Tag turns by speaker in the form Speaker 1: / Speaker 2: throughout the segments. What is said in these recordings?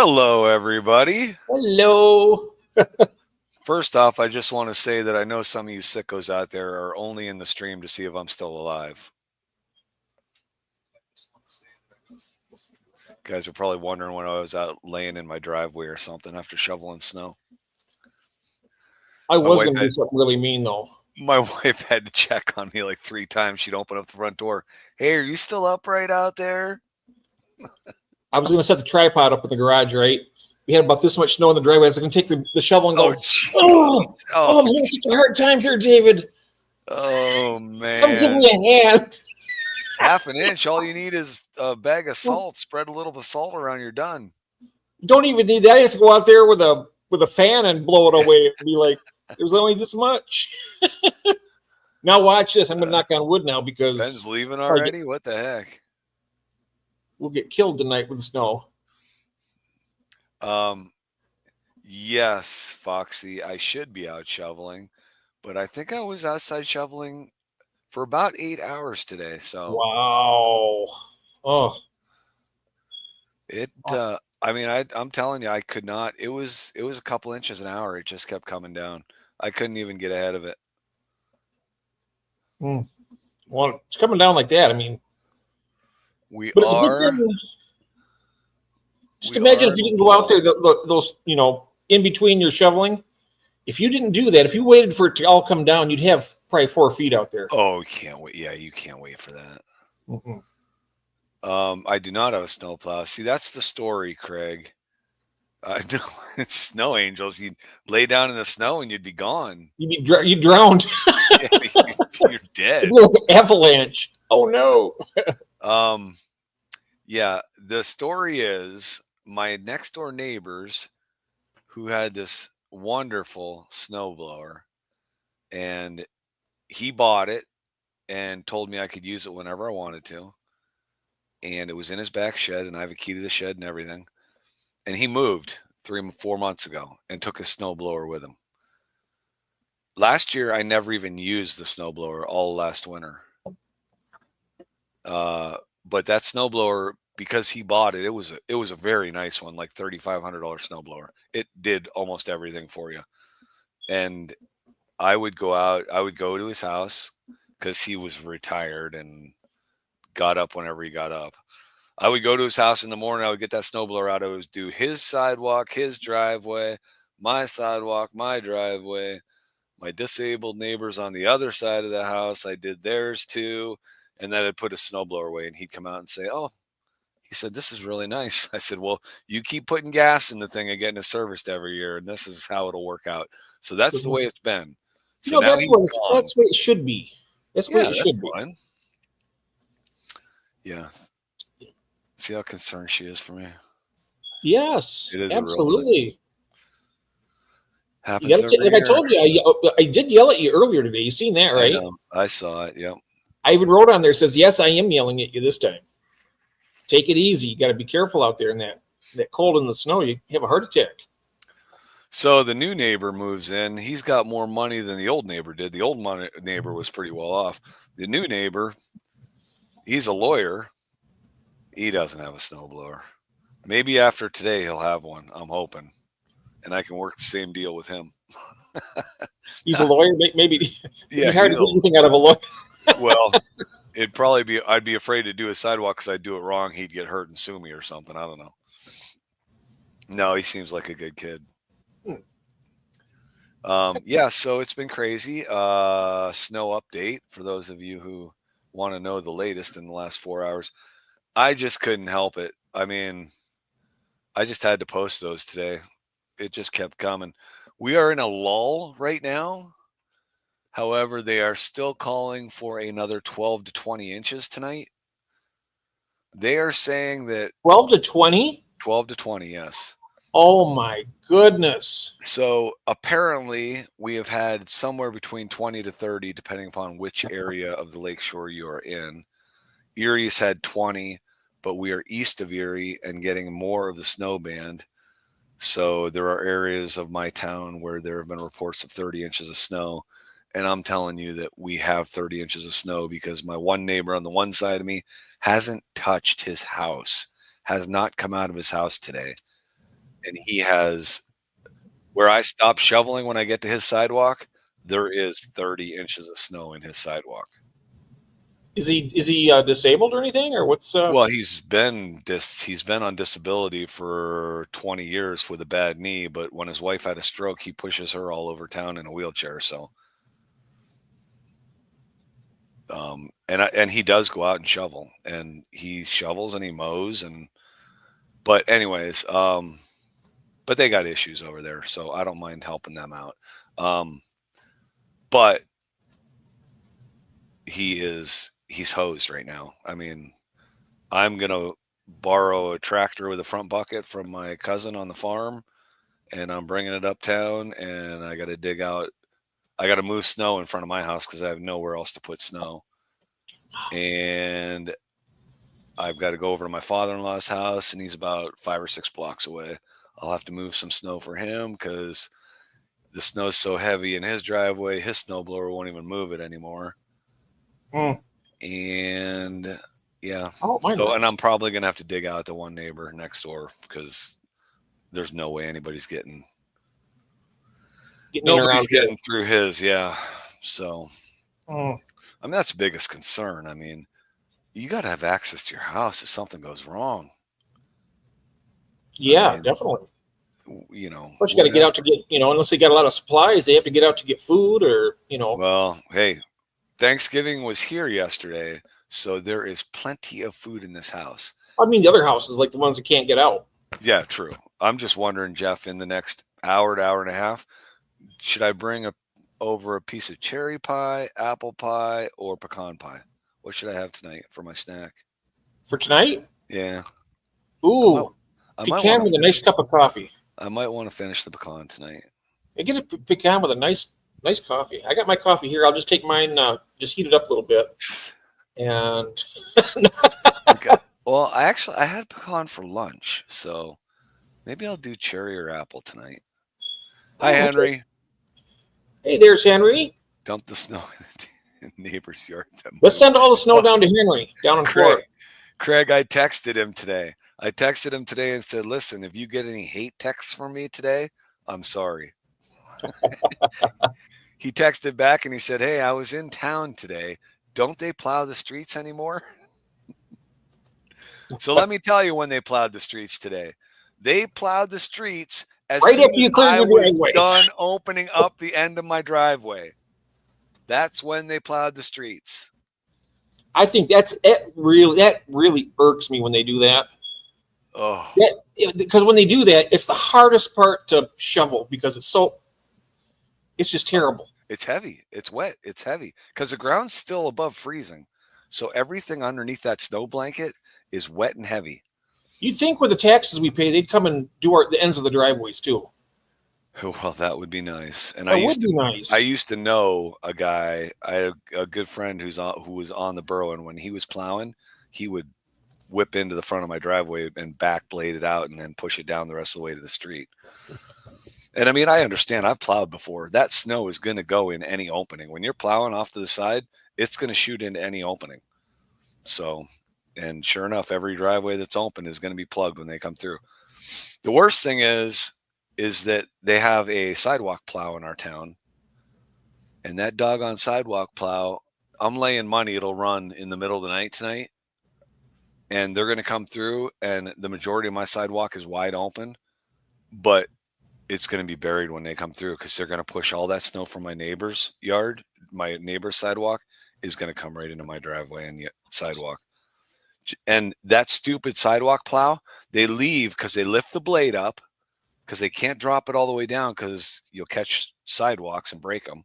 Speaker 1: Hello, everybody.
Speaker 2: Hello.
Speaker 1: First off, I just want to say that I know some of you sickos out there are only in the stream to see if I'm still alive. You guys are probably wondering when I was out laying in my driveway or something after shoveling snow.
Speaker 2: I
Speaker 1: My
Speaker 2: was
Speaker 1: wife
Speaker 2: going to do
Speaker 1: had
Speaker 2: something really mean, though.
Speaker 1: my wife had to check on me like 3 times. She'd open up the front door. Hey, are you still upright out there?
Speaker 2: I was going to set the tripod up in the garage, right? We had about this much snow in the driveway. I was going to take the shovel and
Speaker 1: Oh,
Speaker 2: go,
Speaker 1: geez.
Speaker 2: oh, I'm having such a hard time here, David.
Speaker 1: Oh,
Speaker 2: Come give
Speaker 1: man.
Speaker 2: me a hand.
Speaker 1: Half an inch. All you need is a bag of salt. Spread a little bit of salt around. You're done.
Speaker 2: You don't even need that. I used to go out there with a fan and blow it away and be like, it was only this much. Now watch this. I'm going to knock on wood now because
Speaker 1: Ben's leaving already? What the heck?
Speaker 2: We'll get killed tonight with the snow.
Speaker 1: Yes, Foxy, I should be out shoveling, but I think I was outside shoveling for about 8 hours today. So
Speaker 2: Wow. Oh,
Speaker 1: I'm telling you, I could not. It was a couple inches an hour. It just kept coming down. I couldn't even get ahead of it.
Speaker 2: well, it's coming down like that. I mean, but it's a good thing. Just imagine if you didn't go out there, those, in between your shoveling. If you didn't do that, if you waited for it to all come down, you'd have probably 4 feet out there.
Speaker 1: Oh, you can't wait. Yeah, you can't wait for that. I do not have a snowplow. See, that's the story, Craig. No, snow angels. You'd lay down in the snow and you'd be gone.
Speaker 2: You'd drowned.
Speaker 1: You're dead.
Speaker 2: It'd be like an avalanche. Oh no.
Speaker 1: Yeah, the story is my next door neighbors who had this wonderful snowblower, and he bought it and told me I could use it whenever I wanted to. And it was in his back shed, and I have a key to the shed and everything. And he moved 3-4 months ago and took his snowblower with him. Last year, I never even used the snowblower all last winter. But that snowblower, because he bought it, it was a very nice one, like $3,500 snowblower. It did almost everything for you. And I would go to his house because he was retired and got up whenever he got up. I would go to his house in the morning. I would get that snowblower out. I would do his sidewalk, his driveway, my sidewalk, my driveway, my disabled neighbors on the other side of the house. I did theirs too. And then I'd put a snowblower away, and he'd come out and say, oh, he said, this is really nice. I said, well, you keep putting gas in the thing and getting it serviced every year, and this is how it'll work out. So that's the way it's been. So now
Speaker 2: that's what it should be. That's what it should be.
Speaker 1: Fine. Yeah. See how concerned she is for me?
Speaker 2: Yes, absolutely.
Speaker 1: Happens every year.
Speaker 2: Like I told you, I did yell at you earlier today. You seen that, right?
Speaker 1: I saw it, yep.
Speaker 2: I even wrote on there, says, yes, I am yelling at you this time. Take it easy. You got to be careful out there in that cold and the snow. You have a heart attack.
Speaker 1: So the new neighbor moves in. He's got more money than the old neighbor did. The old neighbor was pretty well off. The new neighbor, he's a lawyer. He doesn't have a snowblower. Maybe after today he'll have one, I'm hoping. And I can work the same deal with him.
Speaker 2: He's a lawyer? Maybe.
Speaker 1: Yeah.
Speaker 2: It's hard to get anything out of a lawyer.
Speaker 1: Well, it'd probably be, I'd be afraid to do a sidewalk because I'd do it wrong. He'd get hurt and sue me or something. I don't know. No, he seems like a good kid. Yeah, so it's been crazy. Snow update for those of you who want to know the latest in the last 4 hours. I just couldn't help it. I mean, I just had to post those today. It just kept coming. We are in a lull right now. However, they are still calling for another 12 to 20 inches tonight. They are saying that
Speaker 2: 12 to 20?
Speaker 1: 12 to 20, yes.
Speaker 2: Oh my goodness.
Speaker 1: So apparently we have had somewhere between 20 to 30, depending upon which area of the lakeshore you are in. Erie's had 20, but we are east of Erie and getting more of the snow band. So there are areas of my town where there have been reports of 30 inches of snow. And I'm telling you that we have 30 inches of snow because my one neighbor on the one side of me hasn't touched his house, has not come out of his house today. and he has where I stop shoveling when I get to his sidewalk. There is 30 inches of snow in his sidewalk.
Speaker 2: Is he disabled or anything, or what's?
Speaker 1: Well, he's been on disability for 20 years with a bad knee, but when his wife had a stroke, he pushes her all over town in a wheelchair. So, and he does go out and shovel, and he shovels and he mows, but anyways, but they got issues over there, so I don't mind helping them out. But he's hosed right now. I mean, I'm going to borrow a tractor with a front bucket from my cousin on the farm, and I'm bringing it uptown, and I got to move snow in front of my house because I have nowhere else to put snow. And I've got to go over to my father-in-law's house, and he's about 5 or 6 blocks away. I'll have to move some snow for him because the snow's so heavy in his driveway, his snowblower won't even move it anymore. And yeah, and I'm probably gonna have to dig out the one neighbor next door because there's no way anybody's getting through his. Yeah, so I mean that's the biggest concern. I mean, you got to have access to your house if something goes wrong.
Speaker 2: Yeah, definitely.
Speaker 1: You know,
Speaker 2: but you got to get out to get, unless they got a lot of supplies, they have to get out to get food or,
Speaker 1: Well, hey, Thanksgiving was here yesterday, so there is plenty of food in this house.
Speaker 2: I mean, the other houses, like the ones that can't get out.
Speaker 1: Yeah, true. I'm just wondering, Jeff, in the next hour to hour and a half, should I bring over a piece of cherry pie, apple pie, or pecan pie? What should I have tonight for my snack?
Speaker 2: For tonight?
Speaker 1: Yeah.
Speaker 2: Ooh, pecan with a nice cup of coffee.
Speaker 1: I might want to finish the pecan tonight.
Speaker 2: I get a pecan with a nice coffee. I got my coffee here. I'll just take mine, just heat it up a little bit. And
Speaker 1: okay. Well, I had pecan for lunch, so maybe I'll do cherry or apple tonight. Hi, Henry.
Speaker 2: Okay. Hey, there's Henry.
Speaker 1: Dump the snow in the neighbor's yard.
Speaker 2: Let's send all the snow down to Henry, down in Florida.
Speaker 1: Craig, I texted him today. And said, listen, if you get any hate texts from me today, I'm sorry. He texted back and he said, hey, I was in town today. Don't they plow the streets anymore? So let me tell you when they plowed the streets today. They plowed the streets as soon as I was done opening up the end of my driveway. That's when they plowed the streets.
Speaker 2: I think that really irks me when they do that.
Speaker 1: Oh,
Speaker 2: because when they do that, it's the hardest part to shovel because it's just terrible.
Speaker 1: It's heavy. It's wet. It's heavy because the ground's still above freezing. So everything underneath that snow blanket is wet and heavy.
Speaker 2: You'd think with the taxes we pay, they'd come and do the ends of the driveways too.
Speaker 1: Well, that would be nice. And
Speaker 2: that would be nice.
Speaker 1: I used to know a guy. I had a good friend who was on the borough, and when he was plowing, he would whip into the front of my driveway and back blade it out and then push it down the rest of the way to the street. And I mean, I understand. I've plowed before. That snow is going to go in any opening. When you're plowing off to the side, it's going to shoot into any opening. So, and sure enough, every driveway that's open is going to be plugged when they come through. The worst thing is that they have a sidewalk plow in our town. And that doggone sidewalk plow, I'm laying money it'll run in the middle of the night tonight. And they're going to come through, and the majority of my sidewalk is wide open. But it's going to be buried when they come through because they're going to push all that snow from my neighbor's yard. My neighbor's sidewalk is going to come right into my driveway and sidewalk. And that stupid sidewalk plow, they leave because they lift the blade up because they can't drop it all the way down because you'll catch sidewalks and break them.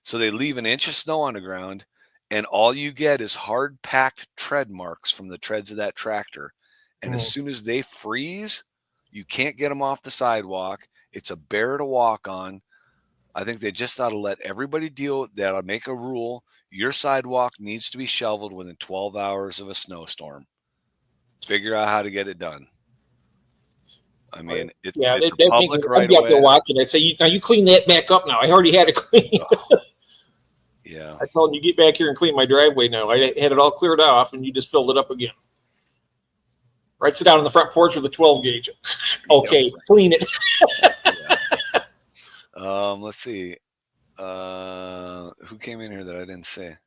Speaker 1: So they leave an inch of snow on the ground, and all you get is hard packed tread marks from the treads of that tractor. And as soon as they freeze, you can't get them off the sidewalk. It's a bear to walk on. I think they just ought to let everybody deal. They ought to make a rule. Your sidewalk needs to be shoveled within 12 hours of a snowstorm. Figure out how to get it done. I mean, it's a public right away.
Speaker 2: I'd watch it. I say, now you clean that back up now. I already had it clean.
Speaker 1: Yeah.
Speaker 2: I told him, you get back here and clean my driveway now. I had it all cleared off, and you just filled it up again. Right, sit down on the front porch with a 12 gauge. Okay, yep. Clean it.
Speaker 1: Let's see. Who came in here that I didn't say?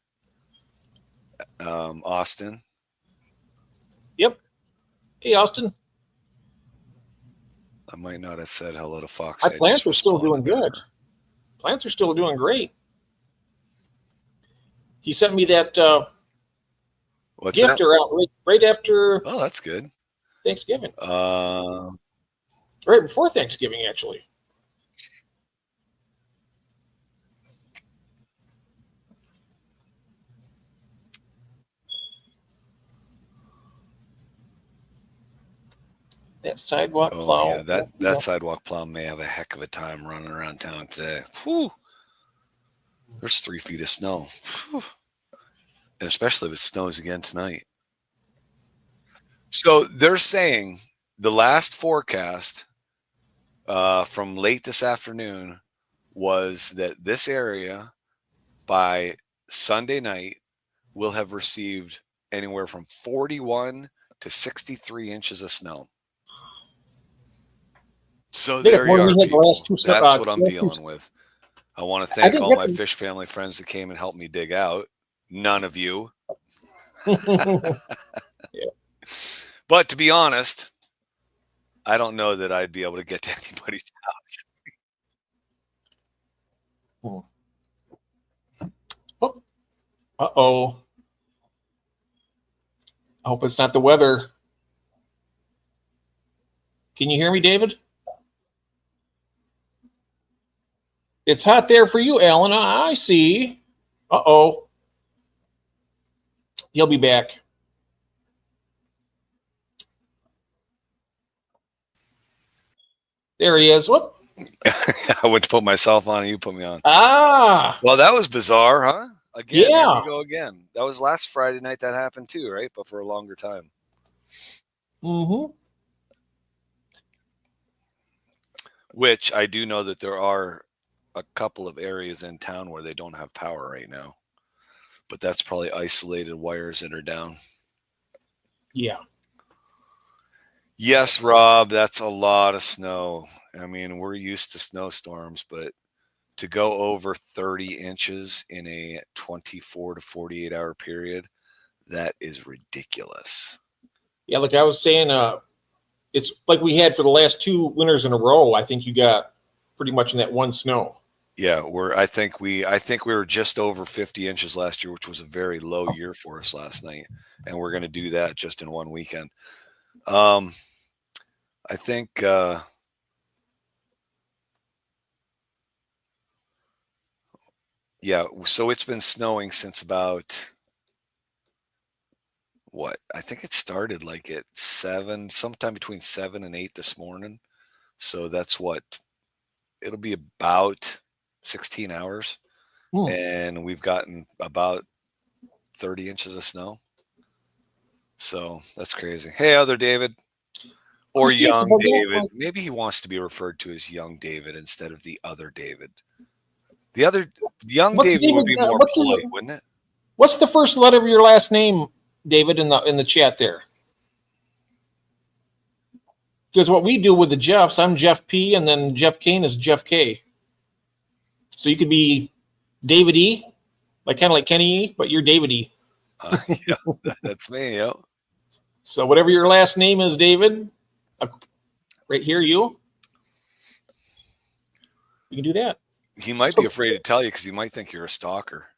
Speaker 1: Austin.
Speaker 2: Yep. Hey, Austin.
Speaker 1: I might not have said hello to Fox.
Speaker 2: My plants are still doing good. Plants are still doing great. He sent me that
Speaker 1: What's gifter that?
Speaker 2: Out right after.
Speaker 1: Oh, that's good.
Speaker 2: Thanksgiving. Right before Thanksgiving, actually. That sidewalk plow.
Speaker 1: Yeah, that sidewalk plow may have a heck of a time running around town today. Whew. There's 3 feet of snow. Whew. And especially if it snows again tonight. So they're saying the last forecast from late this afternoon was that this area by Sunday night will have received anywhere from 41 to 63 inches of snow. So there you are, people. That's what I'm dealing with. I want to thank all my fish family friends that came and helped me dig out. None of you.
Speaker 2: Yeah.
Speaker 1: But to be honest, I don't know that I'd be able to get to anybody's house.
Speaker 2: Oh. Uh-oh. I hope it's not the weather. Can you hear me, David? It's hot there for you, Alan. I see. Uh-oh. He'll be back. There he is. Whoop.
Speaker 1: I went to put myself on and you put me on.
Speaker 2: Ah.
Speaker 1: Well, that was bizarre, huh? Again,
Speaker 2: yeah.
Speaker 1: Here we go again. That was last Friday night that happened too, right? But for a longer time.
Speaker 2: Mm-hmm.
Speaker 1: Which I do know that there are a couple of areas in town where they don't have power right now. But that's probably isolated wires that are down.
Speaker 2: Yeah.
Speaker 1: Yes, Rob, that's a lot of snow. I mean, we're used to snowstorms, but to go over 30 inches in a 24 to 48 hour period, that is ridiculous.
Speaker 2: Yeah, like I was saying, it's like we had for the last 2 winters in a row. I think you got pretty much in that one snow.
Speaker 1: Yeah, I think we were just over 50 inches last year, which was a very low year for us last night, and we're going to do that just in one weekend. I think yeah, so it's been snowing since about what? I think it started like at 7, sometime between 7 and 8 this morning. So that's what it'll be about 16 hours. And we've gotten about 30 inches of snow. So that's crazy. Hey, other David. Or young David. Maybe he wants to be referred to as young David instead of the other David. The other young David would be more polite, wouldn't it?
Speaker 2: What's the first letter of your last name, David, in the chat there? Because what we do with the Jeffs, I'm Jeff P, and then Jeff Kane is Jeff K. So you could be David E, like kind of like Kenny E, but you're David E.
Speaker 1: Yeah, that's me. Yeah.
Speaker 2: So whatever your last name is, David. Right here, you can do that.
Speaker 1: He might be afraid to tell you because he might think you're a stalker.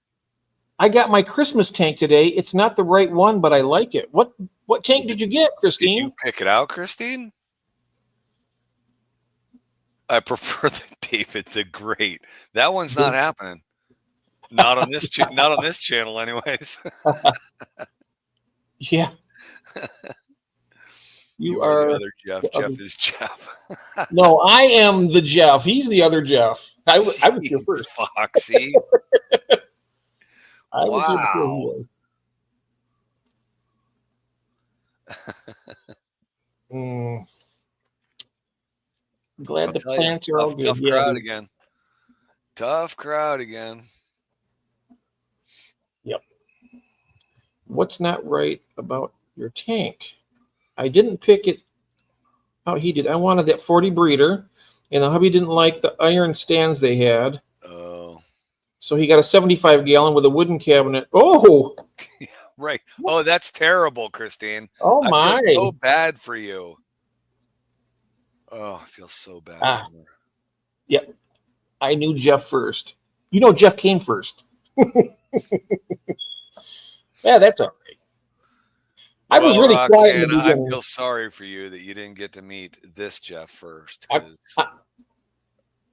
Speaker 2: I got my Christmas tank today. It's not the right one, but I like it. What tank did you get, Christine?
Speaker 1: Did you pick it out, Christine? I prefer the David the Great. That one's not happening. Not on this not on this channel, anyways.
Speaker 2: Yeah. You are
Speaker 1: the other Jeff. Jeff is Jeff.
Speaker 2: No, I am the Jeff. He's the other Jeff. I was here first.
Speaker 1: Foxy.
Speaker 2: I was here before he was. Glad the plants are all good.
Speaker 1: Tough crowd again. Tough crowd again.
Speaker 2: Yep. What's not right about your tank? I didn't pick it. Oh, he did. I wanted that 40 breeder, and the hubby didn't like the iron stands they had.
Speaker 1: Oh.
Speaker 2: So he got a 75 gallon with a wooden cabinet. Oh,
Speaker 1: right. Oh, that's terrible, Christine.
Speaker 2: Oh my!
Speaker 1: I feel so bad for you. Oh, I feel so bad for her.
Speaker 2: Yep. I knew Jeff first. You know Jeff came first. Yeah, that's all right. I was really quiet in the beginning.
Speaker 1: I feel sorry for you that you didn't get to meet this Jeff first.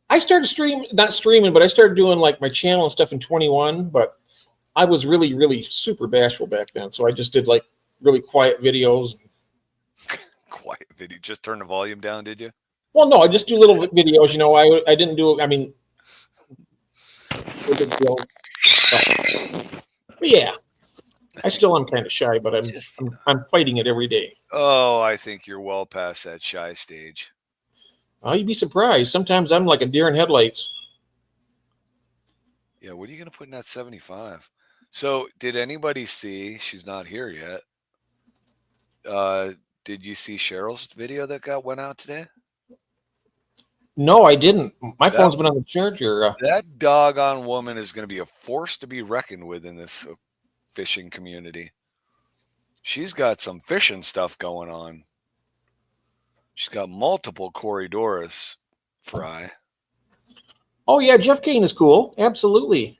Speaker 2: I started not streaming, but I started doing like my channel and stuff in 21. But I was really, really super bashful back then, so I just did like really quiet videos.
Speaker 1: Quiet video. Just turn the volume down, did you?
Speaker 2: Well, no, I just do little videos. You know, I didn't do. I mean, but yeah, I still am kind of shy, but I'm fighting it every day.
Speaker 1: Oh, I think you're well past that shy stage.
Speaker 2: Oh, you'd be surprised. Sometimes I'm like a deer in headlights.
Speaker 1: Yeah, what are you going to put in that 75? So, did anybody see? She's not here yet. Did you see Cheryl's video that went out today?
Speaker 2: No, I didn't. My phone's been on the charger.
Speaker 1: That doggone woman is going to be a force to be reckoned with in this fishing community. She's got some fishing stuff going on. She's got multiple Corydoras fry.
Speaker 2: Oh yeah, Jeff Kane is cool. Absolutely.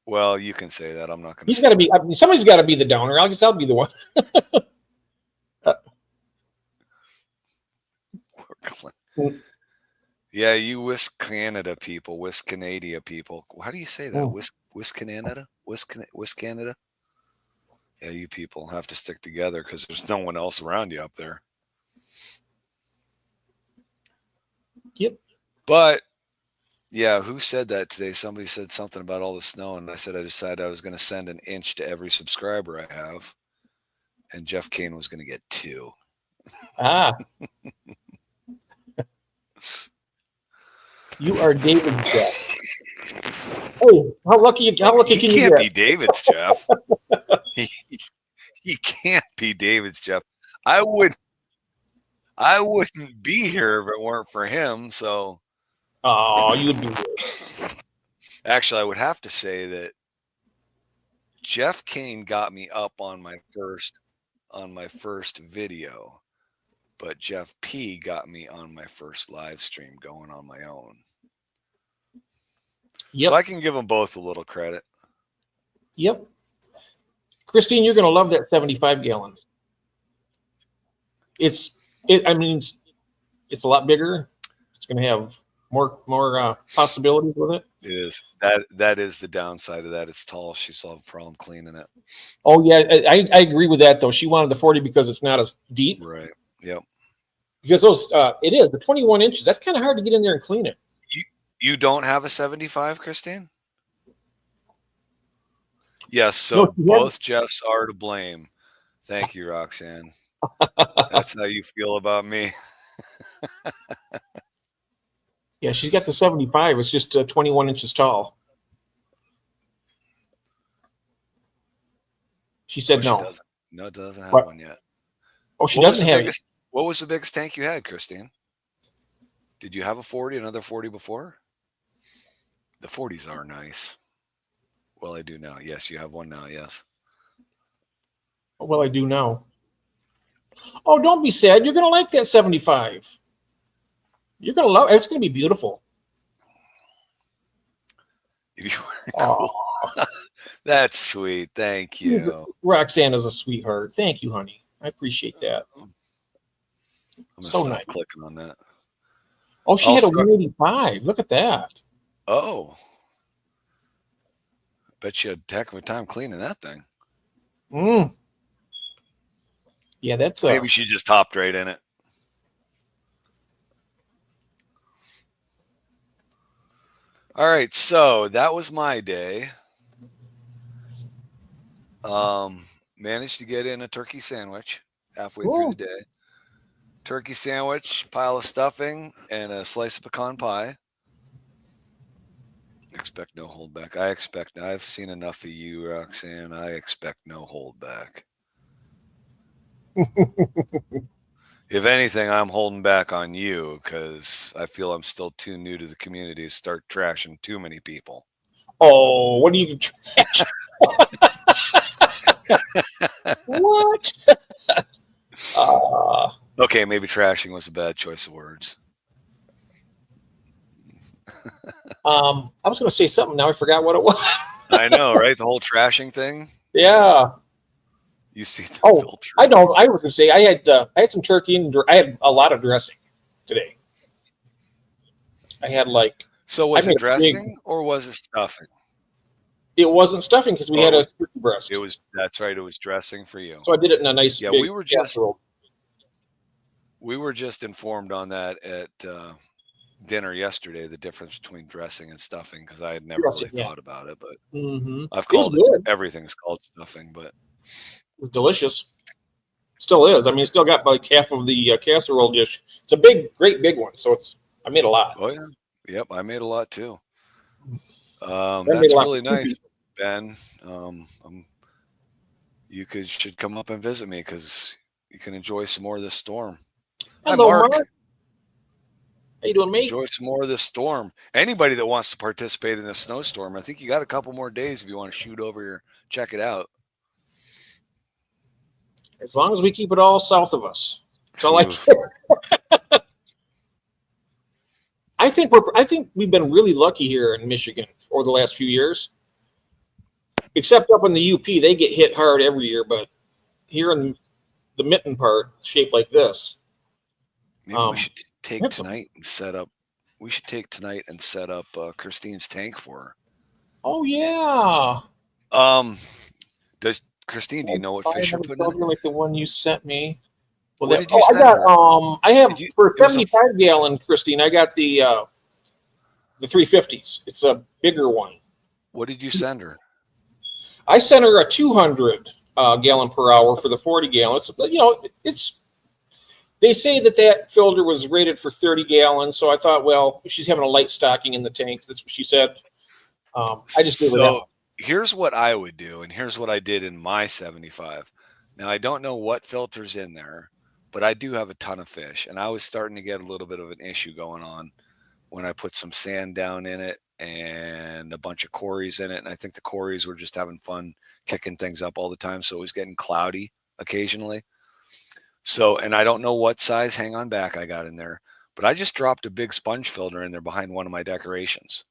Speaker 1: Well, you can say that. I'm not going to.
Speaker 2: He's got to be. I mean, somebody's got to be the downer. I guess I'll be the one.
Speaker 1: Yeah, you West Canada people, West Canada people. How do you say that? West Canada? West Canada? Yeah, you people have to stick together because there's no one else around you up there.
Speaker 2: Yep.
Speaker 1: But yeah, who said that today? Somebody said something about all the snow, and I said I decided I was going to send an inch to every subscriber I have, and Jeff Kane was going to get 2.
Speaker 2: You are David's Jeff. Oh, how lucky can you get?
Speaker 1: He can't be David's Jeff. He can't be David's Jeff. I wouldn't be here if it weren't for him. So,
Speaker 2: you'd be here.
Speaker 1: Actually, I would have to say that Jeff Kane got me up on my first video, but Jeff P got me on my first live stream going on my own. Yep. So I can give them both a little credit.
Speaker 2: Yep. Christine, you're going to love that 75 gallon. It's a lot bigger. It's going to have more possibilities with it.
Speaker 1: It is. That is the downside of that. It's tall. She saw a problem cleaning it.
Speaker 2: Oh yeah, I agree with that though. She wanted the 40 because it's not as deep.
Speaker 1: Right. Yep.
Speaker 2: Because those it is the 21 inches. That's kind of hard to get in there and clean it.
Speaker 1: You don't have a 75, Christine? Yes, so no, both Jeffs are to blame. Thank you, Roxanne. That's how you feel about me.
Speaker 2: Yeah, she's got the 75. It's just 21 inches tall. She said no.
Speaker 1: No, it doesn't have one yet.
Speaker 2: Oh, she doesn't have it.
Speaker 1: What was the biggest tank you had, Christine? Did you have a 40, another 40 before? The 40s are nice. Well, I do now. Yes, you have one now. Yes.
Speaker 2: Well, I do now. Oh, don't be sad. You're going to like that 75. You're going to love it. It's going to be beautiful.
Speaker 1: Cool. That's sweet. Thank you.
Speaker 2: Roxanne is a sweetheart. Thank you, honey. I appreciate that.
Speaker 1: I'm going to stop clicking on that.
Speaker 2: Oh, she had a 185. Look at that.
Speaker 1: Oh. Bet you had a heck of a time cleaning that thing.
Speaker 2: Yeah, that's
Speaker 1: maybe she just hopped right in it. All right, so that was my day. Managed to get in a turkey sandwich halfway through the day. Turkey sandwich, pile of stuffing, and a slice of pecan pie. Expect no holdback. I've seen enough of you, Roxanne. I expect no holdback. If anything, I'm holding back on you because I feel I'm still too new to the community to start trashing too many people.
Speaker 2: Oh, what do you trash? What?
Speaker 1: Okay, maybe trashing was a bad choice of words.
Speaker 2: I was going to say something. Now I forgot what it was.
Speaker 1: I know, right? The whole trashing thing.
Speaker 2: Yeah.
Speaker 1: You see the
Speaker 2: filter. I know. I was going to say I had some turkey and I had a lot of dressing today. I had like.
Speaker 1: So was it dressing or was it stuffing?
Speaker 2: It wasn't stuffing because we had a turkey breast.
Speaker 1: It was. That's right. It was dressing for you.
Speaker 2: So I did it in a nice.
Speaker 1: Yeah,
Speaker 2: big
Speaker 1: we were just informed on that at dinner yesterday. The difference between dressing and stuffing, because I had never really thought about it, but I've called it. Everything's called stuffing, but
Speaker 2: it was delicious. Still is. I mean, it's still got like half of the casserole dish. It's a great big one. So I made a lot.
Speaker 1: Oh yeah. Yep, I made a lot too. That's really nice, Ben. You should come up and visit me because you can enjoy some more of this storm.
Speaker 2: Hello, Mark. How you doing, mate?
Speaker 1: Enjoy some more of this storm. Anybody that wants to participate in this snowstorm, I think you got a couple more days if you want to shoot over here, check it out.
Speaker 2: As long as we keep it all south of us. That's all I care. I think we've been really lucky here in Michigan over the last few years. Except up in the UP, they get hit hard every year, but here in the mitten part, shaped like this.
Speaker 1: Maybe we should take tonight and set up. We should take tonight and set up Christine's tank for her.
Speaker 2: Oh yeah.
Speaker 1: Does Christine? Do you know what fish you're putting in?
Speaker 2: Like the one you sent me. Well, what did you send her? I have for 75 gallon, Christine. I got the 350s. It's a bigger one.
Speaker 1: What did you send her?
Speaker 2: I sent her a 200 gallon per hour for the 40 gallons. It's. They say that filter was rated for 30 gallons, so I thought, well, she's having a light stocking in the tank. That's what she said. I just gave her that one.
Speaker 1: Here's what I would do, and here's what I did in my 75. Now, I don't know what filter's in there, but I do have a ton of fish, and I was starting to get a little bit of an issue going on when I put some sand down in it and a bunch of cories in it, and I think the cories were just having fun kicking things up all the time, so it was getting cloudy occasionally. So, and I don't know what size hang on back I got in there, but I just dropped a big sponge filter in there behind one of my decorations,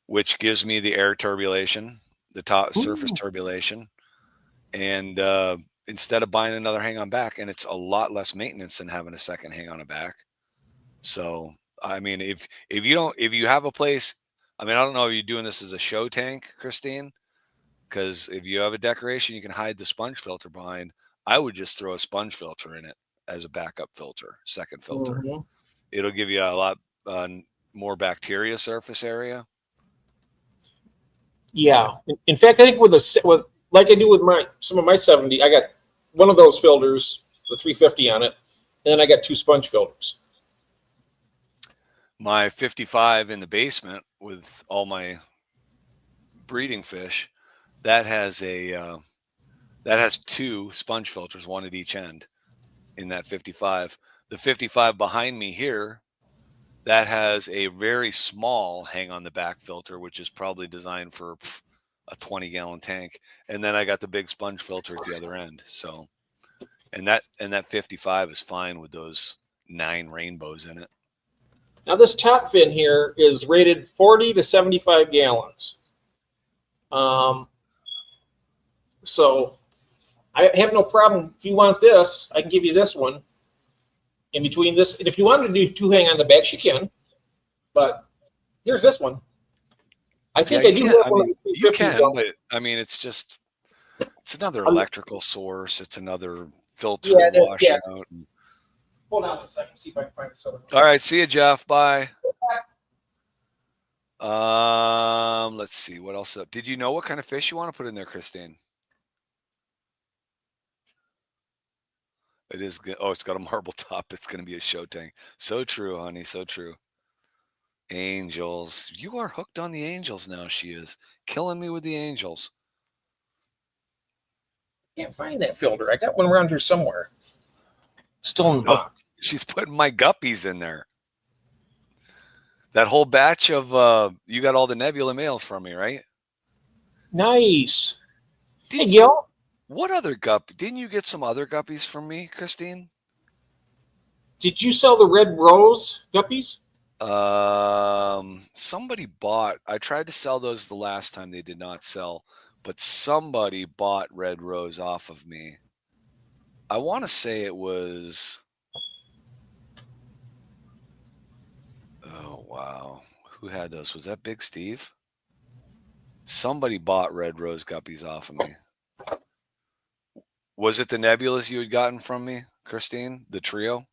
Speaker 1: which gives me the air turbulation, the top surface turbulation. And instead of buying another hang on back, and it's a lot less maintenance than having a second hang on a back. So, I mean, if you have a place, I mean, I don't know if you're doing this as a show tank, Christine, because if you have a decoration, you can hide the sponge filter behind. I would just throw a sponge filter in it as a backup filter, second filter. Mm-hmm. It'll give you a lot more bacteria surface area.
Speaker 2: Yeah. In fact, I think with like I do with some of my 70, I got one of those filters, the 350 on it, and then I got 2 sponge filters.
Speaker 1: My 55 in the basement with all my breeding fish, that has 2 sponge filters, one at each end in that 55. The 55 behind me here, that has a very small hang on the back filter, which is probably designed for a 20 gallon tank. And then I got the big sponge filter at the other end. So, and that 55 is fine with those 9 rainbows in it.
Speaker 2: Now this top fin here is rated 40 to 75 gallons. So I have no problem. If you want this, I can give you this one. In between this, and if you wanted to do 2 hang on the backs, you can. But here's this one. I think I do have one.
Speaker 1: You can, but I mean, it's another electrical source. It's another filter washout.
Speaker 2: Hold on a second. See if I can find this other one.
Speaker 1: All right. See you, Jeff. Bye. Let's see what else up. Did you know what kind of fish you want to put in there, Christine? It is good. Oh, it's got a marble top. It's going to be a show tank. So true, honey. So true. Angels. You are hooked on the angels now. She is killing me with the angels.
Speaker 2: Can't find that filter. I got one around here somewhere. Still in the box.
Speaker 1: She's putting my guppies in there. That whole batch of you got all the Nebula males from me, right?
Speaker 2: Nice. Hey, Gil.
Speaker 1: What other guppy? Didn't you get some other guppies from me, Christine?
Speaker 2: Did you sell the red rose guppies?
Speaker 1: Somebody bought. I tried to sell those the last time. They did not sell, but somebody bought red rose off of me. I want to say it was. Oh wow, who had those? Was that Big Steve? Somebody bought red rose guppies off of me. Was it the Nebulas you had gotten from me, Christine? The trio?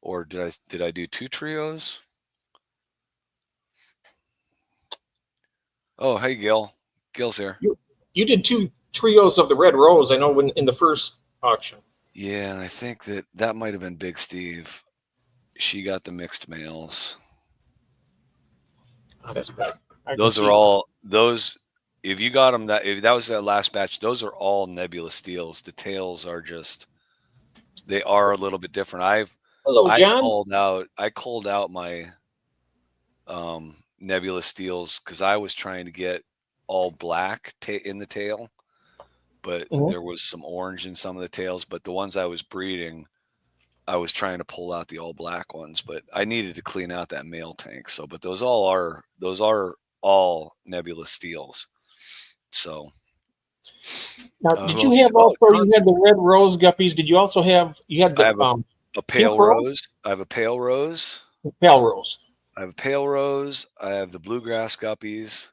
Speaker 1: Or did I do 2 trios? Oh, hey, Gil. Gil's here.
Speaker 2: You did 2 trios of the red rose, I know, when in the first auction.
Speaker 1: Yeah, and I think that might have been Big Steve. She got the mixed males.
Speaker 2: Oh, that's bad.
Speaker 1: Those are all those. If you got them, if that was that last batch, those are all Nebula steels. The tails are they are a little bit different.
Speaker 2: Hello, John.
Speaker 1: I called out my Nebula steels because I was trying to get all black in the tail, but there was some orange in some of the tails. But the ones I was breeding, I was trying to pull out the all black ones, but I needed to clean out that male tank. So, but those are all Nebula steels. So
Speaker 2: now, did you have you had the red rose guppies? Did you also have
Speaker 1: a pale rose? I have a pale rose.
Speaker 2: Pale rose.
Speaker 1: I have a pale rose. I have the bluegrass guppies,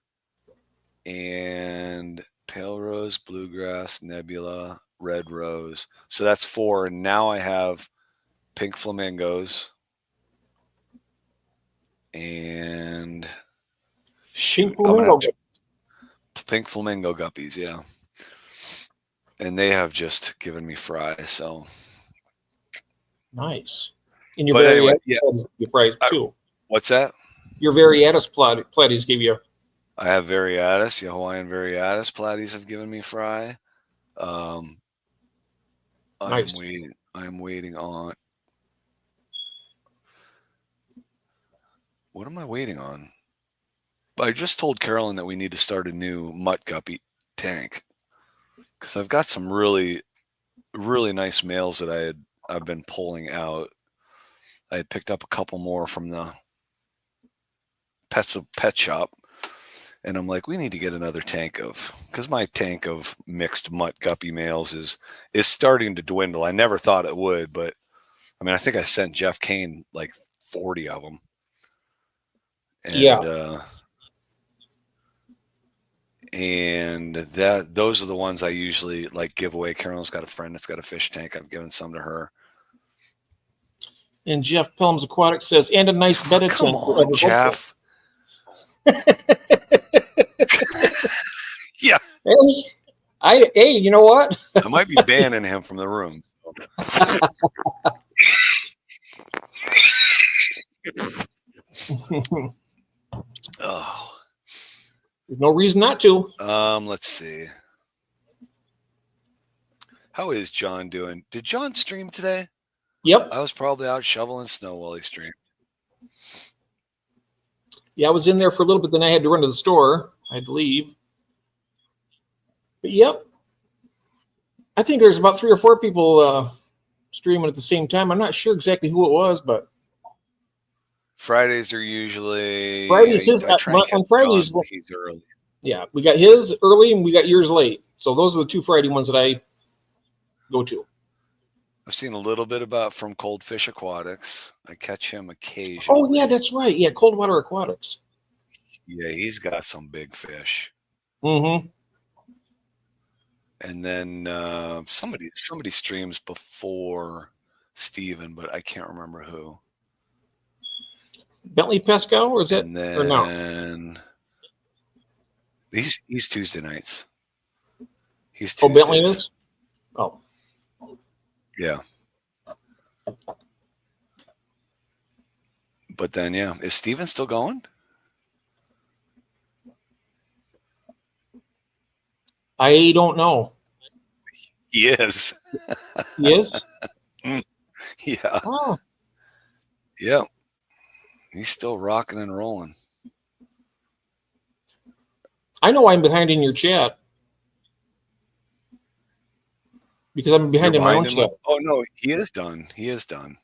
Speaker 1: and pale rose, bluegrass, Nebula, red rose. So that's 4. And now I have pink flamingos and pink flamingo guppies, yeah. And they have just given me fry, so
Speaker 2: nice. And your Variatus fry too.
Speaker 1: What's that?
Speaker 2: Your Variatus platies give you.
Speaker 1: I have Variatus, Hawaiian Variatus platies have given me fry.
Speaker 2: Nice.
Speaker 1: I'm waiting on. What am I waiting on? I just told Carolyn that we need to start a new mutt guppy tank because I've got some really, really nice males that I've been pulling out. I had picked up a couple more from the pet shop, and I'm like, we need to get another tank because my tank of mixed mutt guppy males is starting to dwindle. I never thought it would, but I mean, I think I sent Jeff Kane like 40 of them. And, and those are the ones I usually like give away. Carolyn's got a friend that's got a fish tank. I've given some to her.
Speaker 2: And Jeff Pelham's Aquatic says, and a nice betta tank.
Speaker 1: Come on, Jeff. Yeah.
Speaker 2: Hey, you know what?
Speaker 1: I might be banning him from the room. Oh,
Speaker 2: there's no reason not to.
Speaker 1: Let's see. How is John doing? Did John stream today?
Speaker 2: Yep.
Speaker 1: I was probably out shoveling snow while he streamed.
Speaker 2: Yeah, I was in there for a little bit. Then I had to run to the store. I had to leave. But yep. I think there's about 3 or 4 people streaming at the same time. I'm not sure exactly who it was, but
Speaker 1: Fridays are usually
Speaker 2: on Fridays.
Speaker 1: He's early.
Speaker 2: Yeah, we got his early and we got yours late. So those are the 2 Friday ones that I go to.
Speaker 1: I've seen a little bit from Coldfish Aquatics. I catch him occasionally.
Speaker 2: Oh yeah, that's right. Yeah, Coldwater Aquatics.
Speaker 1: Yeah, he's got some big fish.
Speaker 2: Mm-hmm.
Speaker 1: And then somebody streams before Steven, but I can't remember who.
Speaker 2: Bentley Pesco, or is it?
Speaker 1: And then
Speaker 2: or no?
Speaker 1: He's Tuesday nights. He's Tuesdays.
Speaker 2: Oh, Bentley is? Oh.
Speaker 1: Yeah. But then, yeah. Is Steven still going?
Speaker 2: I don't know.
Speaker 1: He is.
Speaker 2: He is?
Speaker 1: Yeah.
Speaker 2: Oh.
Speaker 1: Yeah. He's still rocking and rolling.
Speaker 2: I know I'm behind in your chat. Because I'm behind in my own chat.
Speaker 1: Oh, no, he is done. He is done.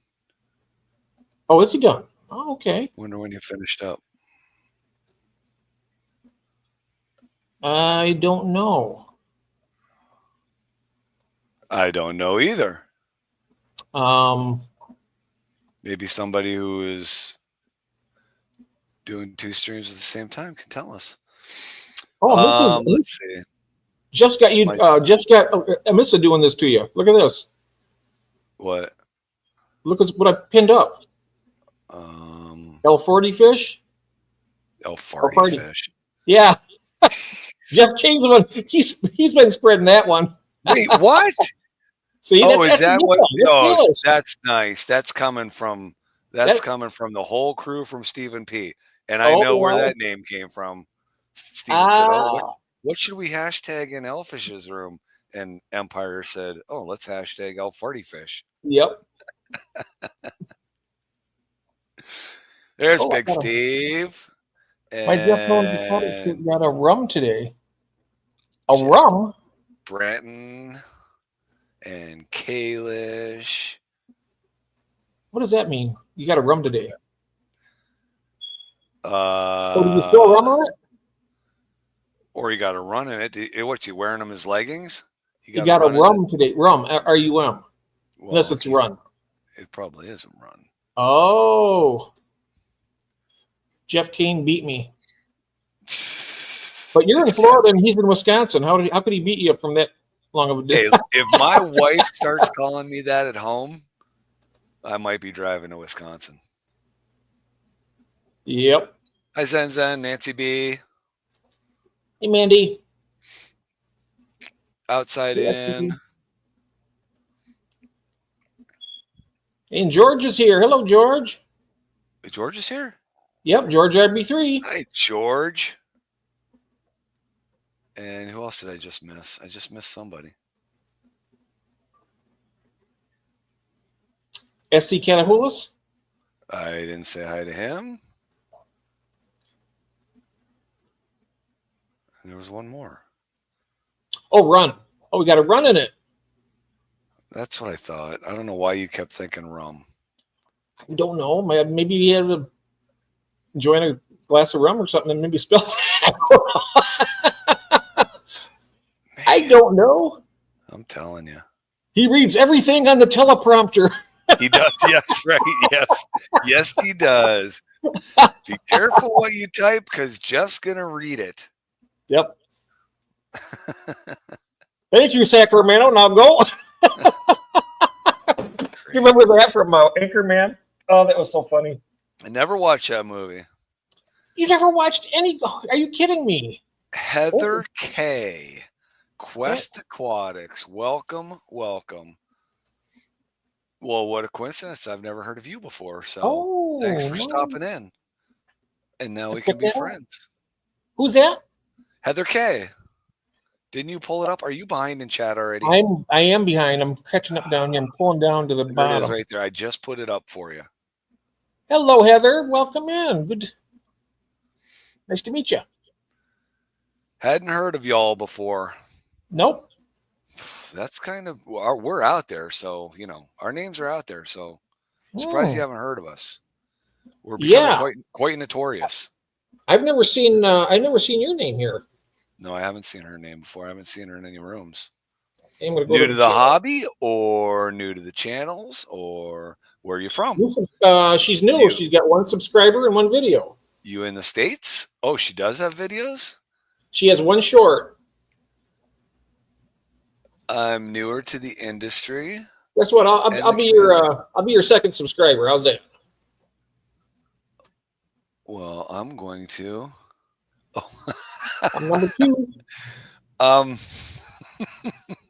Speaker 2: Oh, is he done? Oh, okay.
Speaker 1: Wonder when you finished up.
Speaker 2: I don't know.
Speaker 1: I don't know either. Maybe somebody who is doing 2 streams at the same time can tell us.
Speaker 2: Oh,
Speaker 1: let's see.
Speaker 2: Jeff's got you. Jeff's got Amissa doing this to you. Look at this.
Speaker 1: What?
Speaker 2: Look at what I pinned up. L40 fish.
Speaker 1: L40 fish.
Speaker 2: Yeah. Jeff King's one. He's been spreading that one.
Speaker 1: Wait, what?
Speaker 2: See,
Speaker 1: is that what? Oh, that's nice. That's coming from the whole crew from Stephen P. And I know where that name came from. Stephen said, "Oh, what should we hashtag in Elfish's room?" And Empire said, "Oh, let's hashtag L40 fish."
Speaker 2: Yep.
Speaker 1: There's Big Steve.
Speaker 2: My Jeff got a rum today. A rum?
Speaker 1: Bratton and Kalish.
Speaker 2: What does that mean? You got a rum today?
Speaker 1: Did
Speaker 2: you still rum on it?
Speaker 1: Or you got a run in it. What's he wearing them as leggings?
Speaker 2: He got a rum today. Rum. R-U-M.
Speaker 1: Well,
Speaker 2: unless it's run.
Speaker 1: It probably isn't run.
Speaker 2: Oh. Jeff Kane beat me. But you're in Florida and he's in Wisconsin. How could he beat you from that long of a distance?
Speaker 1: Hey, if my wife starts calling me that at home, I might be driving to Wisconsin.
Speaker 2: Yep.
Speaker 1: Hi, Zen, Nancy B.
Speaker 2: Hey, Mandy.
Speaker 1: Outside in.
Speaker 2: And George is here. Hello, George.
Speaker 1: George is here?
Speaker 2: Yep, George RB3.
Speaker 1: Hi, George. And who else did I just miss? I just missed somebody.
Speaker 2: SC Catahulas?
Speaker 1: I didn't say hi to him. There was one more.
Speaker 2: Oh, run. Oh, we got a run in it.
Speaker 1: That's what I thought. I don't know why you kept thinking rum.
Speaker 2: I don't know. Maybe he had to join a glass of rum or something and maybe spill. I don't know.
Speaker 1: I'm telling you.
Speaker 2: He reads everything on the teleprompter.
Speaker 1: He does. Yes, right. Yes. Yes, he does. Be careful what you type because Jeff's going to read it.
Speaker 2: Yep. Thank you, Sacramento. Now go. You remember that from Anchorman? Oh, that was so funny.
Speaker 1: I never watched that movie.
Speaker 2: You never watched any? Are you kidding me?
Speaker 1: Heather K. Quest Aquatics. Welcome. Well, what a coincidence. I've never heard of you before. So thanks for stopping in. And now we can be friends.
Speaker 2: Who's that?
Speaker 1: Heather K. Didn't you pull it up? Are you behind in chat already?
Speaker 2: I am behind. I'm catching up down here. I'm pulling down to the bottom.
Speaker 1: It is right there. I just put it up for you.
Speaker 2: Hello, Heather. Welcome in. Good. Nice to meet you.
Speaker 1: Hadn't heard of y'all before.
Speaker 2: Nope.
Speaker 1: That's kind of we're out there, so our names are out there. So surprised you haven't heard of us. We're becoming quite notorious.
Speaker 2: I've never seen your name here.
Speaker 1: No, I haven't seen her name before. I haven't seen her in any rooms.
Speaker 2: New
Speaker 1: to the hobby or new to the channels or where are you from?
Speaker 2: She's new. She's got 1 subscriber and 1 video.
Speaker 1: You in the States? Oh, she does have videos?
Speaker 2: She has 1 short.
Speaker 1: I'm newer to the industry.
Speaker 2: Guess what? I'll be your 2nd subscriber. How's that?
Speaker 1: Well, I'm going to. Oh.
Speaker 2: I'm number 2.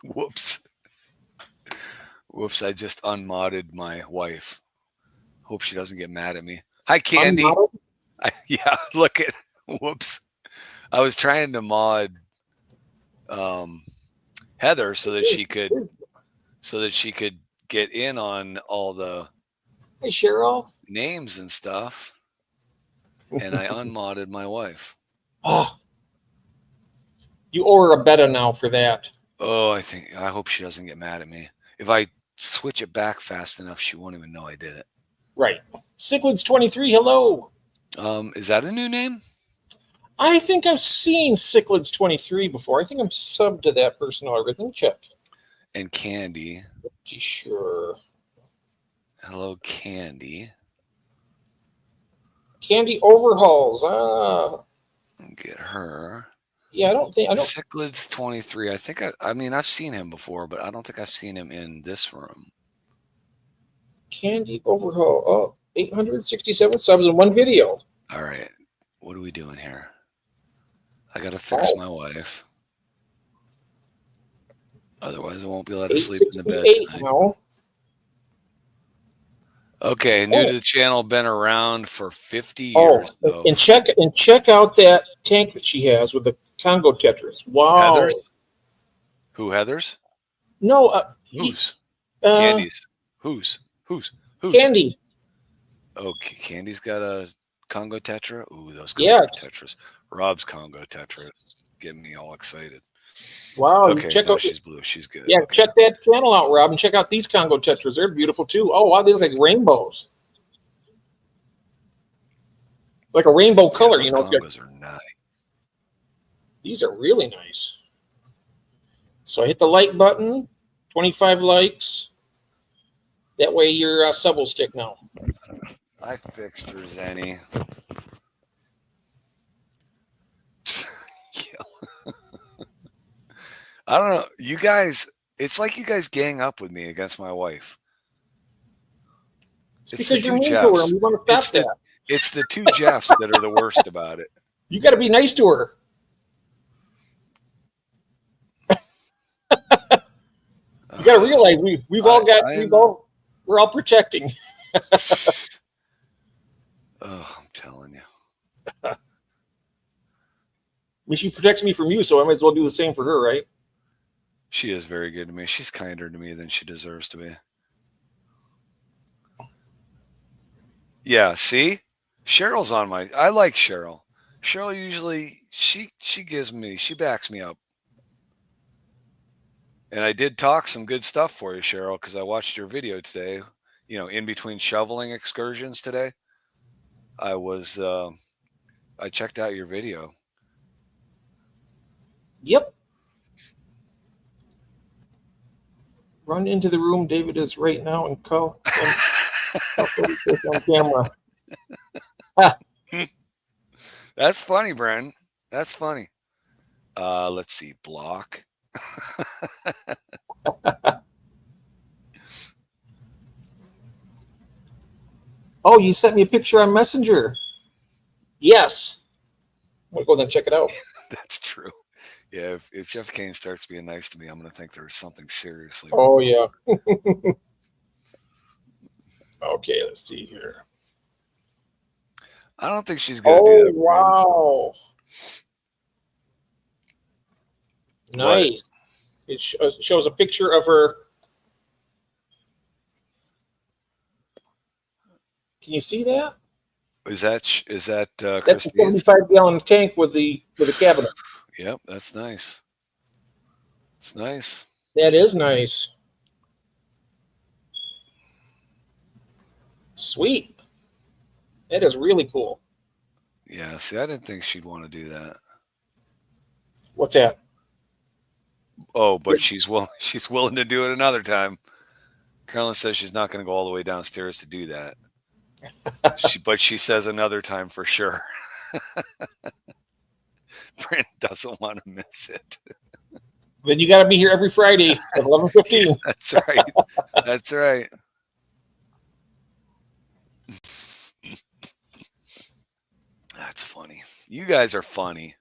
Speaker 1: Whoops. I just unmodded my wife. Hope she doesn't get mad at me. Hi, Candy. Yeah, look at. Whoops. I was trying to mod Heather so that she could get in on all the
Speaker 2: Hey, Cheryl.
Speaker 1: names and stuff. And I unmodded my wife.
Speaker 2: Oh, you owe her a beta now for that.
Speaker 1: Oh, I hope she doesn't get mad at me. If I switch it back fast enough, she won't even know I did it.
Speaker 2: Right. Cichlids23, hello.
Speaker 1: Is that a new name?
Speaker 2: I think I've seen Cichlids23 before. I think I'm subbed to that person already. Let me check.
Speaker 1: And Candy.
Speaker 2: Sure.
Speaker 1: Hello, Candy.
Speaker 2: Candy Overhauls.
Speaker 1: Get her.
Speaker 2: Yeah, I don't.
Speaker 1: Cichlids23. I've seen him before, but I don't think I've seen him in this room.
Speaker 2: Candy Overhaul. Oh, 867 subs in one video.
Speaker 1: All right. What are we doing here? I got to fix my wife. Otherwise, I won't be allowed to sleep in the bed tonight. Now. Okay, new to the channel, been around for 50 years.
Speaker 2: Though. And check out that tank that she has with the Congo Tetris. Wow.
Speaker 1: Heathers? Who, Heathers?
Speaker 2: No.
Speaker 1: Who's? Candy's. Who's?
Speaker 2: Candy.
Speaker 1: Okay, Candy's got a Congo Tetra. Ooh, those Congo Tetras. Rob's Congo Tetra getting me all excited.
Speaker 2: Wow.
Speaker 1: Okay, out, she's blue. She's good.
Speaker 2: Yeah, okay. Check that channel out, Rob, and check out these Congo Tetras. They're beautiful, too. Oh, wow, they look like rainbows. Like a rainbow color,
Speaker 1: those Congos are nice.
Speaker 2: These are really nice. So I hit the like button, 25 likes. That way your sub will stick now.
Speaker 1: I fixed her, Zenny. I don't know. You guys, it's like you guys gang up with me against my wife.
Speaker 2: It's because you're mean to her and we want to stop that.
Speaker 1: It's the two Jeffs that are the worst about it.
Speaker 2: You got to be nice to her. You got to realize we're all protecting.
Speaker 1: Oh, I'm telling you.
Speaker 2: I mean, she protects me from you, so I might as well do the same for her, right?
Speaker 1: She is very good to me. She's kinder to me than she deserves to be. Yeah, see? Cheryl's on my... I like Cheryl. Cheryl usually, she backs me up. And I did talk some good stuff for you, Cheryl, because I watched your video today. You know, in between shoveling excursions today, I checked out your video.
Speaker 2: Yep. Run into the room David is right now and call on camera.
Speaker 1: That's funny, Bren. That's funny. Let's see. Block.
Speaker 2: Oh, you sent me a picture on Messenger. Yes. I'm going to go there and check it out.
Speaker 1: That's true. Yeah, if Jeff Kane starts being nice to me, I'm going to think there's something seriously
Speaker 2: wrong. Oh, yeah. Okay, let's see here.
Speaker 1: I don't think she's going to do that.
Speaker 2: Oh, wow. Nice. It shows a picture of her. Can you see that?
Speaker 1: Is that
Speaker 2: that's a 75-gallon tank with the cabinet.
Speaker 1: Yep, that's nice. It's nice.
Speaker 2: That is nice. Sweet. That is really cool.
Speaker 1: Yeah, see, I didn't think she'd want to do that.
Speaker 2: What's that?
Speaker 1: Oh, but she's willing to do it another time. Carolyn says she's not going to go all the way downstairs to do that. But she says another time for sure. Brent doesn't want to miss it.
Speaker 2: Then you got to be here every Friday at 11:15.
Speaker 1: Yeah, that's right. That's right. That's funny. You guys are funny.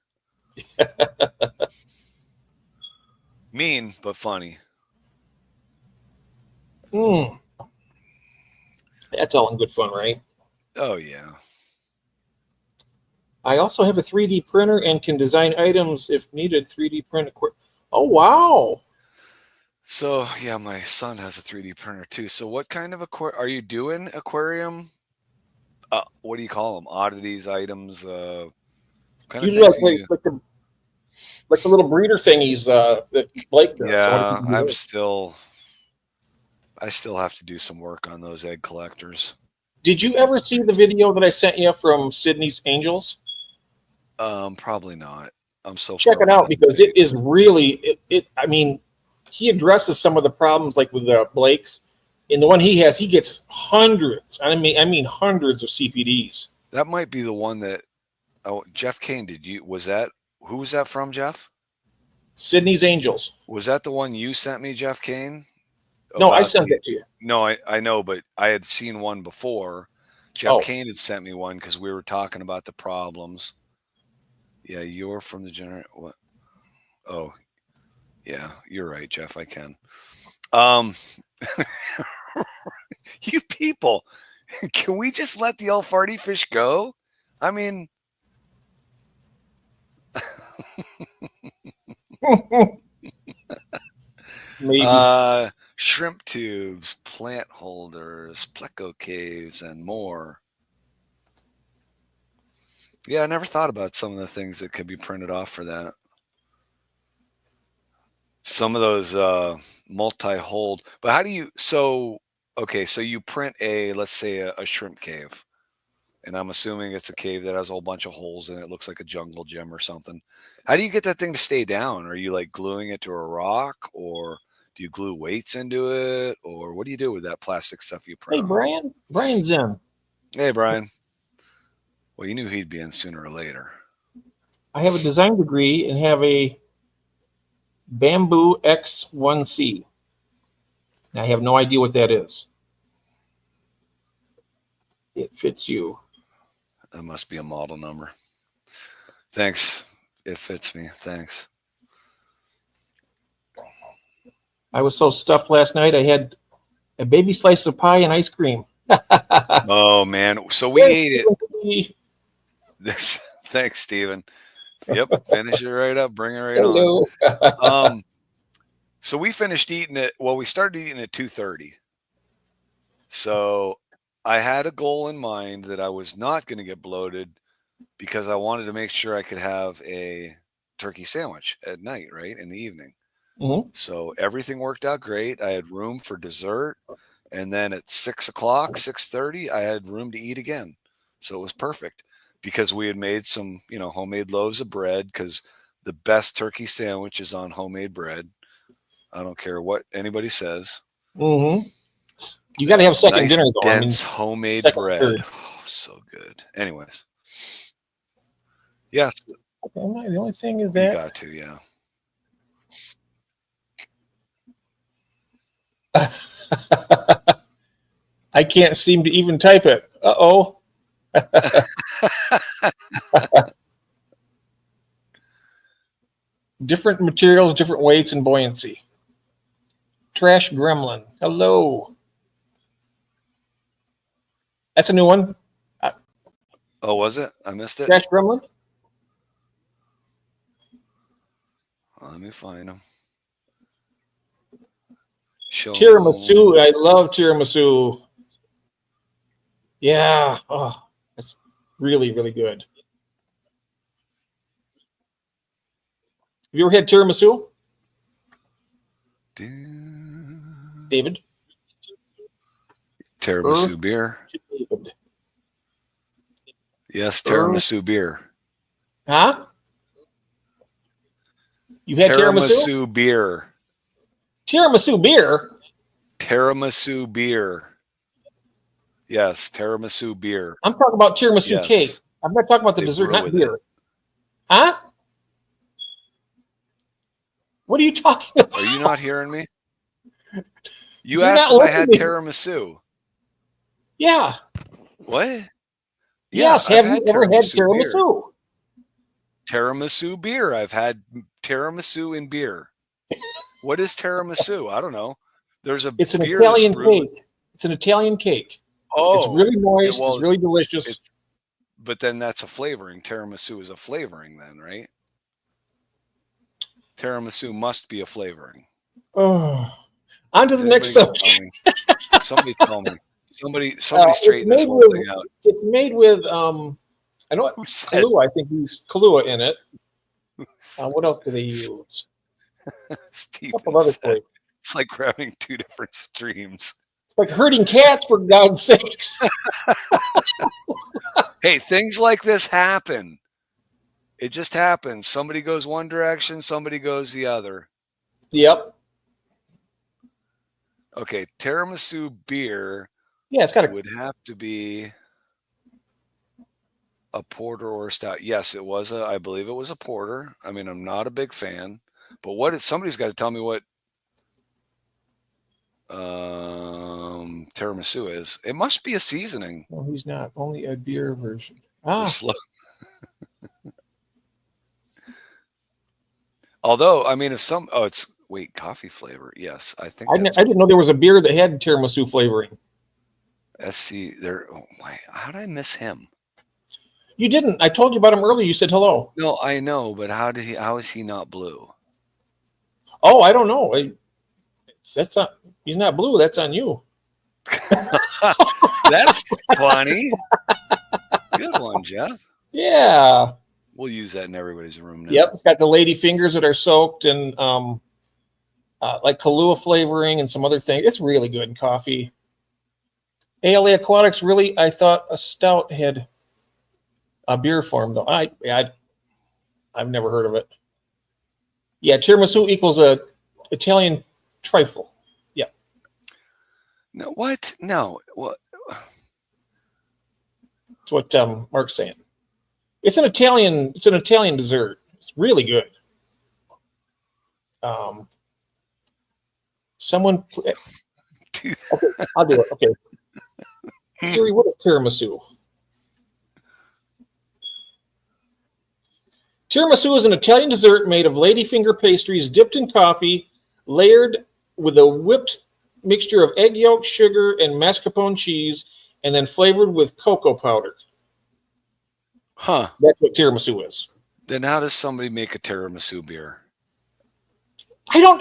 Speaker 1: Mean, but funny.
Speaker 2: That's all in good fun, right?
Speaker 1: Oh, yeah.
Speaker 2: I also have a 3D printer and can design items if needed. 3D print equipment. Oh, wow.
Speaker 1: So yeah, my son has a 3D printer too. So what kind of are you doing? Aquarium? What do you call them? Oddities, items, kind of
Speaker 2: Usually
Speaker 1: things you.
Speaker 2: Like the little breeder thingies that Blake does.
Speaker 1: Yeah, I still have to do some work on those egg collectors.
Speaker 2: Did you ever see the video that I sent you from Sydney's Angels?
Speaker 1: Probably not. I'm so
Speaker 2: check
Speaker 1: far
Speaker 2: it out
Speaker 1: behind.
Speaker 2: because it is really it. I mean, he addresses some of the problems like with Blake's. In the one he has, he gets hundreds. I mean hundreds of CPDs.
Speaker 1: That might be the one that. Oh, Jeff Kane. Who was that from, Jeff?
Speaker 2: Sydney's Angels.
Speaker 1: Was that the one you sent me, Jeff Kane?
Speaker 2: No, I sent it to you.
Speaker 1: No, I know, but I had seen one before. Jeff Kane had sent me one because we were talking about the problems. Yeah, you're from the what? Oh, yeah, you're right, Jeff. I can. You people, can we just let the old farty fish go? I mean,
Speaker 2: maybe
Speaker 1: shrimp tubes, plant holders, pleco caves, and more. Yeah, I never thought about some of the things that could be printed off for that. Some of those multi-hold, but how do you? So you print let's say a shrimp cave, and I'm assuming it's a cave that has a whole bunch of holes in it. It looks like a jungle gym or something. How do you get that thing to stay down? Are you like gluing it to a rock, or do you glue weights into it, or what do you do with that plastic stuff you print?
Speaker 2: Hey, Brian. Brian's in.
Speaker 1: Hey, Brian. Well, you knew he'd be in sooner or later.
Speaker 2: I have a design degree and have a Bamboo X1C. I have no idea what that is. It fits you.
Speaker 1: That must be a model number. Thanks. It fits me. Thanks.
Speaker 2: I was so stuffed last night. I had a baby slice of pie and ice cream.
Speaker 1: Oh, man. So we ate it. Thanks, Steven. Yep. Finish it right up. Bring it right on. So we finished eating it. Well, we started eating at 2:30. So I had a goal in mind that I was not going to get bloated because I wanted to make sure I could have a turkey sandwich at night, right, in the evening.
Speaker 2: Mm-hmm.
Speaker 1: So everything worked out great. I had room for dessert. And then at 6 o'clock, 6:30, I had room to eat again. So it was perfect because we had made some, homemade loaves of bread because the best turkey sandwich is on homemade bread. I don't care what anybody says.
Speaker 2: Mm-hmm. You got to have second dinner, though.
Speaker 1: Dense homemade bread. Oh, so good. Anyways. Yes.
Speaker 2: Okay, the only thing is that
Speaker 1: you got to, yeah.
Speaker 2: I can't seem to even type it. Uh-oh. Different materials, different weights, and buoyancy. Trash Gremlin. Hello. That's a new one.
Speaker 1: Oh, was it? I missed it.
Speaker 2: Trash Gremlin.
Speaker 1: Let me find them.
Speaker 2: Tiramisu. I love tiramisu. Yeah. Oh, that's really, really good. Have you ever had tiramisu? David?
Speaker 1: Tiramisu beer.
Speaker 2: David.
Speaker 1: Yes, tiramisu beer.
Speaker 2: Huh? You've had tiramisu
Speaker 1: beer.
Speaker 2: Tiramisu beer?
Speaker 1: Tiramisu beer. Yes, tiramisu beer.
Speaker 2: I'm talking about tiramisu cake. I'm not talking about the dessert, not beer. Huh? What are you talking about?
Speaker 1: Are you not hearing me? You asked if I had tiramisu.
Speaker 2: Yeah.
Speaker 1: What?
Speaker 2: Yes. Have you ever had tiramisu?
Speaker 1: Tiramisu beer. I've had tiramisu in beer. What is tiramisu? I don't know.
Speaker 2: It's an Italian cake. It's an Italian cake.
Speaker 1: Oh,
Speaker 2: it's really moist. It's really delicious.
Speaker 1: But then that's a flavoring. Tiramisu is a flavoring then, right? Tiramisu must be a flavoring.
Speaker 2: Oh, on to the next subject.
Speaker 1: Somebody tell me. Somebody straighten this whole thing out.
Speaker 2: It's made with I know Kahlua. I think he's Kahlua in it. What else do they use?
Speaker 1: Steve, it's like grabbing two different streams.
Speaker 2: It's like herding cats, for God's sakes.
Speaker 1: Hey, things like this happen. It just happens. Somebody goes one direction, somebody goes the other.
Speaker 2: Yep.
Speaker 1: Okay, tiramisu beer.
Speaker 2: Yeah, it's got
Speaker 1: would have to be a porter or a stout. Yes, it was I believe it was a porter. I mean, I'm not a big fan, but somebody's got to tell me what tiramisu is. It must be a seasoning.
Speaker 2: No, he's not. Only a beer version.
Speaker 1: Although, I mean, coffee flavor. Yes, I think.
Speaker 2: I didn't know there was a beer that had tiramisu flavoring.
Speaker 1: SC there. Oh, wait, how did I miss him?
Speaker 2: You didn't. I told you about him earlier. You said hello.
Speaker 1: No, I know, but how is he not blue?
Speaker 2: Oh, I don't know. He's not blue. That's on you.
Speaker 1: That's funny. Good one, Jeff.
Speaker 2: Yeah.
Speaker 1: We'll use that in everybody's room now.
Speaker 2: Yep. It's got the lady fingers that are soaked in like Kahlua flavoring and some other things. It's really good in coffee. ALA Aquatics, really, I thought a stout had a beer form, though. I've never heard of it. Yeah, tiramisu equals a Italian trifle. Yeah.
Speaker 1: No, what? No, what?
Speaker 2: That's what Mark's saying. It's an Italian dessert. It's really good. Someone. Okay, I'll do it. Okay. Siri, what is tiramisu? Tiramisu is an Italian dessert made of ladyfinger pastries dipped in coffee, layered with a whipped mixture of egg yolk, sugar, and mascarpone cheese, and then flavored with cocoa powder.
Speaker 1: Huh.
Speaker 2: That's what tiramisu is.
Speaker 1: Then how does somebody make a tiramisu beer?
Speaker 2: I don't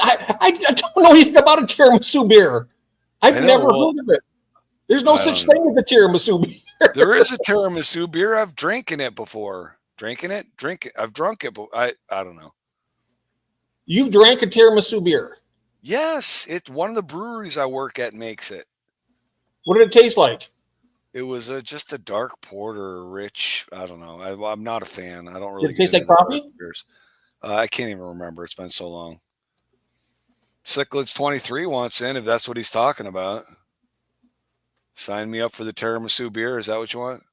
Speaker 2: know anything about a tiramisu beer. I've never heard of it. There's no such thing as a tiramisu beer.
Speaker 1: There is a tiramisu beer. I've drinking it before. Drinking it? Drink it. I've drunk it, but I don't know.
Speaker 2: You've drank a tiramisu beer?
Speaker 1: Yes. It's one of the breweries I work at makes it.
Speaker 2: What did it taste like?
Speaker 1: It was just a dark porter, rich. I don't know. I'm not a fan. I don't really.
Speaker 2: Did it taste like coffee?
Speaker 1: Beers. I can't even remember. It's been so long. Cichlids 23 wants in if that's what he's talking about. Sign me up for the tiramisu beer. Is that what you want?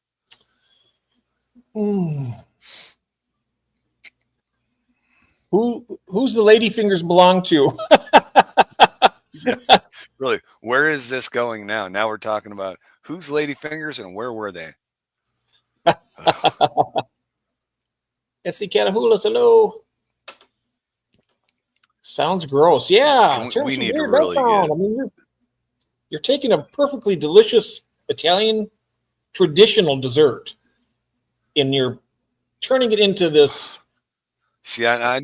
Speaker 2: Who's the lady fingers belong to?
Speaker 1: Really, where is this going now? Now we're talking about who's lady fingers and where were they?
Speaker 2: S.C. Catahoula, hello. Sounds gross. Yeah.
Speaker 1: We need to really get.
Speaker 2: I mean, you're taking a perfectly delicious Italian traditional dessert and you're turning it into this.
Speaker 1: See, I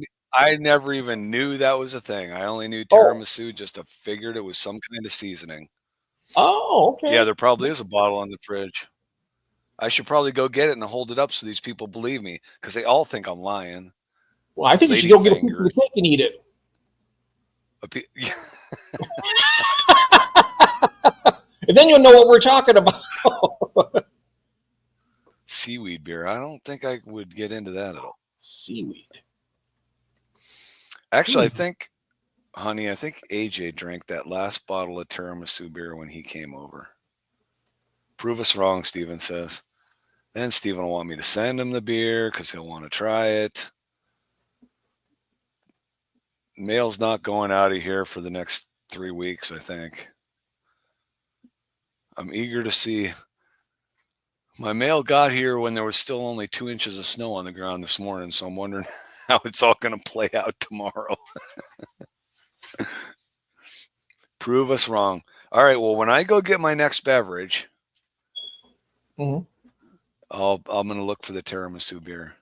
Speaker 1: never even knew that was a thing. I only knew tiramisu, just figured it was some kind of seasoning.
Speaker 2: Oh, okay.
Speaker 1: Yeah, there probably is a bottle in the fridge. I should probably go get it and hold it up so these people believe me because they all think I'm lying.
Speaker 2: Well, I think you should go get a piece of the cake and eat it. And then you'll know what we're talking about.
Speaker 1: Seaweed beer. I don't think I would get into that at all.
Speaker 2: Seaweed.
Speaker 1: Actually, I think AJ drank that last bottle of tiramisu beer when he came over. Prove us wrong, Steven says. Then Steven will want me to send him the beer because he'll want to try it. Mail's not going out of here for the next 3 weeks, I think. I'm eager to see. My mail got here when there was still only 2 inches of snow on the ground this morning, so I'm wondering how it's all going to play out tomorrow. Prove us wrong. All right, well, when I go get my next beverage, I'm going to look for the tiramisu beer.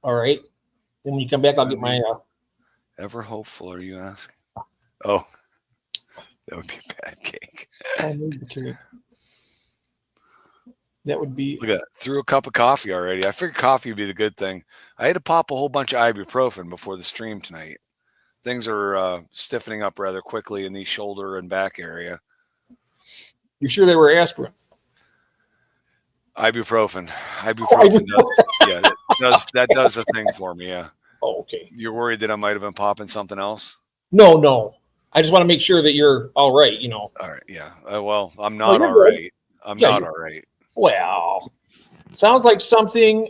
Speaker 2: All right. Then when you come back, I'll get my...
Speaker 1: Ever hopeful, are you asking? Oh, that would be bad cake.
Speaker 2: I need the cake. That would be.
Speaker 1: Look at that. Threw a cup of coffee already. I figured coffee would be the good thing. I had to pop a whole bunch of ibuprofen before the stream tonight. Things are stiffening up rather quickly in the shoulder and back area.
Speaker 2: You sure they were aspirin?
Speaker 1: Ibuprofen. Ibuprofen that does a thing for me. Yeah.
Speaker 2: Oh, okay.
Speaker 1: You're worried that I might have been popping something else?
Speaker 2: No. I just want to make sure that you're all right.
Speaker 1: All right. Yeah. Well, I'm not all right. I'm not all right.
Speaker 2: Well, sounds like something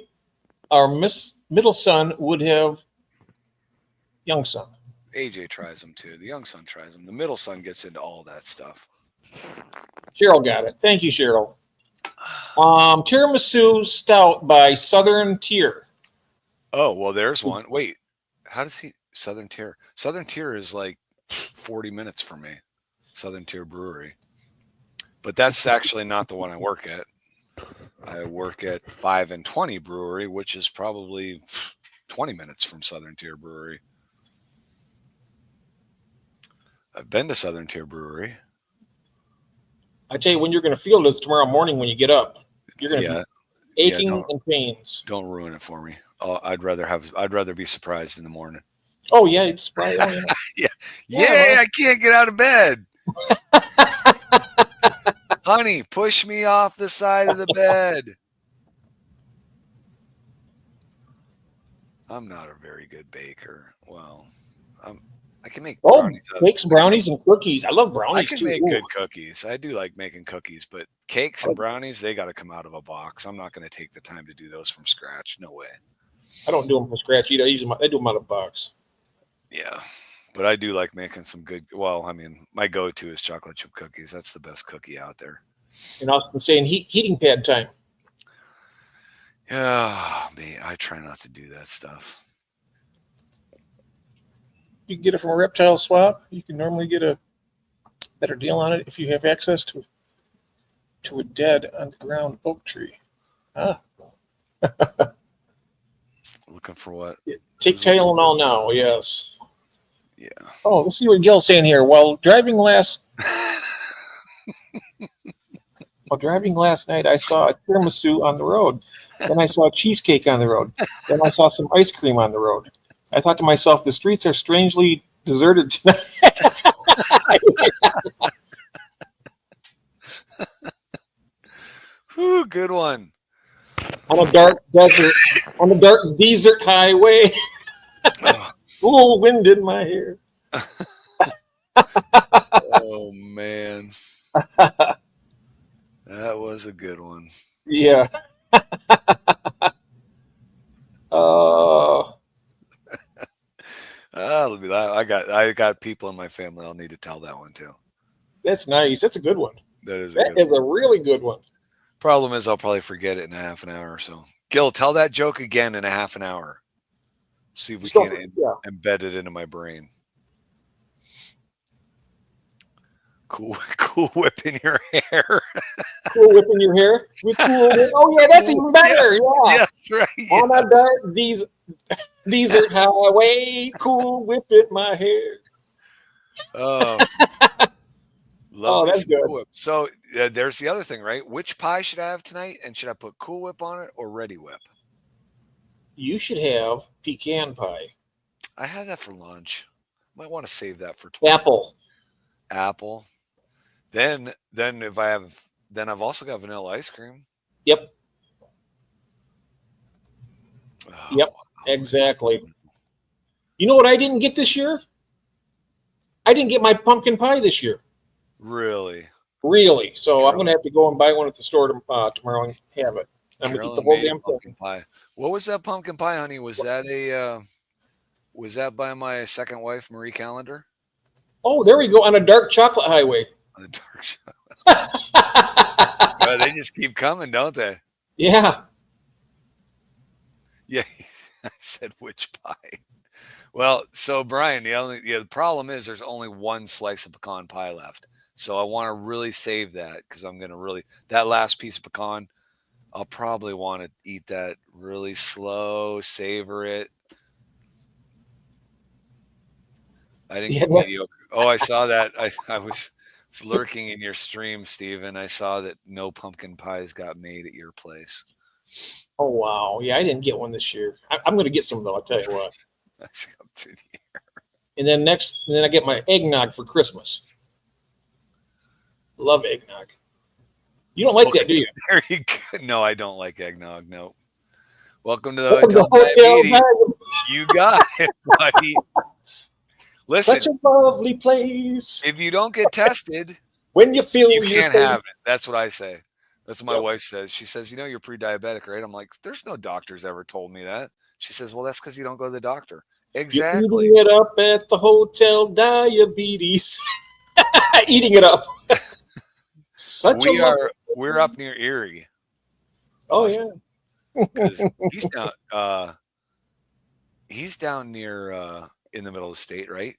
Speaker 2: our middle son would have. Young son.
Speaker 1: AJ tries them too. The young son tries them. The middle son gets into all that stuff.
Speaker 2: Cheryl got it. Thank you, Cheryl. Tiramisu stout by Southern Tier.
Speaker 1: Oh, well, there's one. Wait, how does he? Southern Tier. Southern Tier is like 40 minutes from me. Southern Tier Brewery. But that's actually not the one I work at. I work at 5 and 20 Brewery, which is probably 20 minutes from Southern Tier Brewery. I've been to Southern Tier Brewery.
Speaker 2: I tell you, when you're going to feel this tomorrow morning when you get up, you're going to be aching and pains.
Speaker 1: Don't ruin it for me. I'd rather be surprised in the morning.
Speaker 2: Oh yeah, it's surprised. Oh,
Speaker 1: yeah. Yeah, I can't get out of bed. Honey, push me off the side of the bed. I'm not a very good baker. Well, I can make brownies.
Speaker 2: Cakes, brownies, and cookies. I love brownies.
Speaker 1: I can make good cookies. I do like making cookies, but cakes and brownies, they got to come out of a box. I'm not going to take the time to do those from scratch. No way.
Speaker 2: I don't do them from scratch either. I do them out of a box.
Speaker 1: Yeah, but I do like making some good. Well, I mean, my go-to is chocolate chip cookies. That's the best cookie out there.
Speaker 2: And I was saying heating pad time.
Speaker 1: Yeah, I try not to do that stuff.
Speaker 2: You can get it from a reptile swap. You can normally get a better deal on it if you have access to a dead on the ground oak tree.
Speaker 1: Looking for what?
Speaker 2: Take Tylenol now. Yes.
Speaker 1: Yeah.
Speaker 2: Oh, let's see what Gil's saying here. While driving last night, I saw a tiramisu on the road. Then I saw a cheesecake on the road. Then I saw some ice cream on the road. I thought to myself, the streets are strangely deserted tonight.
Speaker 1: Whew, good one.
Speaker 2: On a dark desert highway. Cool wind in my hair.
Speaker 1: Oh man. That was a good one.
Speaker 2: Yeah.
Speaker 1: I got people in my family I'll need to tell that one too.
Speaker 2: That's nice. That's a good one.
Speaker 1: That is
Speaker 2: a really good one.
Speaker 1: Problem is I'll probably forget it in a half an hour or so. Gil, tell that joke again in a half an hour. See if we can embed it into my brain. Cool whip in your hair.
Speaker 2: Cool whip in your hair? Oh, yeah, that's even better. Yeah.
Speaker 1: That's right. Yes.
Speaker 2: On a dark desert highway, cool whip in my hair. That's good.
Speaker 1: Cool Whip. So there's the other thing, right? Which pie should I have tonight? And should I put Cool Whip on it or Ready Whip?
Speaker 2: You should have pecan pie.
Speaker 1: I had that for lunch. Might want to save that for tomorrow. Apple. Then if I have, then I've also got vanilla ice cream.
Speaker 2: Yep. Yep. Exactly. You know what I didn't get this year? I didn't get my pumpkin pie this year.
Speaker 1: Really?
Speaker 2: So I'm going to have to go and buy one at the store tomorrow and have it. I'm going to eat the whole damn
Speaker 1: pumpkin pie. What was that pumpkin pie, honey? Was that by my second wife, Marie Callender?
Speaker 2: Oh, there we go. On a dark chocolate highway.
Speaker 1: On a dark chocolate. Well, they just keep coming, don't they?
Speaker 2: Yeah.
Speaker 1: Yeah. I said which pie. Well, so Brian, the problem is there's only one slice of pecan pie left. So I want to really save that because I'm going to that last piece of pecan, I'll probably want to eat that really slow, savor it. I didn't get mediocre. Oh, I saw that. I was lurking in your stream, Steven. I saw that no pumpkin pies got made at your place.
Speaker 2: Oh wow, yeah, I didn't get one this year. I'm going to get some though. I'll tell you what.
Speaker 1: That's up through the air.
Speaker 2: And then I get my eggnog for Christmas. Love eggnog. You don't like that, do you?
Speaker 1: Very good. No, I don't like eggnog. No. Welcome to the Hotel Diabetes. You got it, buddy. Listen,
Speaker 2: such a lovely place.
Speaker 1: If you don't get tested,
Speaker 2: when you feel
Speaker 1: you can't have it. That's what I say. That's what my wife says. She says, you're pre-diabetic, right? I'm like, there's no doctors ever told me that. She says, well, that's because you don't go to the doctor. Exactly.
Speaker 2: You're eating it up at the Hotel Diabetes. Eating it up.
Speaker 1: We're up near Erie.
Speaker 2: Oh yeah.
Speaker 1: Because he's down near in the middle of the state, right?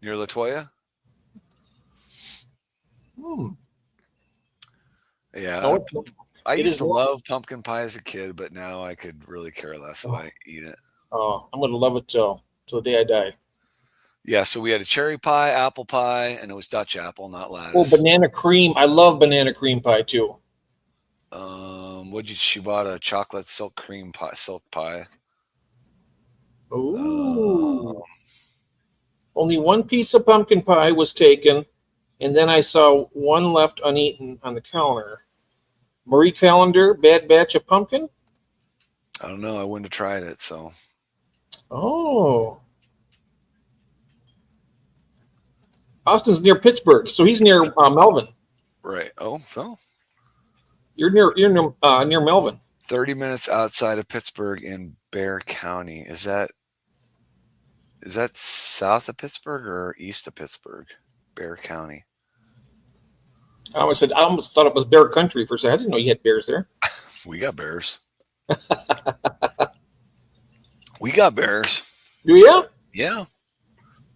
Speaker 1: Near Latoya. Yeah. I used to love pumpkin pie as a kid, but now I could really care less if I eat it.
Speaker 2: Oh, I'm gonna love it till the day I die.
Speaker 1: Yeah, so we had a cherry pie, apple pie, and it was Dutch apple, not lattice.
Speaker 2: Oh, banana cream. I love banana cream pie too.
Speaker 1: She bought a chocolate silk pie.
Speaker 2: Ooh. Only one piece of pumpkin pie was taken, and then I saw one left uneaten on the counter. Marie Callender, Bad Batch of Pumpkin?
Speaker 1: I don't know. I wouldn't have tried it, so.
Speaker 2: Oh. Austin's near Pittsburgh, so he's near Melvin.
Speaker 1: Right. Oh, so.
Speaker 2: You're near Melvin.
Speaker 1: 30 minutes outside of Pittsburgh in Bear County. Is that south of Pittsburgh or east of Pittsburgh? Bear County.
Speaker 2: I almost thought it was bear country for a second. I didn't know you had bears there.
Speaker 1: We got bears. We got bears.
Speaker 2: Do you?
Speaker 1: Yeah.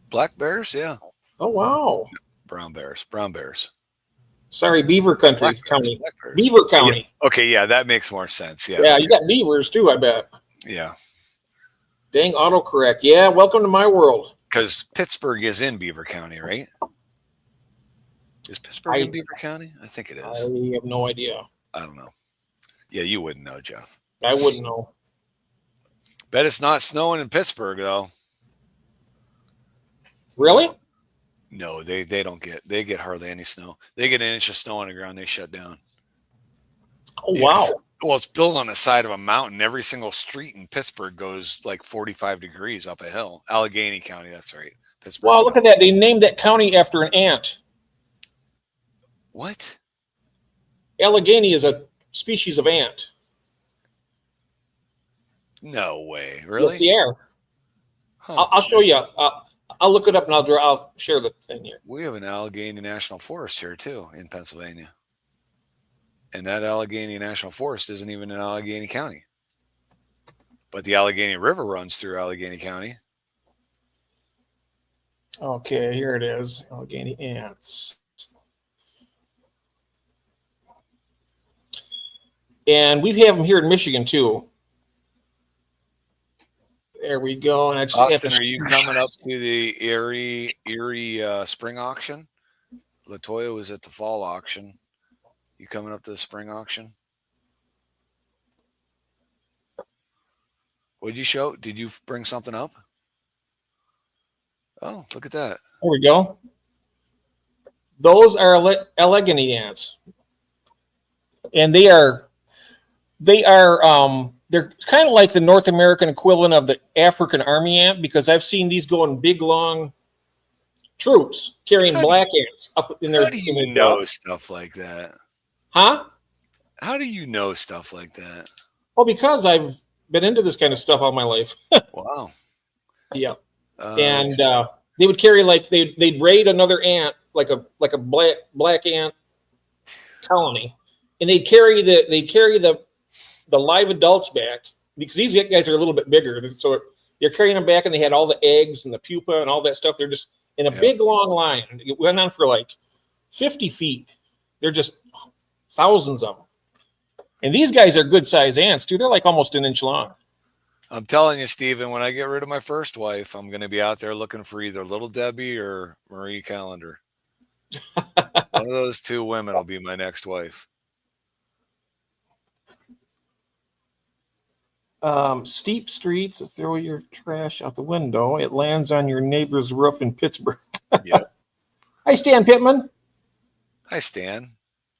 Speaker 1: Black bears, yeah.
Speaker 2: Oh, wow.
Speaker 1: Brown bears.
Speaker 2: Sorry, Beaver County. Beaver County.
Speaker 1: Yeah. Okay, yeah, that makes more sense. Yeah.
Speaker 2: Yeah, you got beavers too, I bet.
Speaker 1: Yeah.
Speaker 2: Dang autocorrect. Yeah, welcome to my world.
Speaker 1: Because Pittsburgh is in Beaver County, right? Is Pittsburgh in Beaver County? I think it is.
Speaker 2: I have no idea.
Speaker 1: I don't know. Yeah, you wouldn't know, Jeff.
Speaker 2: I wouldn't know.
Speaker 1: Bet it's not snowing in Pittsburgh, though.
Speaker 2: Really?
Speaker 1: No, they get hardly any snow. They get an inch of snow on the ground, they shut down.
Speaker 2: Oh, wow.
Speaker 1: Well, it's built on the side of a mountain. Every single street in Pittsburgh goes like 45 degrees up a hill. Allegheny County, that's right. Pittsburgh.
Speaker 2: Wow, look at that. They named that county after an ant.
Speaker 1: What?
Speaker 2: Allegheny is a species of ant.
Speaker 1: No way. Really?
Speaker 2: Yes, yeah. Huh. I'll show you. I'll look it up and I'll share the thing here.
Speaker 1: We have an Allegheny National Forest here too in Pennsylvania. And that Allegheny National Forest isn't even in Allegheny County. But the Allegheny River runs through Allegheny County.
Speaker 2: Okay, here it is. Allegheny ants. And we have them here in Michigan too. There we go. And I just
Speaker 1: Austin, are you coming up to the Erie spring auction? Latoya was at the fall auction. You coming up to the spring auction? What did you show? Did you bring something up? Oh, look at that.
Speaker 2: There we go. Those are Allegheny ants. And they're kind of like the North American equivalent of the African army ant, because I've seen these go in big, long troops carrying black ants up in their.
Speaker 1: How do you know stuff like that?
Speaker 2: Huh?
Speaker 1: How do you know stuff like that?
Speaker 2: Well, because I've been into this kind of stuff all my life.
Speaker 1: Wow.
Speaker 2: Yeah. And they would carry they'd raid another ant, like a black ant colony, and they'd carry the live adults back, because these guys are a little bit bigger. So they're carrying them back, and they had all the eggs and the pupa and all that stuff. They're just in a big, long line. It went on for like 50 feet. They're just thousands of them. And these guys are good size ants, too. They're like almost an inch long.
Speaker 1: I'm telling you, Steven, when I get rid of my first wife, I'm going to be out there looking for either Little Debbie or Marie Callender. One of those two women will be my next wife.
Speaker 2: Steep streets, throw your trash out the window. It lands on your neighbor's roof in Pittsburgh.
Speaker 1: Yep.
Speaker 2: Hi, Stan Pittman.
Speaker 1: Hi, Stan.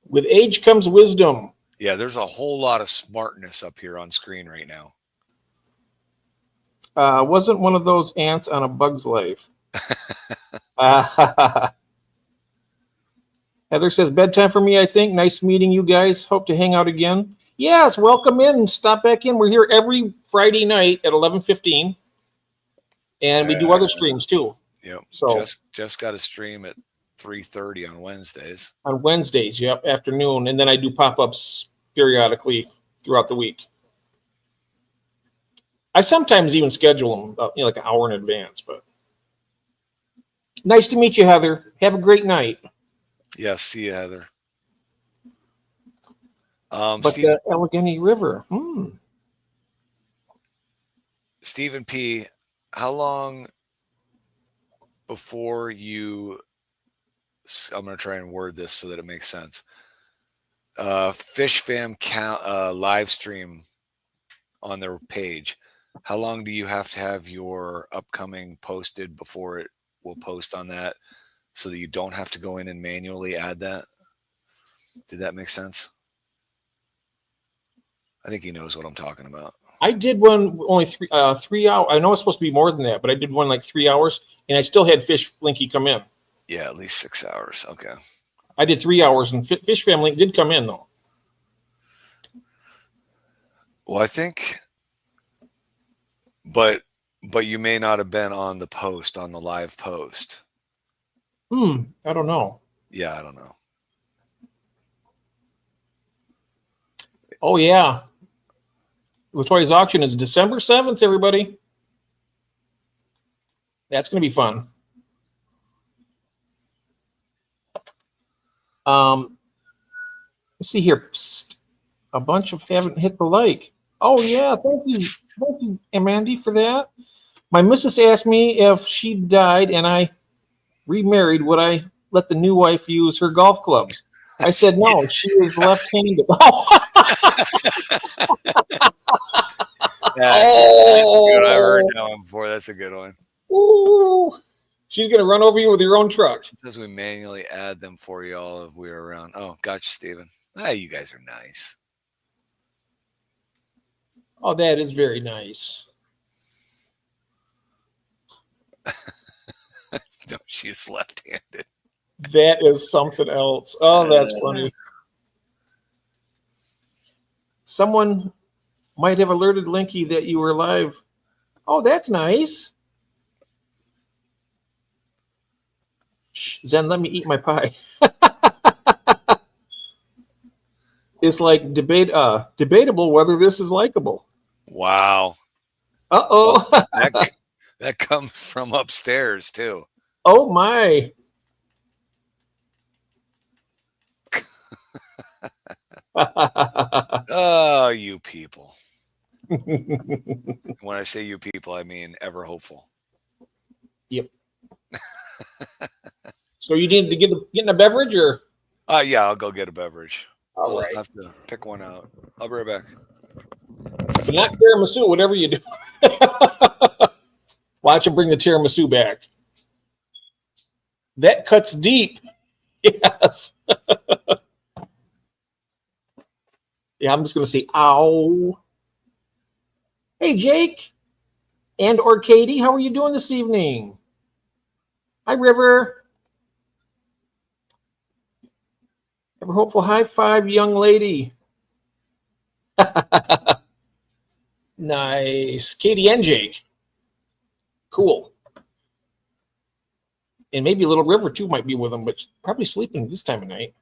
Speaker 2: With age comes wisdom.
Speaker 1: Yeah, there's a whole lot of smartness up here on screen right now.
Speaker 2: Wasn't one of those ants on A Bug's Life. Heather says, bedtime for me, I think. Nice meeting you guys. Hope to hang out again. Yes, welcome in. Stop back in. We're here every Friday night at 11:15. And we do other streams too.
Speaker 1: Yep.
Speaker 2: So
Speaker 1: Jeff's got a stream at 3:30 on Wednesdays.
Speaker 2: On Wednesdays, yep, afternoon. And then I do pop-ups periodically throughout the week. I sometimes even schedule them like an hour in advance, but nice to meet you, Heather. Have a great night.
Speaker 1: Yes, see you, Heather.
Speaker 2: But the Allegheny River.
Speaker 1: Stephen P., how long before you, I'm going to try and word this so that it makes sense. Fish Fam live stream on their page. How long do you have to have your upcoming posted before it will post on that so that you don't have to go in and manually add that? Did that make sense? I think he knows what I'm talking about. I
Speaker 2: did one only 3 hours. I know it's supposed to be more than that, but I did one like 3 hours, and I still had Fish Linky come in.
Speaker 1: Yeah, at least 6 hours. Okay.
Speaker 2: I did 3 hours, and Fish Family did come in, though.
Speaker 1: Well, I think, but you may not have been on the post, on the live post.
Speaker 2: I don't know.
Speaker 1: Yeah, I don't know.
Speaker 2: Oh, yeah. Latoya's auction is December 7th, everybody. That's going to be fun. Let's see here. Psst. A bunch of haven't hit the like. Oh, yeah. Thank you, Mandy, for that. My missus asked me if she died and I remarried, would I let the new wife use her golf clubs? I said, no, she is left-handed.
Speaker 1: Good. I've heard that one before. That's a good one.
Speaker 2: Ooh. She's going to run over you with your own truck.
Speaker 1: Sometimes we manually add them for you all if we're around. Oh, gotcha, Steven. You guys are nice.
Speaker 2: Oh, that is very nice.
Speaker 1: No, she's left-handed.
Speaker 2: That is something else. Oh, that's funny. Someone might have alerted Linky that you were live. Oh, that's nice. Shh, Zen, let me eat my pie. It's like debatable whether this is likable.
Speaker 1: Wow.
Speaker 2: Uh-oh.
Speaker 1: Well, that comes from upstairs, too.
Speaker 2: Oh, my.
Speaker 1: Oh, you people. When I say you people, I mean ever hopeful.
Speaker 2: Yep. So you need to get a beverage, or?
Speaker 1: Yeah, I'll go get a beverage.
Speaker 2: All right.
Speaker 1: I'll have to pick one out. I'll be right back.
Speaker 2: But not tiramisu, whatever you do. Watch him bring the tiramisu back. That cuts deep. Yes. Yeah, I'm just going to say, ow. Hey, Jake and or Katie, how are you doing this evening? Hi, River. Ever hopeful high five, young lady. Nice. Katie and Jake. Cool. And maybe a little River, too, might be with them, but probably sleeping this time of night.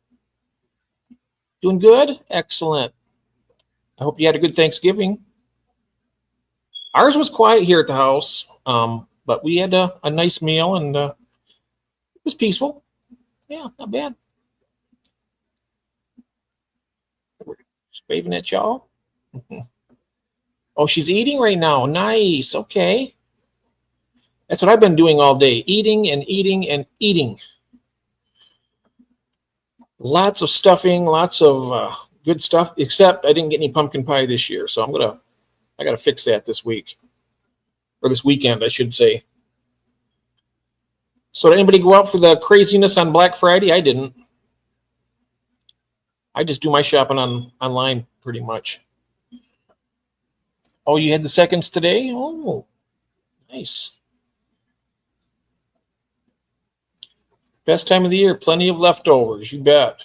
Speaker 2: Doing good? Excellent. I hope you had a good Thanksgiving. Ours was quiet here at the house, but we had a nice meal, and it was peaceful. Yeah, not bad. Just waving at y'all. Oh, she's eating right now. Nice. Okay. That's what I've been doing all day. Eating and eating and eating. Lots of stuffing, lots of good stuff, except I didn't get any pumpkin pie this year. So I got to fix that this week. Or this weekend, I should say. So did anybody go out for the craziness on Black Friday? I didn't. I just do my shopping online pretty much. Oh, you had the seconds today? Oh, nice. Best time of the year. Plenty of leftovers. You bet.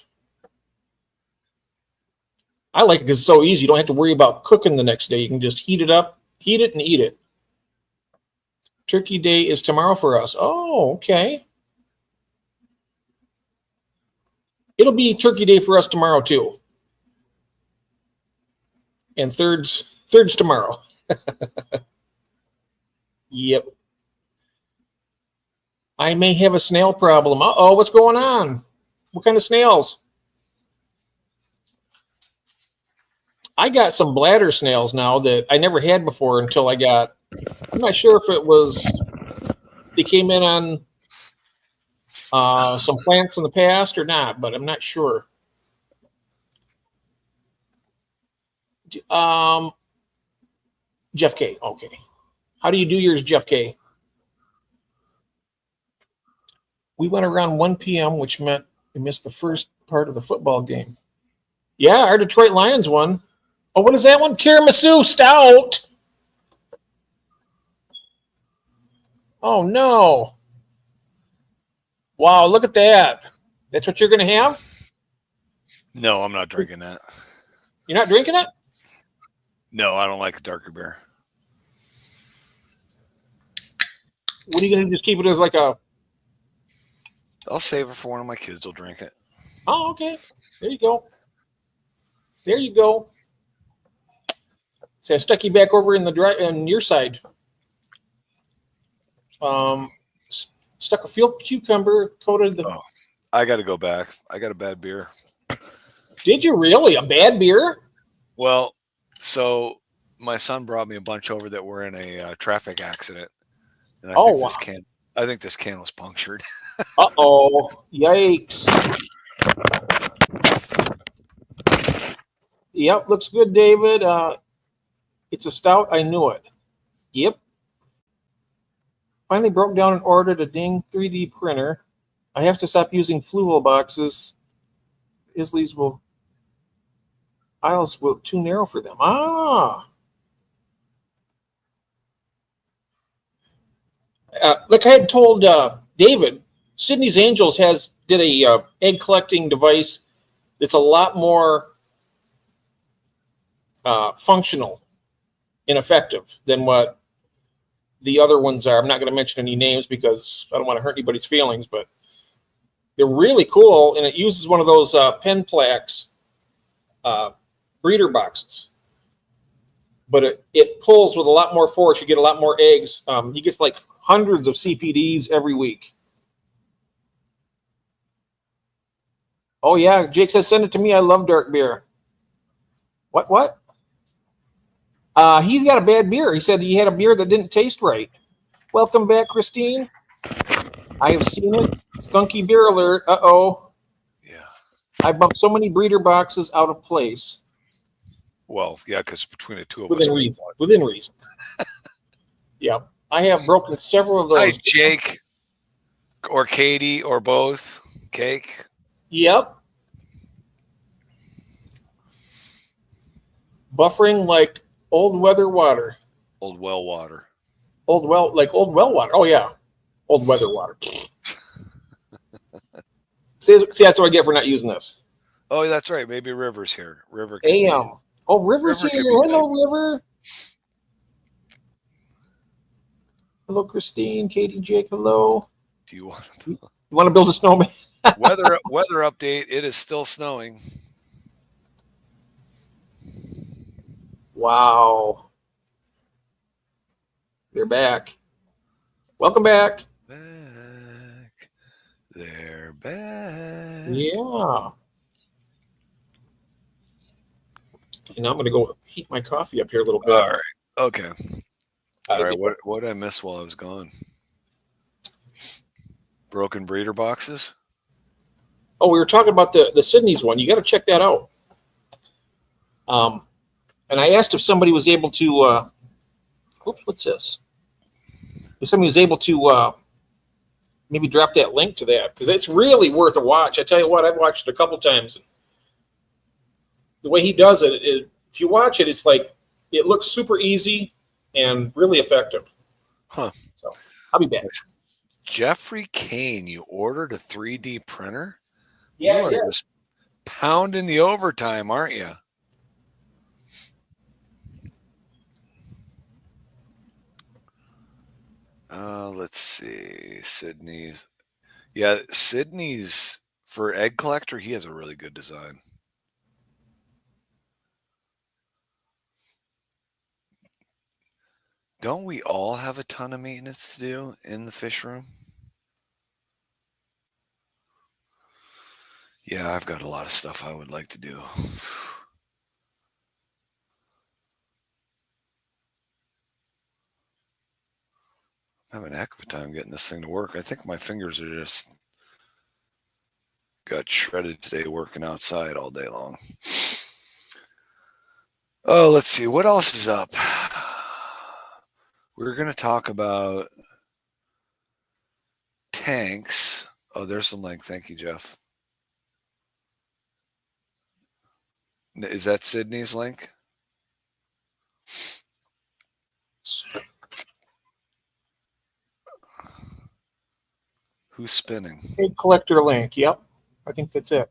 Speaker 2: I like it because it's so easy. You don't have to worry about cooking the next day. You can just heat it up, heat it, and eat it. Turkey Day is tomorrow for us. Oh, okay. It'll be Turkey Day for us tomorrow too. And third's tomorrow. Yep. I may have a snail problem. Uh-oh, what's going on? What kind of snails? I got some bladder snails now that I never had before until I'm not sure if it was, they came in on some plants in the past or not, but I'm not sure. Jeff K. Okay. How do you do yours, Jeff K? We went around 1 p.m., which meant we missed the first part of the football game. Yeah, our Detroit Lions won. Oh, what is that one? Tiramisu stout. Oh, no. Wow, look at that. That's what you're going to have?
Speaker 1: No, I'm not drinking that.
Speaker 2: You're not drinking it?
Speaker 1: No, I don't like a darker beer.
Speaker 2: What are you going to just keep it as like a...
Speaker 1: I'll save it for one of my kids. Will drink it.
Speaker 2: Oh, okay. There you go. There you go. See, I stuck you back over in on your side. Stuck a field cucumber coated the...
Speaker 1: Oh, I got to go back. I got a bad beer.
Speaker 2: Did you really? A bad beer?
Speaker 1: Well, so my son brought me a bunch over that were in a traffic accident. And I think this can was punctured.
Speaker 2: Uh-oh. Yikes. Yep, looks good, David. It's a stout. I knew it. Yep. Finally broke down and ordered a dang 3D printer. I have to stop using Fluval boxes. Aisles will too narrow for them. Like I had told David, Sydney's Angels did a egg collecting device that's a lot more functional and effective than what the other ones are. I'm not going to mention any names because I don't want to hurt anybody's feelings, but they're really cool, and it uses one of those Penplex breeder boxes. But it pulls with a lot more force. You get a lot more eggs. He gets like hundreds of CPDs every week. Oh, yeah. Jake says, send it to me. I love dark beer. What? He's got a bad beer. He said he had a beer that didn't taste right. Welcome back, Christine. I have seen it. Skunky beer alert. Uh-oh.
Speaker 1: Yeah.
Speaker 2: I bumped so many breeder boxes out of place.
Speaker 1: Well, yeah, because between the two of
Speaker 2: us. Within reason. Yeah. I have broken several of those.
Speaker 1: Hi, Jake. Or Katie, or both. Cake.
Speaker 2: Yep. Buffering like old weather water.
Speaker 1: Old well water.
Speaker 2: Old well water. Oh, yeah. Old weather water. See, that's what I get for not using this.
Speaker 1: Oh, that's right. Maybe River's here. River.
Speaker 2: Oh, River's here. Hello, River. Hello, Christine, Katie, Jake. Hello.
Speaker 1: Do you want
Speaker 2: to build a snowman?
Speaker 1: weather update? It is still snowing.
Speaker 2: Wow. They're back. Welcome back.
Speaker 1: They're back.
Speaker 2: Yeah. And I'm going to go heat my coffee up here a little bit.
Speaker 1: All right. Okay. All right. What did I miss while I was gone? Broken breeder boxes?
Speaker 2: Oh, we were talking about the Sydney's one. You got to check that out. And I asked if somebody was able to. Oops, what's this? If somebody was able to maybe drop that link to that, because it's really worth a watch. I tell you what, I've watched it a couple times. The way he does it, if you watch it, it's like it looks super easy and really effective.
Speaker 1: Huh.
Speaker 2: So I'll be back.
Speaker 1: Jeffrey Kane, you ordered a 3D printer?
Speaker 2: Yeah,
Speaker 1: you are just pounding the overtime, aren't you? Let's see. Sydney's. Yeah, Sydney's for egg collector, he has a really good design. Don't we all have a ton of maintenance to do in the fish room? Yeah, I've got a lot of stuff I would like to do. I'm having a heck of a time getting this thing to work. I think my fingers are just got shredded today working outside all day long. Oh, let's see. What else is up? We're going to talk about tanks. Oh, there's some link. Thank you, Jeff. Is that Sydney's link? Who's spinning?
Speaker 2: Egg collector link. Yep. I think that's it.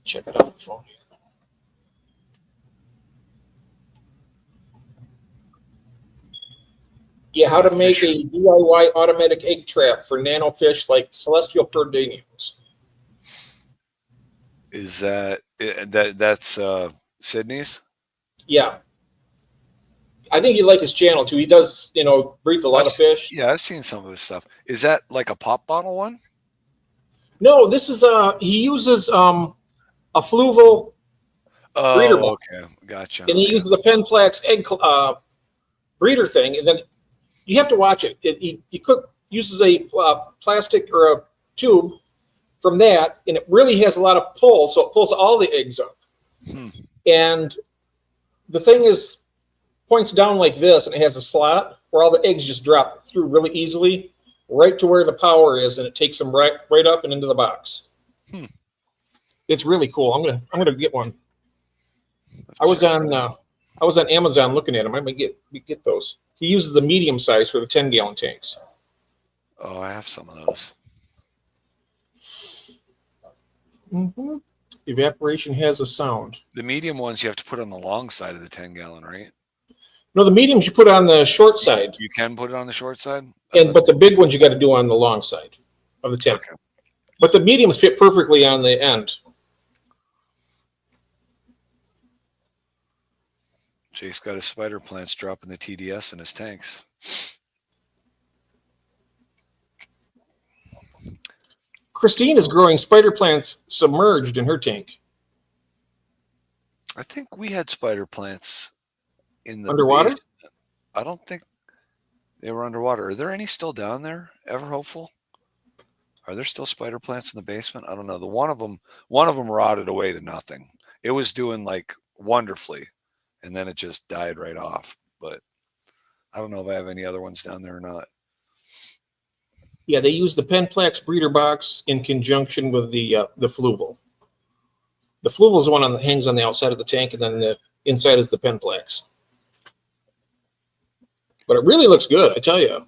Speaker 2: Check it out. Yeah, how to make a DIY automatic egg trap for nanofish like celestial peridiniums.
Speaker 1: Is that's Sydney's?
Speaker 2: Yeah. I think you like his channel too. He does, breeds a lot of fish.
Speaker 1: Yeah, I've seen some of his stuff. Is that like a pop bottle one?
Speaker 2: No, this is he uses a Fluval breeder box.
Speaker 1: Okay, gotcha.
Speaker 2: And he uses a Penplex egg breeder thing, and then you have to watch it. He uses a plastic or a tube from that, and it really has a lot of pull, so it pulls all the eggs up. And the thing is, points down like this, and it has a slot where all the eggs just drop through really easily, right to where the power is, and it takes them right up and into the box. It's really cool. I'm gonna get one. I was on Amazon looking at them. I might get those. He uses the medium size for the 10-gallon tanks.
Speaker 1: Oh, I have some of those.
Speaker 2: Evaporation has a sound.
Speaker 1: The medium ones you have to put on the long side of the 10-gallon, right?
Speaker 2: No, the mediums you put on the short side.
Speaker 1: You can put it on the short side?
Speaker 2: But the big ones you got to do on the long side of the tank. Okay. But the mediums fit perfectly on the end.
Speaker 1: Jake's got his spider plants dropping the TDS in his tanks.
Speaker 2: Christine is growing spider plants submerged in her tank.
Speaker 1: I think we had spider plants in the
Speaker 2: underwater.
Speaker 1: Basement. I don't think they were underwater. Are there any still down there? Ever hopeful? Are there still spider plants in the basement? I don't know. One of them rotted away to nothing. It was doing like wonderfully, and then it just died right off. But I don't know if I have any other ones down there or not.
Speaker 2: Yeah, they use the Penplex breeder box in conjunction with the Fluval. The Fluval is the one that hangs on the outside of the tank, and then the inside is the Penplex. But it really looks good, I tell you.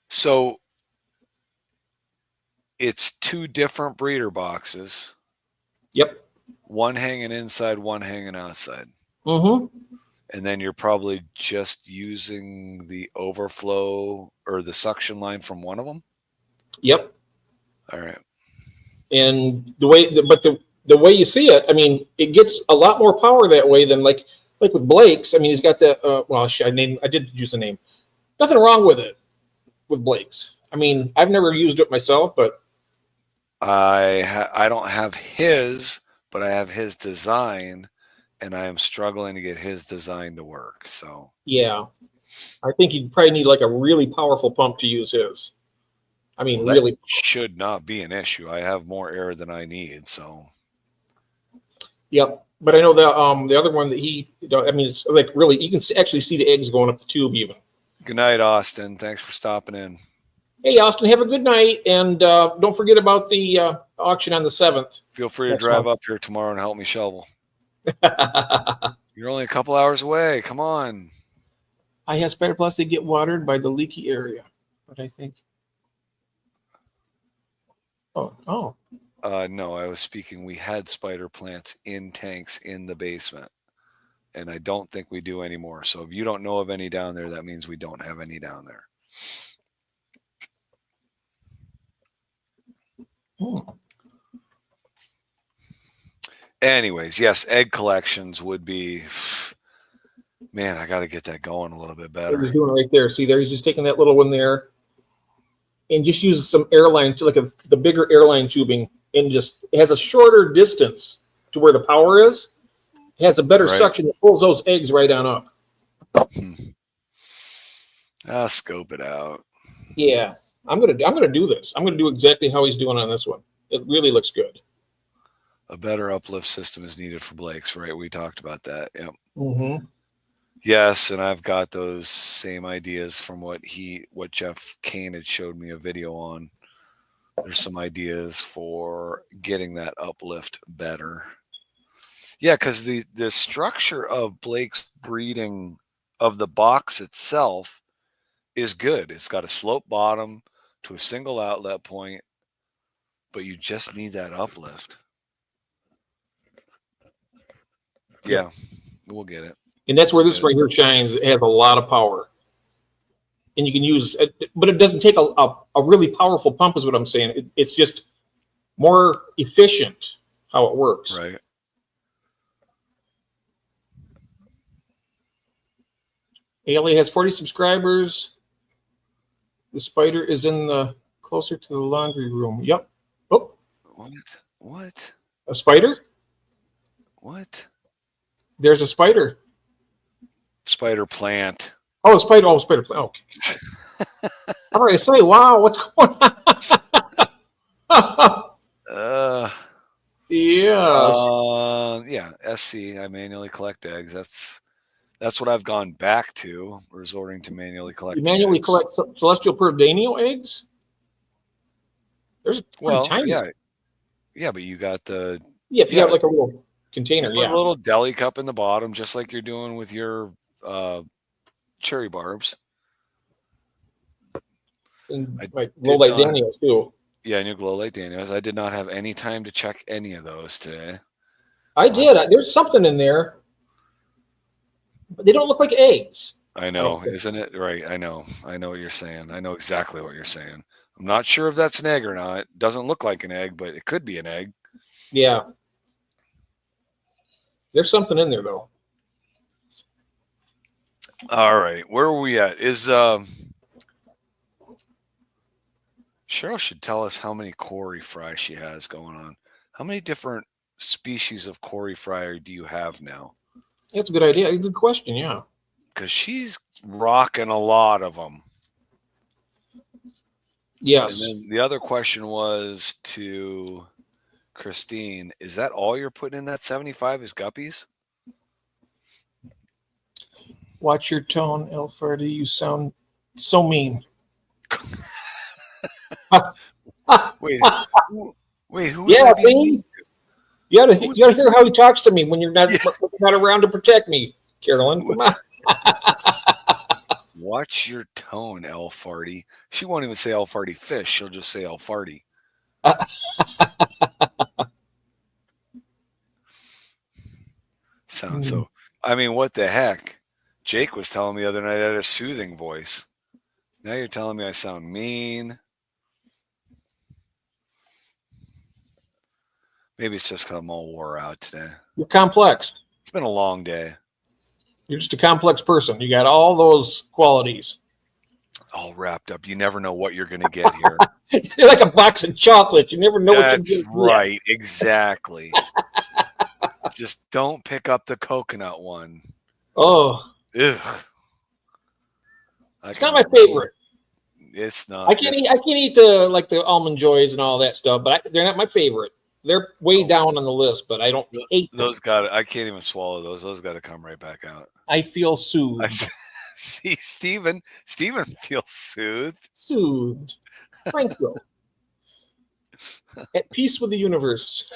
Speaker 1: So it's two different breeder boxes.
Speaker 2: Yep.
Speaker 1: One hanging inside, one hanging outside.
Speaker 2: Mm-hmm.
Speaker 1: And then you're probably just using the overflow or the suction line from one of them?
Speaker 2: Yep.
Speaker 1: All right.
Speaker 2: And the way you see it, I mean, it gets a lot more power that way than like with Blake's. I mean, he's got the I did use the name. Nothing wrong with it with Blake's. I mean, I've never used it myself, but
Speaker 1: I don't have his, but I have his design, and I am struggling to get his design to work. So
Speaker 2: yeah, I think you'd probably need like a really powerful pump to use his. I mean,
Speaker 1: well,
Speaker 2: really
Speaker 1: should not be an issue. I have more air than I need, so.
Speaker 2: Yep. But I know the other one that I mean, it's like really, you can actually see the eggs going up the tube even.
Speaker 1: Good night, Austin. Thanks for stopping in.
Speaker 2: Hey, Austin, have a good night. And don't forget about the auction on the 7th.
Speaker 1: Feel free to drive up here tomorrow and help me shovel. You're only a couple hours away. Come on.
Speaker 2: I have spider plants that get watered by the leaky area. But I think. Oh.
Speaker 1: No, I was speaking. We had spider plants in tanks in the basement, and I don't think we do anymore. So if you don't know of any down there, that means we don't have any down there. Anyways, yes, egg collections would be. Man, I got to get that going a little bit better.
Speaker 2: He's doing it right there. See there, he's just taking that little one there, and just uses some airline, like the bigger airline tubing. And just it has a shorter distance to where the power is. It has a better suction that pulls those eggs right on up.
Speaker 1: I'll scope it out.
Speaker 2: Yeah, I'm gonna do this. I'm gonna do exactly how he's doing on this one. It really looks good.
Speaker 1: A better uplift system is needed for Blake's, right? We talked about that. Yep.
Speaker 2: Mm-hmm.
Speaker 1: Yes, and I've got those same ideas from what Jeff Kane had showed me a video on. There's some ideas for getting that uplift better. Yeah, because the structure of Blake's breeding of the box itself is good. It's got a slope bottom to a single outlet point, but you just need that uplift. Yeah, we'll get it.
Speaker 2: And that's where this right here shines. It has a lot of power. And you can use it, but it doesn't take a really powerful pump is what I'm saying. It's just more efficient how it works.
Speaker 1: Right.
Speaker 2: Ailey has 40 subscribers. The spider is closer to the laundry room. Yep. Oh.
Speaker 1: What?
Speaker 2: A spider?
Speaker 1: What?
Speaker 2: There's a spider.
Speaker 1: Spider plant.
Speaker 2: Oh, spider plant. Okay. All right, say, wow, what's going on?
Speaker 1: Yeah, SC. I manually collect eggs. That's what I've gone back to, resorting to manually collect.
Speaker 2: You manually collect celestial Perdanio eggs? There's tiny.
Speaker 1: Yeah, but you got the
Speaker 2: if you have like a little container,
Speaker 1: a little deli cup in the bottom, just like you're doing with your cherry barbs.
Speaker 2: And like glow light Daniels too.
Speaker 1: Yeah, new glow light Daniels. I did not have any time to check any of those today.
Speaker 2: I did. There's something in there, but they don't look like eggs.
Speaker 1: I know, isn't it? Right. I know what you're saying. I know exactly what you're saying. I'm not sure if that's an egg or not. It doesn't look like an egg, but it could be an egg.
Speaker 2: Yeah. There's something in there though.
Speaker 1: All right. Where are we at? Is Cheryl should tell us how many Cory fry she has going on. How many different species of Cory fry do you have now?
Speaker 2: That's a good idea. A good question, yeah.
Speaker 1: Because she's rocking a lot of them.
Speaker 2: Yes.
Speaker 1: And then the other question was to Christine, is that all you're putting in that 75 is guppies?
Speaker 2: Watch your tone, Elfardy. You sound so mean.
Speaker 1: Wait, who?
Speaker 2: Yeah, you gotta hear how he talks to me when you're not around to protect me, Carolyn. Come on.
Speaker 1: Watch your tone, El Farty. She won't even say El Farty fish. She'll just say El Farty. Sounds so. I mean, what the heck? Jake was telling me the other night I had a soothing voice. Now you're telling me I sound mean. Maybe it's just because I'm all wore out today.
Speaker 2: You're complex.
Speaker 1: It's been a long day.
Speaker 2: You're just a complex person. You got all those qualities.
Speaker 1: All wrapped up. You never know what you're going to get here.
Speaker 2: You're like a box of chocolate. You never know what you're going to get.
Speaker 1: That's right. Exactly. Just don't pick up the coconut one.
Speaker 2: Oh.
Speaker 1: Ugh.
Speaker 2: It's not my favorite.
Speaker 1: It's not.
Speaker 2: I can't eat the almond joys and all that stuff, but they're not my favorite. They're way down on the list, but I don't hate them.
Speaker 1: I can't even swallow those. Those got to come right back out.
Speaker 2: I feel soothed.
Speaker 1: See, Steven feels soothed.
Speaker 2: Soothed. Tranquil. At peace with the universe.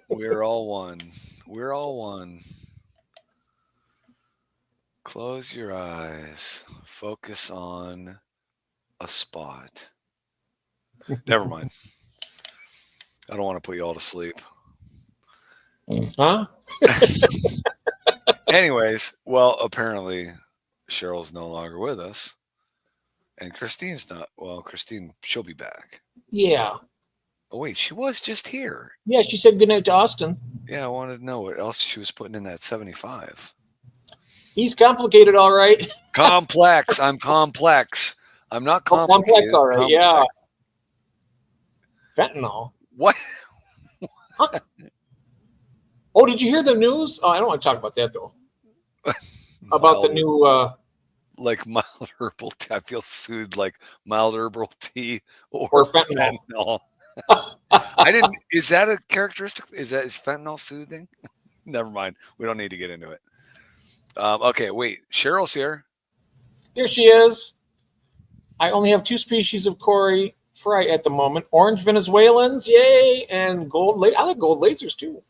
Speaker 1: We're all one. We're all one. Close your eyes. Focus on a spot. Never mind. I don't want to put you all to sleep.
Speaker 2: Huh?
Speaker 1: Anyways, well, apparently Cheryl's no longer with us. And Christine's not. Well, Christine, she'll be back.
Speaker 2: Yeah.
Speaker 1: Oh, wait, she was just here.
Speaker 2: Yeah, she said goodnight to Austin.
Speaker 1: Yeah, I wanted to know what else she was putting in that 75.
Speaker 2: He's complicated, all right.
Speaker 1: Complex. I'm complex. I'm not complicated.
Speaker 2: Complex, all right. Complex. Yeah. Fentanyl.
Speaker 1: What?
Speaker 2: Huh? Oh, did you hear the news? Oh, I don't want to talk about that, though. About the new...
Speaker 1: like mild herbal tea. I feel soothed like mild herbal tea or
Speaker 2: fentanyl.
Speaker 1: I didn't. Is that a characteristic? Is fentanyl soothing? Never mind. We don't need to get into it. Okay, wait. Cheryl's here.
Speaker 2: There she is. I only have 2 species of Cory Fry at the moment. Orange Venezuelans, yay, and gold. I like gold lasers too.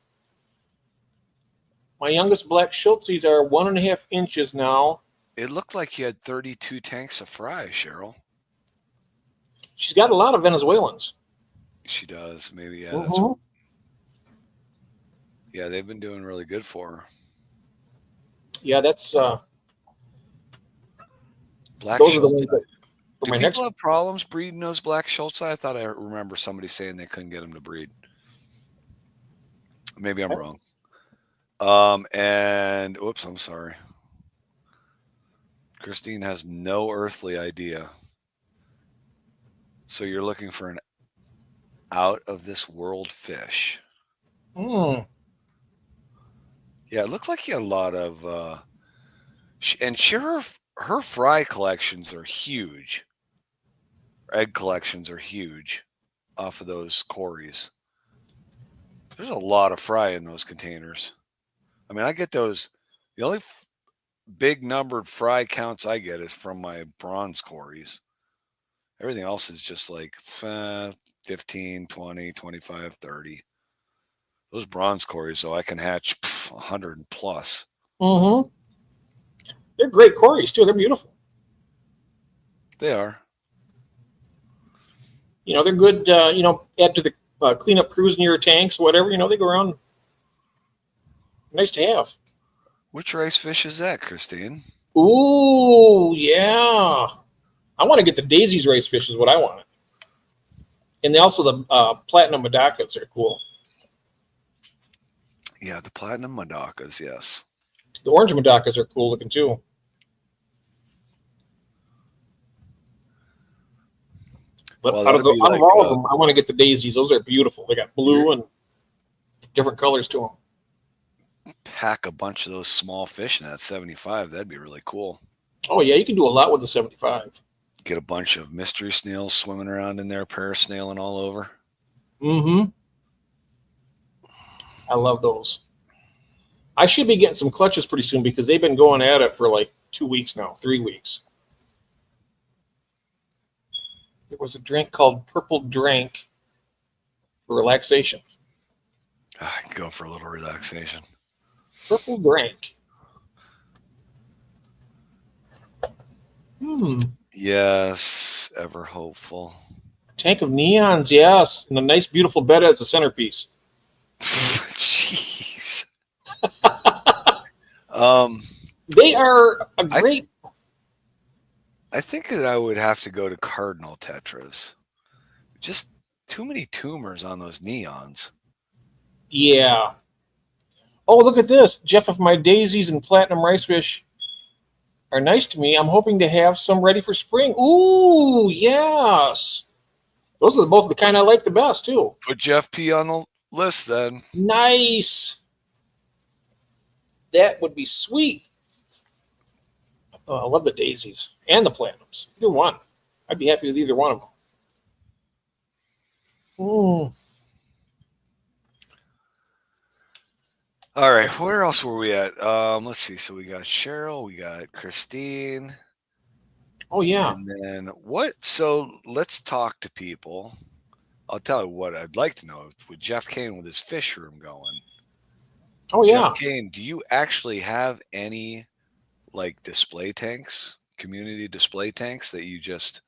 Speaker 2: My youngest black Schultzes are 1.5 inches now.
Speaker 1: It looked like you had 32 tanks of Fry, Cheryl.
Speaker 2: She's got a lot of Venezuelans.
Speaker 1: She does. Maybe, yeah.
Speaker 2: Mm-hmm.
Speaker 1: Yeah, they've been doing really good for her.
Speaker 2: Yeah, that's
Speaker 1: black
Speaker 2: those
Speaker 1: Schultz.
Speaker 2: Are the ones that,
Speaker 1: do people have problems breeding those black Schultz? I thought I remember somebody saying they couldn't get them to breed. Maybe I'm wrong. And whoops, I'm sorry. Christine has no earthly idea. So you're looking for an out of this world fish.
Speaker 2: Mm.
Speaker 1: Yeah, it looked like you had a lot of and her fry collections are huge. Egg collections are huge off of those Corys. There's a lot of fry in those containers. I mean, I get those. The only big numbered fry counts I get is from my bronze Corys. Everything else is just like 15, 20, 25, 30. Those bronze Corys, so I can hatch 100 and plus.
Speaker 2: Mm-hmm. They're great Corys, too. They're beautiful.
Speaker 1: They are.
Speaker 2: You know, they're good, add to the cleanup crews in your tanks, whatever. You know, they go around. Nice to have.
Speaker 1: Which rice fish is that, Christine?
Speaker 2: Ooh, yeah. I want to get the Daisy's rice fish is what I want. And also the platinum Madakas are cool.
Speaker 1: Yeah, the platinum Madakas, yes.
Speaker 2: The orange Madakas are cool looking too. But out of all of them, I want to get the Daisies. Those are beautiful. They got blue and different colors to them.
Speaker 1: Pack a bunch of those small fish in that 75. That'd be really cool.
Speaker 2: Oh, yeah. You can do a lot with the 75.
Speaker 1: Get a bunch of mystery snails swimming around in there, parasnailing all over.
Speaker 2: Mm-hmm. I love those. I should be getting some clutches pretty soon because they've been going at it for like 2 weeks now, 3 weeks. There was a drink called Purple Drink for relaxation.
Speaker 1: I can go for a little relaxation.
Speaker 2: Purple Drink.
Speaker 1: Yes, ever hopeful.
Speaker 2: Tank of neons, yes. And a nice, beautiful bed as a centerpiece.
Speaker 1: Jeez.
Speaker 2: They are a great...
Speaker 1: I think that I would have to go to Cardinal Tetras. Just too many tumors on those neons.
Speaker 2: Yeah. Oh, look at this. Jeff, if my daisies and platinum ricefish are nice to me, I'm hoping to have some ready for spring. Ooh, yes. Those are both the kind I like the best, too.
Speaker 1: Put Jeff P on the list then.
Speaker 2: Nice. That would be sweet. Oh, I love the daisies and the platinums. Either one. I'd be happy with either one of them.
Speaker 1: All right, where else were we at? Let's see. So we got Cheryl, we got Christine.
Speaker 2: Oh yeah.
Speaker 1: And then what? So let's talk to people. I'll tell you what I'd like to know with Jeff Kane with his fish room going.
Speaker 2: Oh yeah.
Speaker 1: Jeff Kane, do you actually have any like display tanks, community display tanks that you just,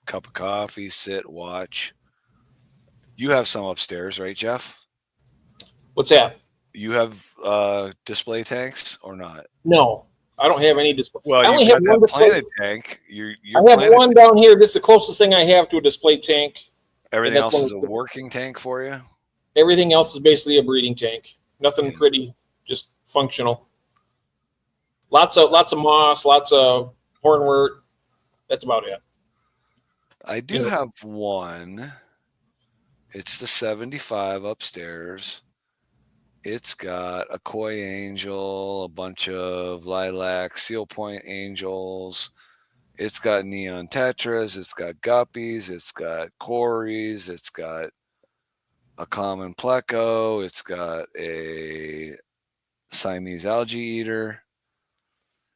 Speaker 1: cup of coffee, sit, watch? You have some upstairs, right, Jeff?
Speaker 2: What's that?
Speaker 1: You have display tanks or not?
Speaker 2: No, I don't have any display.
Speaker 1: Well,
Speaker 2: I only
Speaker 1: have
Speaker 2: one
Speaker 1: that planted tank.
Speaker 2: I have one down here. This is the closest thing I have to a display tank.
Speaker 1: Everything else is a working tank for you?
Speaker 2: Everything else is basically a breeding tank. Nothing pretty, just functional. Lots of moss, lots of hornwort. That's about it.
Speaker 1: I do have one. It's the 75 upstairs. It's got a koi angel, a bunch of lilac seal point angels. It's got neon tetras. It's got guppies. It's got cories. It's got a common pleco. It's got a Siamese algae eater.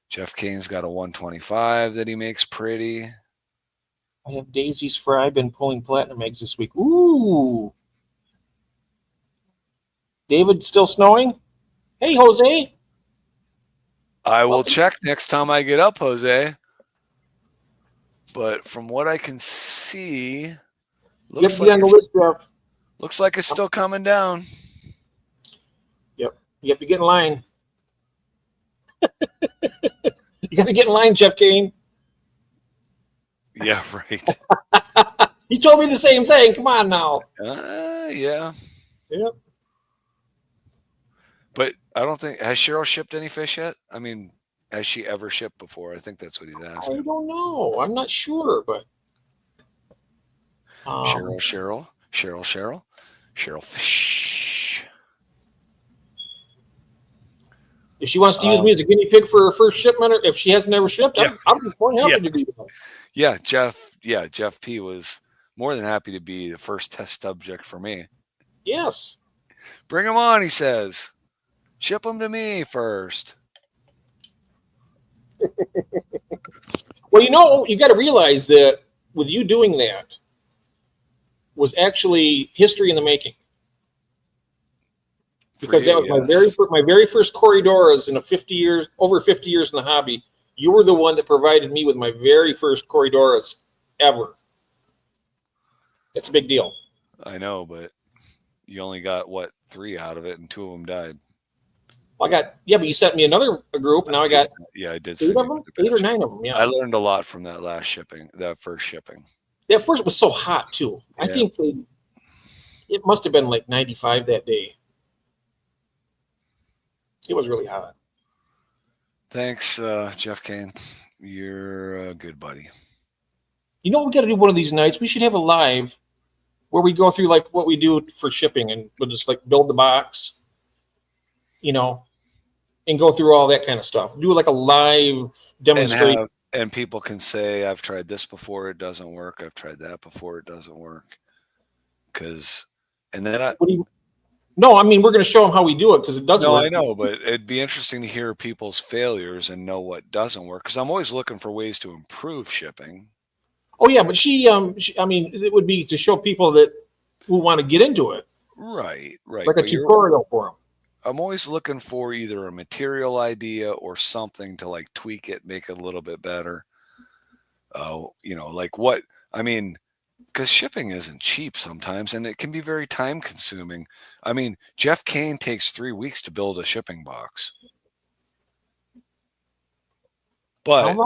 Speaker 1: Jeff Kane's got a 125 that he makes pretty.
Speaker 2: I have daisies for. I've been pulling platinum eggs this week. Ooh. David, still snowing? Hey, Jose.
Speaker 1: I will check next time I get up, Jose. But from what I can see, looks like it's still coming down.
Speaker 2: Yep. You have to get in line. You got to get in line, Jeff Kane.
Speaker 1: Yeah, right.
Speaker 2: He told me the same thing. Come on now.
Speaker 1: Yeah.
Speaker 2: Yep.
Speaker 1: But I don't think, has Cheryl shipped any fish yet? I mean, has she ever shipped before? I think that's what he's asking.
Speaker 2: I don't know. I'm not sure, but
Speaker 1: Cheryl fish.
Speaker 2: If she wants to use me as a guinea pig for her first shipment, or if she hasn't ever shipped, I'm more than happy to do that.
Speaker 1: Yeah, Jeff P was more than happy to be the first test subject for me.
Speaker 2: Yes.
Speaker 1: Bring him on, he says. Ship them to me first.
Speaker 2: Well, you got to realize that with you doing that was actually history in the making. Because that was my very first Corridoras in over 50 years in the hobby. You were the one that provided me with my very first Corridoras ever. That's a big deal.
Speaker 1: I know, but you only got 3 out of it, and 2 of them died.
Speaker 2: Well, but you sent me another group. Now I got
Speaker 1: I did
Speaker 2: 8 of them, 8 or 9 of them. Yeah,
Speaker 1: I learned a lot from that first shipping.
Speaker 2: That first was so hot too. Yeah. I think it must have been like 95 that day. It was really hot.
Speaker 1: Thanks, Jeff Kane. You're a good buddy.
Speaker 2: We got to do one of these nights. We should have a live where we go through like what we do for shipping, and we'll just like build the box, and go through all that kind of stuff. Do like a live demonstration.
Speaker 1: And people can say, I've tried this before, it doesn't work. I've tried that before, it doesn't work.
Speaker 2: No, I mean, we're going to show them how we do it because it doesn't work.
Speaker 1: No, I know, but it'd be interesting to hear people's failures and know what doesn't work, because I'm always looking for ways to improve shipping.
Speaker 2: Oh, yeah, but it would be to show people who want to get into it.
Speaker 1: Right.
Speaker 2: Like a tutorial for them.
Speaker 1: I'm always looking for either a material idea or something to like tweak it, make it a little bit better. Because shipping isn't cheap sometimes, and it can be very time consuming. I mean, Jeff Kane takes 3 weeks to build a shipping box. But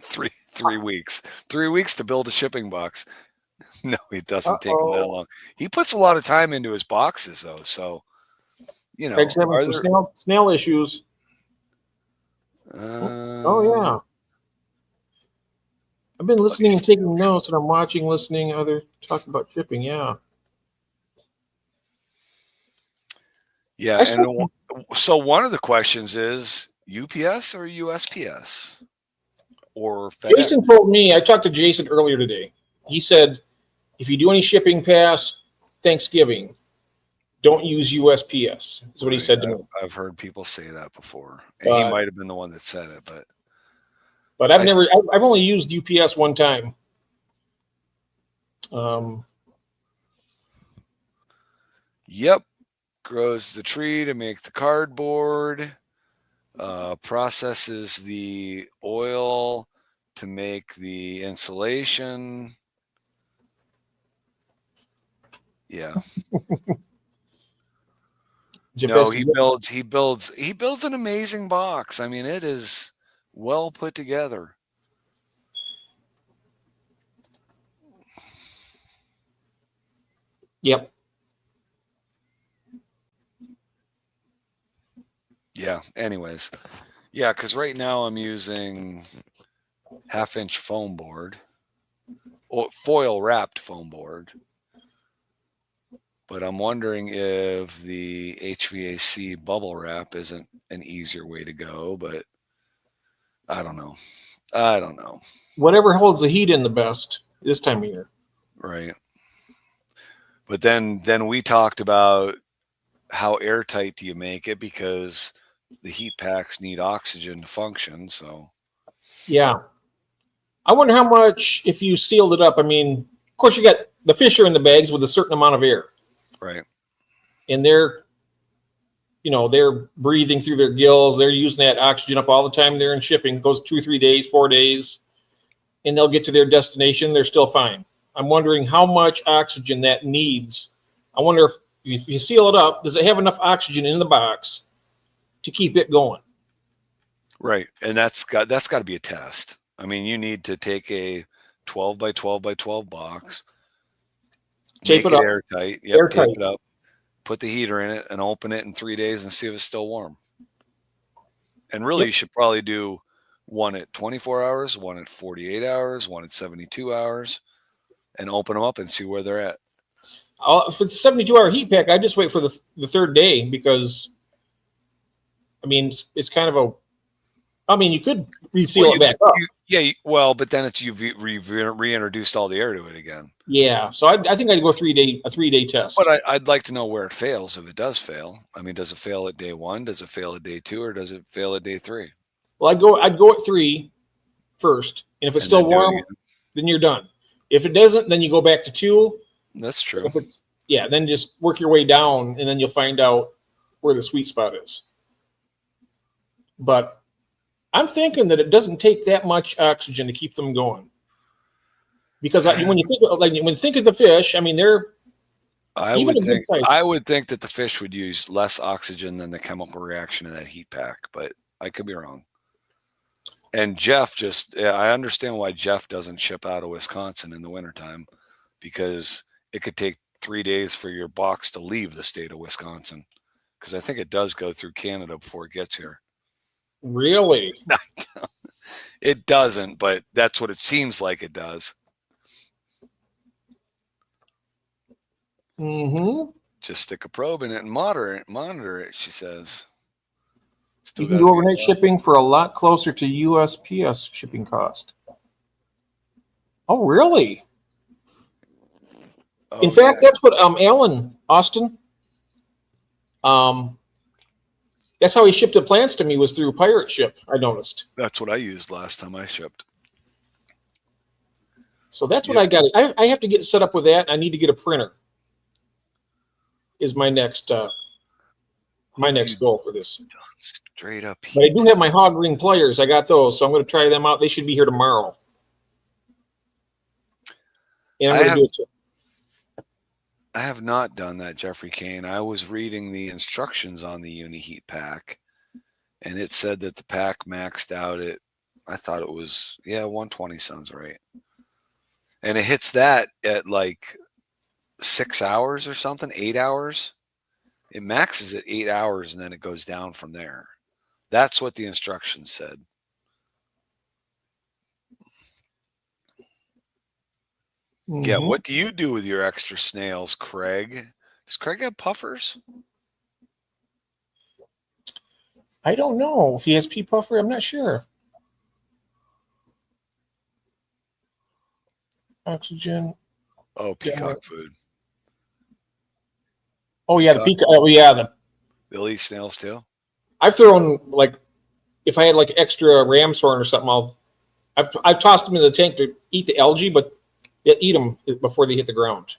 Speaker 1: 3 weeks. 3 weeks to build a shipping box. No, it doesn't take him that long. He puts a lot of time into his boxes, though. So,
Speaker 2: Greg's having some snail issues. Yeah. I've been listening and taking notes, and I'm watching, listening, other talking about shipping. Yeah.
Speaker 1: Yeah, and so one of the questions is UPS or USPS or FedEx?
Speaker 2: Jason told me, I talked to Jason earlier today. He said, if you do any shipping past Thanksgiving, don't use USPS, is what he said to me.
Speaker 1: I've heard people say that before. And he might have been the one that said it,
Speaker 2: but I've only used UPS one time.
Speaker 1: Yep. Grows the tree to make the cardboard, processes the oil to make the insulation. Yeah. No, he builds an amazing box. I mean, it is well put together.
Speaker 2: Yep.
Speaker 1: Yeah. Anyways. Yeah, because right now I'm using 1/2-inch foam board, or foil wrapped foam board. But I'm wondering if the HVAC bubble wrap isn't an easier way to go, but I don't know.
Speaker 2: Whatever holds the heat in the best this time of year.
Speaker 1: Right. But then we talked about how airtight do you make it, because the heat packs need oxygen to function. So
Speaker 2: yeah, I wonder how much if you sealed it up. I mean, of course, you got the fish are in the bags with a certain amount of air,
Speaker 1: right?
Speaker 2: And they're breathing through their gills. They're using that oxygen up all the time. They're in shipping. It goes 2, 3 days, 4 days, and they'll get to their destination. They're still fine. I'm wondering how much oxygen that needs. I wonder if you seal it up, does it have enough oxygen in the box to keep it going?
Speaker 1: Right. And that's got to be a test. I mean, you need to take a 12 by 12 by 12 box,
Speaker 2: tape it up,
Speaker 1: airtight. Yep, tape it up, put the heater in it, and open it in 3 days and see if it's still warm. And really, you should probably do one at 24 hours, one at 48 hours, one at 72 hours, and open them up and see where they're at.
Speaker 2: If it's a 72-hour heat pack, I just wait for the third day, because, I mean, it's kind of you could reseal it back up.
Speaker 1: But then you've reintroduced all the air to it again.
Speaker 2: Yeah, so I think I'd go a 3-day test.
Speaker 1: But I'd like to know where it fails, if it does fail. I mean, does it fail at day 1? Does it fail at day 2? Or does it fail at day 3?
Speaker 2: Well, I'd go at 3 first, and if it's still warm, then you're done. If it doesn't, then you go back to 2.
Speaker 1: That's true.
Speaker 2: Then just work your way down, and then you'll find out where the sweet spot is. But I'm thinking that it doesn't take that much oxygen to keep them going, because when you think of the fish, I mean,
Speaker 1: I would think that the fish would use less oxygen than the chemical reaction in that heat pack, but I could be wrong. And Jeff I understand why Jeff doesn't ship out of Wisconsin in the wintertime, because it could take 3 days for your box to leave the state of Wisconsin, because I think it does go through Canada before it gets here.
Speaker 2: Really?
Speaker 1: It doesn't, but that's what it seems like it does.
Speaker 2: Mm-hmm.
Speaker 1: Just stick a probe in it and monitor it, she says.
Speaker 2: You can do overnight shipping for a lot closer to USPS shipping cost. Oh, really? In fact, that's what Alan Austin, that's how he shipped the plants to me, was through Pirate Ship, I noticed.
Speaker 1: That's what I used last time I shipped.
Speaker 2: So that's what I got. I have to get set up with that. I need to get a printer. Is my next goal for this.
Speaker 1: Straight up.
Speaker 2: But I do have my hog ring pliers. I got those, so I'm going to try them out. They should be here tomorrow. And I'm going to do it too.
Speaker 1: I have not done that, Jeffrey Kane. I was reading the instructions on the Uni-Heat pack, and it said that the pack maxed out at, I thought it was, 120 sounds right. And it hits that at like 6 hours or something, 8 hours. It maxes at 8 hours, and then it goes down from there. That's what the instructions said. Mm-hmm. Yeah, what do you do with your extra snails, Craig? Does Craig have puffers?
Speaker 2: I don't know if he has pea puffer. I'm not sure. Oxygen.
Speaker 1: Oh, peacock food.
Speaker 2: Oh yeah, the peacock. Oh yeah,
Speaker 1: they'll eat snails too.
Speaker 2: I've thrown like if I had like extra ram's horn or something, I've tossed them in the tank to eat the algae, but they eat them before they hit the ground.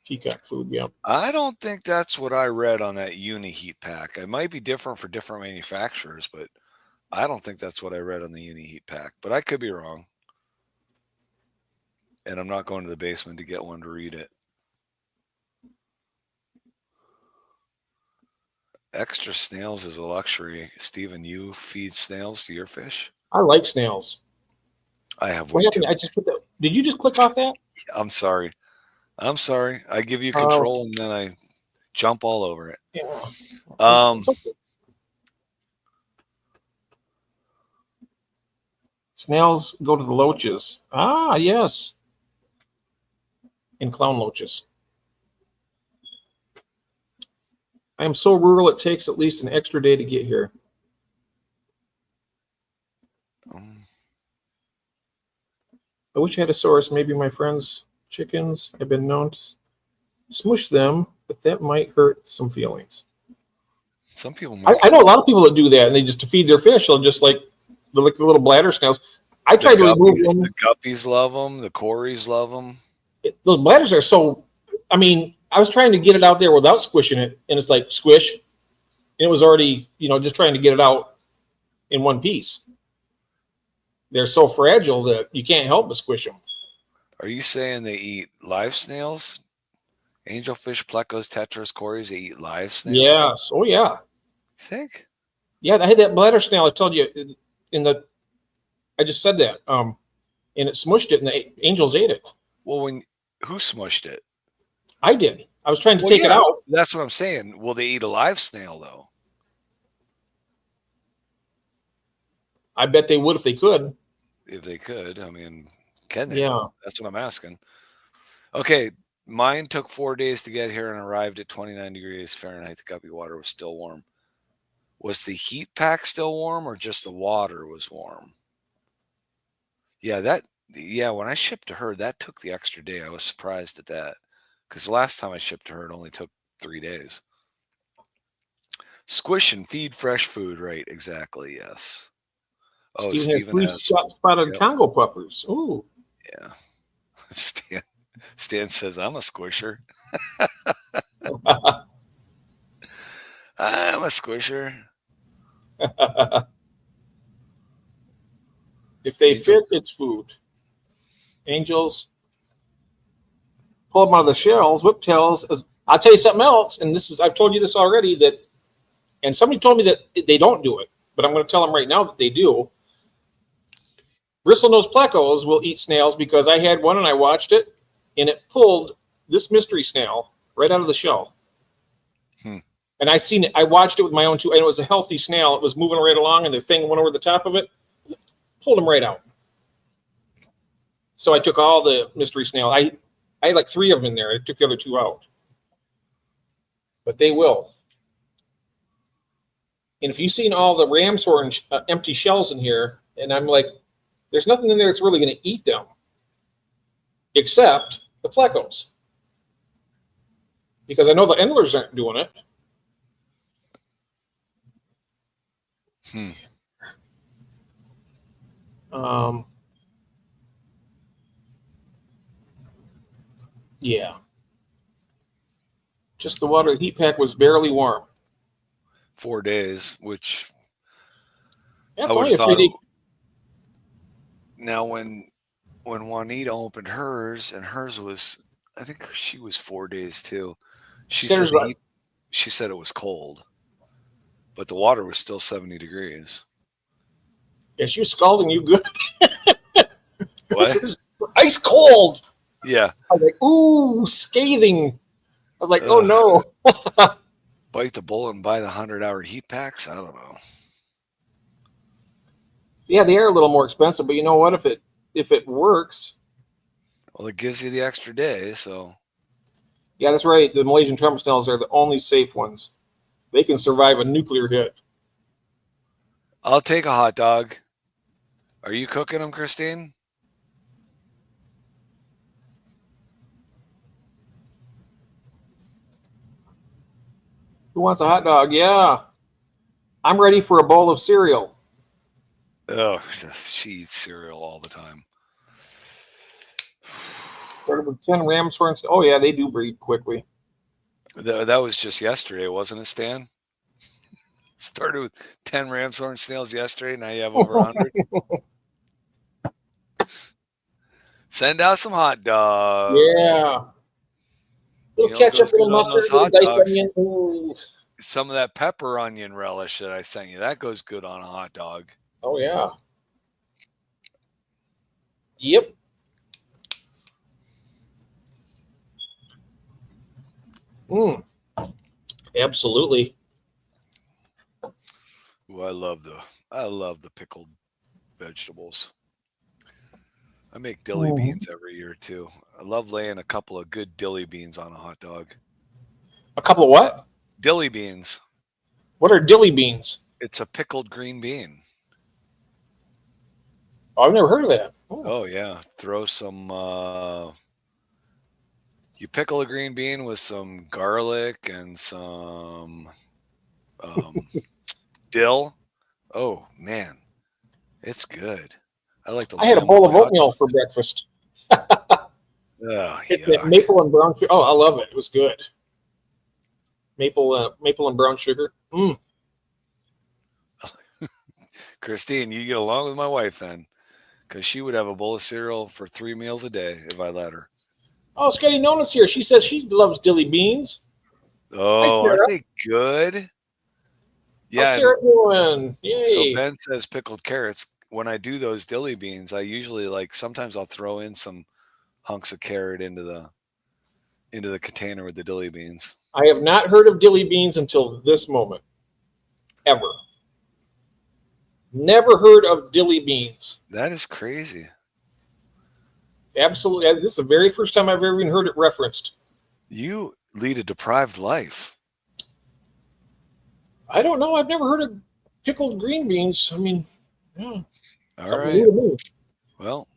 Speaker 2: Peacock food, yeah.
Speaker 1: I don't think that's what I read on that Uni-Heat pack. It might be different for different manufacturers, but I don't think that's what I read on the Uni-Heat pack. But I could be wrong. And I'm not going to the basement to get one to read it. Extra snails is a luxury. Steven, you feed snails to your fish?
Speaker 2: I like snails.
Speaker 1: I have way too.
Speaker 2: I just put that. Did you just click off that?
Speaker 1: I'm sorry. I give you control and then I jump all over it.
Speaker 2: Yeah. Snails go to the loaches. Ah, yes. And clown loaches. I am so rural it takes at least an extra day to get here. I wish I had a source. Maybe my friends' chickens have been known to smush them, but that might hurt some feelings.
Speaker 1: Some people might.
Speaker 2: I know a lot of people that do that, and they just to feed their fish, they'll just like the little bladder snails. I tried to remove them.
Speaker 1: The guppies love them. The cories love them.
Speaker 2: Those bladders are so. I mean, I was trying to get it out there without squishing it, and it's like squish, and it was already just trying to get it out in one piece. They're so fragile that you can't help but squish them.
Speaker 1: Are you saying they eat live snails? Angelfish, plecos, tetras, cories, they eat live snails?
Speaker 2: Yes. Oh, yeah.
Speaker 1: You think?
Speaker 2: Yeah, I had that bladder snail. I told you I just said that. And it smushed it, and the angels ate it.
Speaker 1: Well, who smushed it?
Speaker 2: I did. I was trying to take it out.
Speaker 1: That's what I'm saying. Will they eat a live snail, though?
Speaker 2: I bet they would if they could.
Speaker 1: If they could. I mean, can they?
Speaker 2: Yeah.
Speaker 1: That's what I'm asking. Okay. Mine took 4 days to get here and arrived at 29 degrees Fahrenheit. The guppy water was still warm. Was the heat pack still warm or just the water was warm? Yeah, when I shipped to her, that took the extra day. I was surprised at that because the last time I shipped to her, it only took 3 days. Squish and feed fresh food, right? Exactly, yes.
Speaker 2: Oh, Steven has 3 spotted Congo puppers. Ooh.
Speaker 1: Yeah. Stan says, I'm a squisher. I'm a squisher.
Speaker 2: If they fit, it's food. Angels, pull them out of the shells, whiptails. I'll tell you something else, and I've told you this already, and somebody told me that they don't do it, but I'm going to tell them right now that they do. Bristlenose plecos will eat snails because I had one and I watched it, and it pulled this mystery snail right out of the shell. And I seen it. I watched it with my own two, and it was a healthy snail. It was moving right along, and the thing went over the top of it, pulled him right out. So I took all the mystery snail. I had like 3 of them in there. I took the other 2 out. But they will. And if you've seen all the ram's horn empty shells in here, and I'm like, there's nothing in there that's really going to eat them, except the plecos. Because I know the endlers aren't doing it. Yeah. Just the water heat pack was barely warm.
Speaker 1: 4 days, which
Speaker 2: that's only a 3 day.
Speaker 1: Now, when Juanita opened hers, and hers was, I think she was 4 days too. She said it was cold, but the water was still 70 degrees.
Speaker 2: Yeah, she was scalding you good.
Speaker 1: What?
Speaker 2: This is ice cold.
Speaker 1: Yeah.
Speaker 2: I was like, ooh, scathing. I was like, oh no.
Speaker 1: Bite the bullet and buy the 100-hour heat packs? I don't know.
Speaker 2: Yeah, they are a little more expensive, but you know what? If it works.
Speaker 1: Well, it gives you the extra day, so.
Speaker 2: Yeah, that's right. The Malaysian trumpet snails are the only safe ones. They can survive a nuclear hit.
Speaker 1: I'll take a hot dog. Are you cooking them, Christine?
Speaker 2: Who wants a hot dog? Yeah. I'm ready for a bowl of cereal.
Speaker 1: Oh, she eats cereal all the time.
Speaker 2: Started with 10 ramshorns. Oh, yeah, they do breed quickly.
Speaker 1: That was just yesterday, wasn't it, Stan? Started with 10 ramshorn snails yesterday. Now you have over 100. Send out some hot dogs.
Speaker 2: Yeah. Little ketchup, little mustard, little diced onion. Ooh.
Speaker 1: Some of that pepper onion relish that I sent you, that goes good on a hot dog.
Speaker 2: Oh, yeah. Yep. Absolutely.
Speaker 1: Ooh, I love the pickled vegetables. I make dilly beans every year too. I love laying a couple of good dilly beans on a hot dog.
Speaker 2: A couple of what?
Speaker 1: Dilly beans.
Speaker 2: What are dilly beans?
Speaker 1: It's a pickled green bean.
Speaker 2: Oh, I've never heard of that.
Speaker 1: Oh yeah. Throw some you pickle a green bean with some garlic and some dill. Oh man. It's good. I
Speaker 2: had a bowl of oatmeal for breakfast. Maple and brown sugar. Oh, I love it. It was good. Maple and brown sugar.
Speaker 1: Christine, you get along with my wife then, because she would have a bowl of cereal for 3 meals a day if I let her.
Speaker 2: Oh, Scotty Nona's here. She says she loves dilly beans.
Speaker 1: Oh, aren't they good? Yeah.
Speaker 2: How's Sarah doing? Yay.
Speaker 1: So Ben says pickled carrots. When I do those dilly beans, I usually sometimes I'll throw in some hunks of carrot into the container with the dilly beans.
Speaker 2: I have not heard of dilly beans until this moment. Ever. Never heard of dilly beans.
Speaker 1: That is crazy.
Speaker 2: Absolutely. This is the very first time I've ever even heard it referenced.
Speaker 1: You lead a deprived life.
Speaker 2: I don't know. I've never heard of pickled green beans. I mean, yeah.
Speaker 1: All right. Well,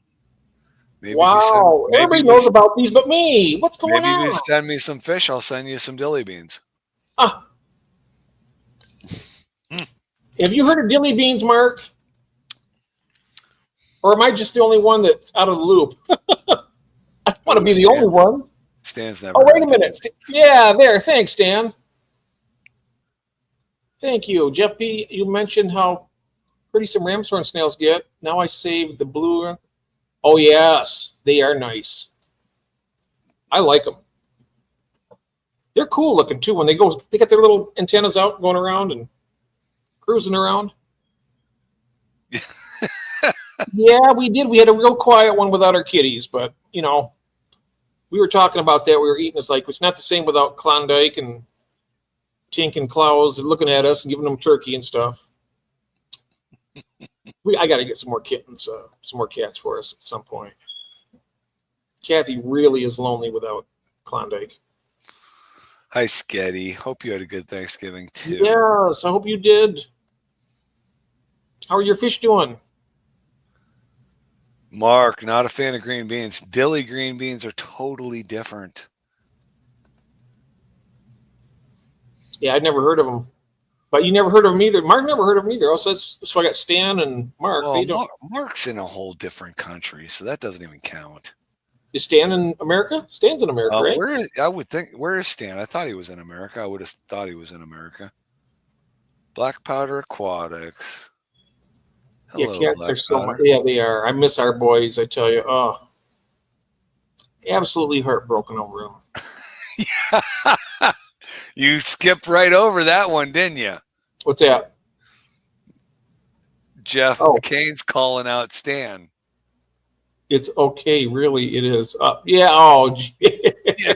Speaker 1: maybe
Speaker 2: everybody knows about these but me. What's going on?
Speaker 1: Maybe you send me some fish. I'll send you some dilly beans.
Speaker 2: Have you heard of dilly beans, Mark? Or am I just the only one that's out of the loop? I want to be the only one.
Speaker 1: Stan's never.
Speaker 2: Oh, wait a minute. Yeah, there. Thanks, Stan. Thank you. Jeff P., you mentioned how pretty some ramshorn snails get. Now I saved the blue. Oh, yes. They are nice. I like them. They're cool looking, too. When they got their little antennas out going around and cruising around. Yeah, we did. We had a real quiet one without our kitties, but, we were talking about that. We were eating. It's not the same without Klondike and Tink and Klaus looking at us and giving them turkey and stuff. I got to get some more kittens, some more cats for us at some point. Kathy really is lonely without Klondike.
Speaker 1: Hi, Sketty. Hope you had a good Thanksgiving, too.
Speaker 2: Yes, I hope you did. How are your fish doing?
Speaker 1: Mark, not a fan of green beans. Dilly green beans are totally different.
Speaker 2: Yeah, I'd never heard of them. But you never heard of them either. Mark never heard of them either. So I got Stan and Mark.
Speaker 1: Well, Mark's in a whole different country, so that doesn't even count.
Speaker 2: Is Stan in America? Stan's in America, right?
Speaker 1: Where is Stan? I thought he was in America. I would have thought he was in America. Black Powder Aquatics.
Speaker 2: Hello, yeah, cats are so much. Yeah, they are. I miss our boys, I tell you. Oh, absolutely heartbroken over them.
Speaker 1: Yeah. You skipped right over that one, didn't you?
Speaker 2: What's that?
Speaker 1: Jeff Kane's calling out Stan.
Speaker 2: It's okay, really. It is. Yeah. Oh,
Speaker 1: yeah.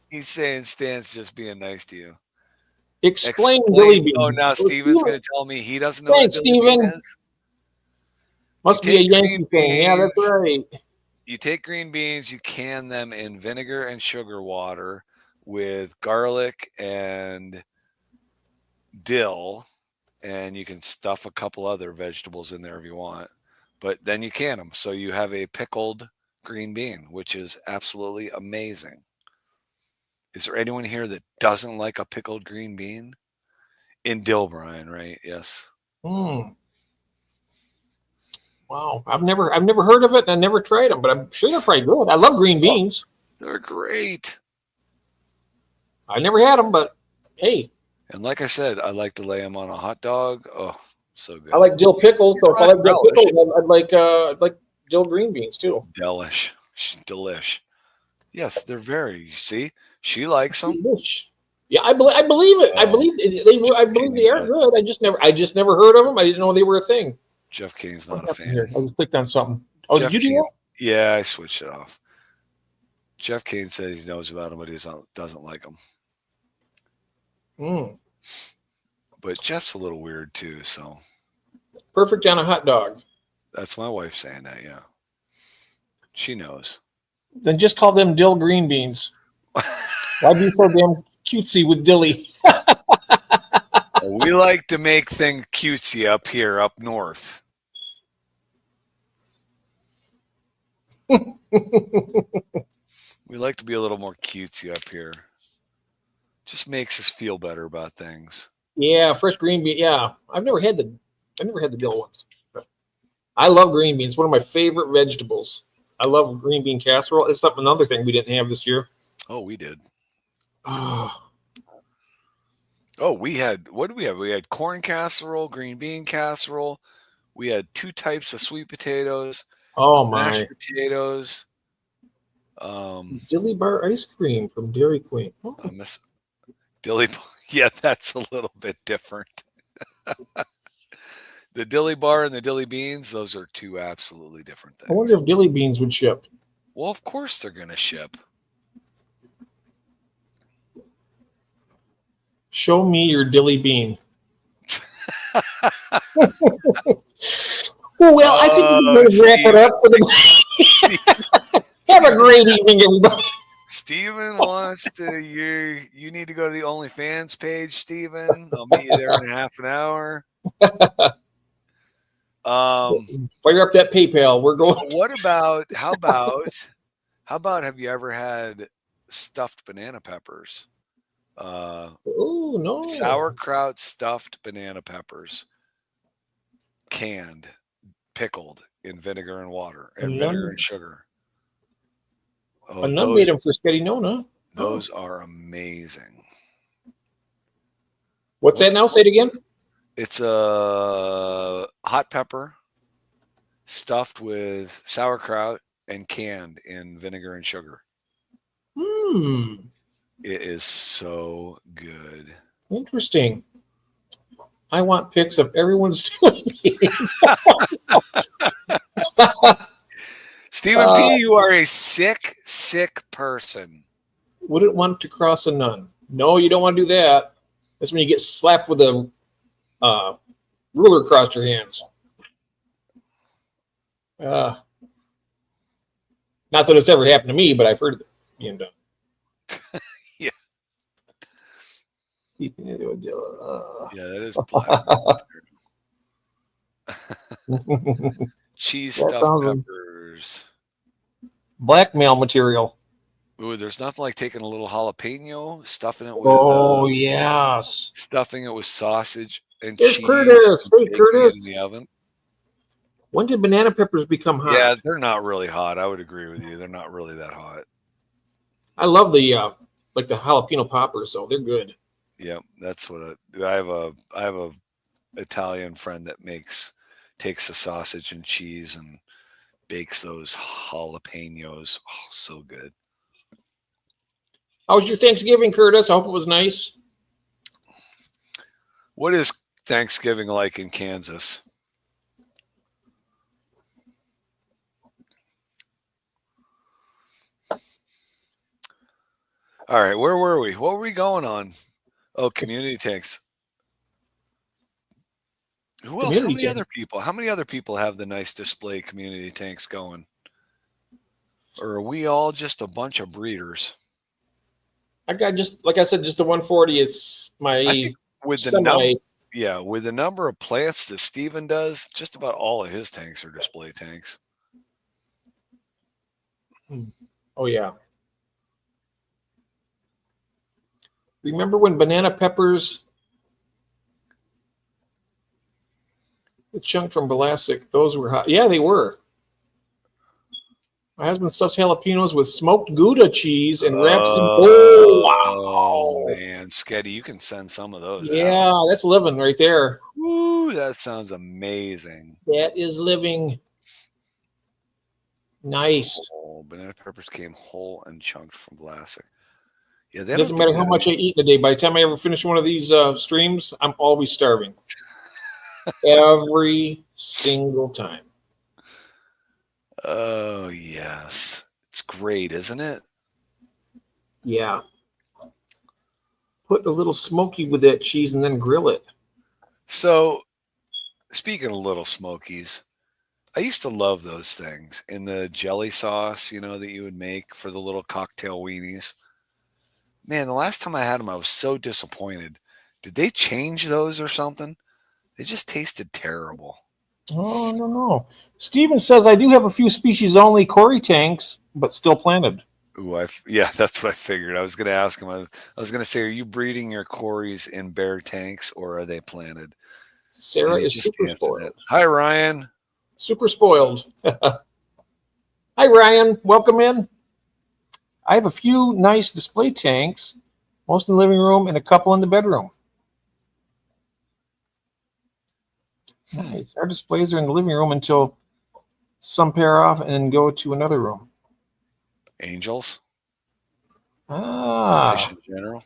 Speaker 1: He's saying Stan's just being nice to you.
Speaker 2: Explain dilly beans.
Speaker 1: Oh, now Steven's going to tell me he doesn't know
Speaker 2: Thanks,
Speaker 1: what dilly
Speaker 2: Steven.
Speaker 1: bean is.
Speaker 2: Must be a Yankee thing. Yeah, that's right.
Speaker 1: You take green beans, you can them in vinegar and sugar water with garlic and dill, and you can stuff a couple other vegetables in there if you want, but then you can them. So you have a pickled green bean, which is absolutely amazing. Is there anyone here that doesn't like a pickled green bean? In dill brine, right? Yes.
Speaker 2: Wow, I've never heard of it, and I never tried them, but I'm sure they're probably good. I love green beans.
Speaker 1: They're great.
Speaker 2: I never had them, but hey.
Speaker 1: And like I said, I like to lay them on a hot dog. Oh, so good.
Speaker 2: I like dill pickles. So if I like dill pickles, I'd like dill green beans too.
Speaker 1: Delish. Yes, they're very. You see, she likes them.
Speaker 2: Yeah, I believe it. I believe they are good. I just never heard of them. I didn't know they were a thing.
Speaker 1: Jeff Kane's not a fan.
Speaker 2: I just clicked on something. Oh,
Speaker 1: Jeff
Speaker 2: did you do that?
Speaker 1: Yeah, I switched it off. Jeff Kane says he knows about them, but he doesn't like them. But Jeff's a little weird too, so.
Speaker 2: Perfect on a hot dog.
Speaker 1: That's my wife saying that, yeah. She knows.
Speaker 2: Then just call them dill green beans. Why be so damn cutesy with dilly?
Speaker 1: We like to make things cutesy up here, up north. We like to be a little more cutesy up here. Just makes us feel better about things.
Speaker 2: Yeah, fresh green bean. Yeah, I've never had the dill ones. I love green beans. One of my favorite vegetables. I love green bean casserole. It's another thing we didn't have this year.
Speaker 1: Oh, we did. We had, what did we have? We had corn casserole, green bean casserole. We had 2 types of sweet potatoes.
Speaker 2: Oh my!
Speaker 1: Mashed potatoes.
Speaker 2: Dilly bar ice cream from Dairy Queen.
Speaker 1: Oh. I miss Dilly. Yeah, that's a little bit different. The Dilly bar and the Dilly beans, those are 2 absolutely different things.
Speaker 2: I wonder if Dilly beans would ship.
Speaker 1: Well, of course they're going to ship.
Speaker 2: Show me your Dilly bean. Well, I think we're going to wrap it up for the. Have a great evening, everybody.
Speaker 1: Steven wants to. You need to go to the OnlyFans page, Steven. I'll meet you there in half an hour.
Speaker 2: Fire up that PayPal. We're going.
Speaker 1: So what about? How about? Have you ever had stuffed banana peppers?
Speaker 2: Oh no!
Speaker 1: Sauerkraut stuffed banana peppers, canned, pickled in vinegar and water and vinegar and sugar.
Speaker 2: A nun made them for Spaghetti Nona.
Speaker 1: Those are amazing.
Speaker 2: What's that now? Say it again.
Speaker 1: It's a hot pepper stuffed with sauerkraut and canned in vinegar and sugar. It is so good.
Speaker 2: Interesting. I want pics of everyone's doing it.
Speaker 1: Stephen P., you are a sick, sick person.
Speaker 2: Wouldn't want to cross a nun. No, you don't want to do that. That's when you get slapped with a ruler across your hands. Not that it's ever happened to me, but I've heard it being done.
Speaker 1: Yeah.
Speaker 2: Yeah,
Speaker 1: that is black. Cheese stuffed peppers.
Speaker 2: Blackmail material.
Speaker 1: Ooh, there's nothing like taking a little jalapeno, stuffing it with
Speaker 2: yes.
Speaker 1: Stuffing it with sausage and
Speaker 2: There's
Speaker 1: cheese.
Speaker 2: Curtis. Hey, Curtis.
Speaker 1: In the oven.
Speaker 2: When did banana peppers become hot?
Speaker 1: Yeah, they're not really hot. I would agree with you. They're not really that hot.
Speaker 2: I love the like the jalapeno poppers, though. They're good.
Speaker 1: Yeah, that's what I have a Italian friend that takes the sausage and cheese and bakes those jalapenos. Oh, so good.
Speaker 2: How was your Thanksgiving, Curtis? I hope it was nice.
Speaker 1: What is Thanksgiving like in Kansas? All right, where were we? What were we going on? Oh, community tanks. Who else? How many other people? How many other people have the nice display community tanks going? Or are we all just a bunch of breeders?
Speaker 2: I got just like I said, just the 140. It's my
Speaker 1: I think with the with the number of plants that Steven does, just about all of his tanks are display tanks.
Speaker 2: Oh yeah. Remember when banana peppers, the chunk from Vlasic, those were hot. Yeah, they were. My husband stuffs jalapenos with smoked Gouda cheese and wraps them. Oh, wow.
Speaker 1: Man, Sketty, you can send some of those
Speaker 2: Yeah,
Speaker 1: out.
Speaker 2: that's living right there.
Speaker 1: Woo, that sounds amazing.
Speaker 2: That is living. Nice.
Speaker 1: Oh, banana peppers came whole and chunked from Vlasic. Yeah,
Speaker 2: it doesn't matter how much I eat in a day. By the time I ever finish one of these streams, I'm always starving. Every single time.
Speaker 1: Oh, yes. It's great, isn't it?
Speaker 2: Yeah. Put a little smoky with that cheese and then grill it.
Speaker 1: So, speaking of little smokies, I used to love those things in the jelly sauce, that you would make for the little cocktail weenies. Man, the last time I had them, I was so disappointed. Did they change those or something? They just tasted terrible.
Speaker 2: Oh, no. Steven says, I do have a few species only Cory tanks, but still planted.
Speaker 1: Ooh, yeah, that's what I figured. I was going to ask him. I was going to say, are you breeding your Corys in bare tanks or are they planted?
Speaker 2: Sarah is super spoiled.
Speaker 1: Hi, Ryan.
Speaker 2: Super spoiled. Hi, Ryan. Welcome in. I have a few nice display tanks, most in the living room and a couple in the bedroom. Nice. Our displays are in the living room until some pair off and then go to another room.
Speaker 1: Angels?
Speaker 2: Fish
Speaker 1: in general?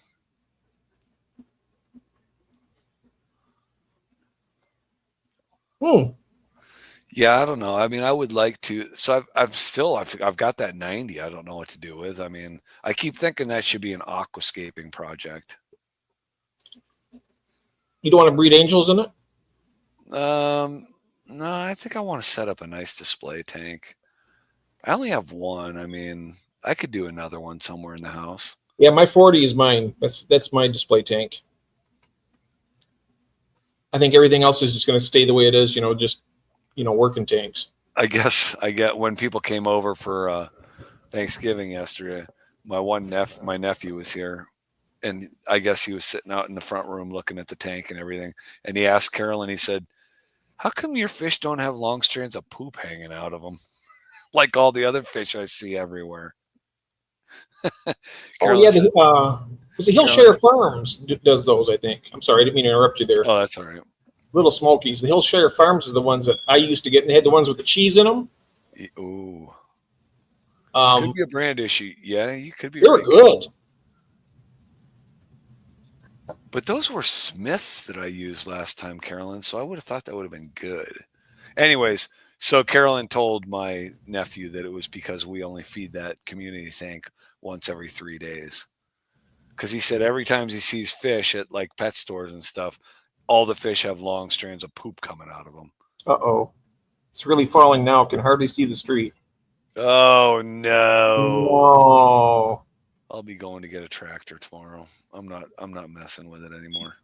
Speaker 1: Yeah, I don't know. I mean, I would like to. So I've got that 90. I don't know what to do with. I mean, I keep thinking that should be an aquascaping project.
Speaker 2: You don't want to breed angels in it?
Speaker 1: No, I think I want to set up a nice display tank. I only have one. I mean, I could do another one somewhere in the house.
Speaker 2: Yeah, my 40 is mine. That's my display tank. I think everything else is just going to stay the way it is, just working tanks.
Speaker 1: I guess when people came over for Thanksgiving yesterday, my nephew was here, and I guess he was sitting out in the front room looking at the tank and everything, and he asked Carolyn, he said, how come your fish don't have long strands of poop hanging out of them like all the other fish I see everywhere?
Speaker 2: Was it Hillshire Farms does those, I think. I'm sorry, I didn't mean to interrupt you there.
Speaker 1: Oh, that's all right.
Speaker 2: Little Smokies. The Hillshire Farms are the ones that I used to get, and they had the ones with the cheese in them.
Speaker 1: Ooh. Could be a brand issue. Yeah, you could be.
Speaker 2: They were good.
Speaker 1: But those were Smiths that I used last time, Carolyn, so I would have thought that would have been good. Anyways, so Carolyn told my nephew that it was because we only feed that community tank once every 3 days. Because he said every time he sees fish at like pet stores and stuff, all the fish have long strands of poop coming out of them.
Speaker 2: Uh-oh. It's really falling now. Can hardly see the street.
Speaker 1: Oh, no. I'll be going to get a tractor tomorrow. I'm not messing with it anymore.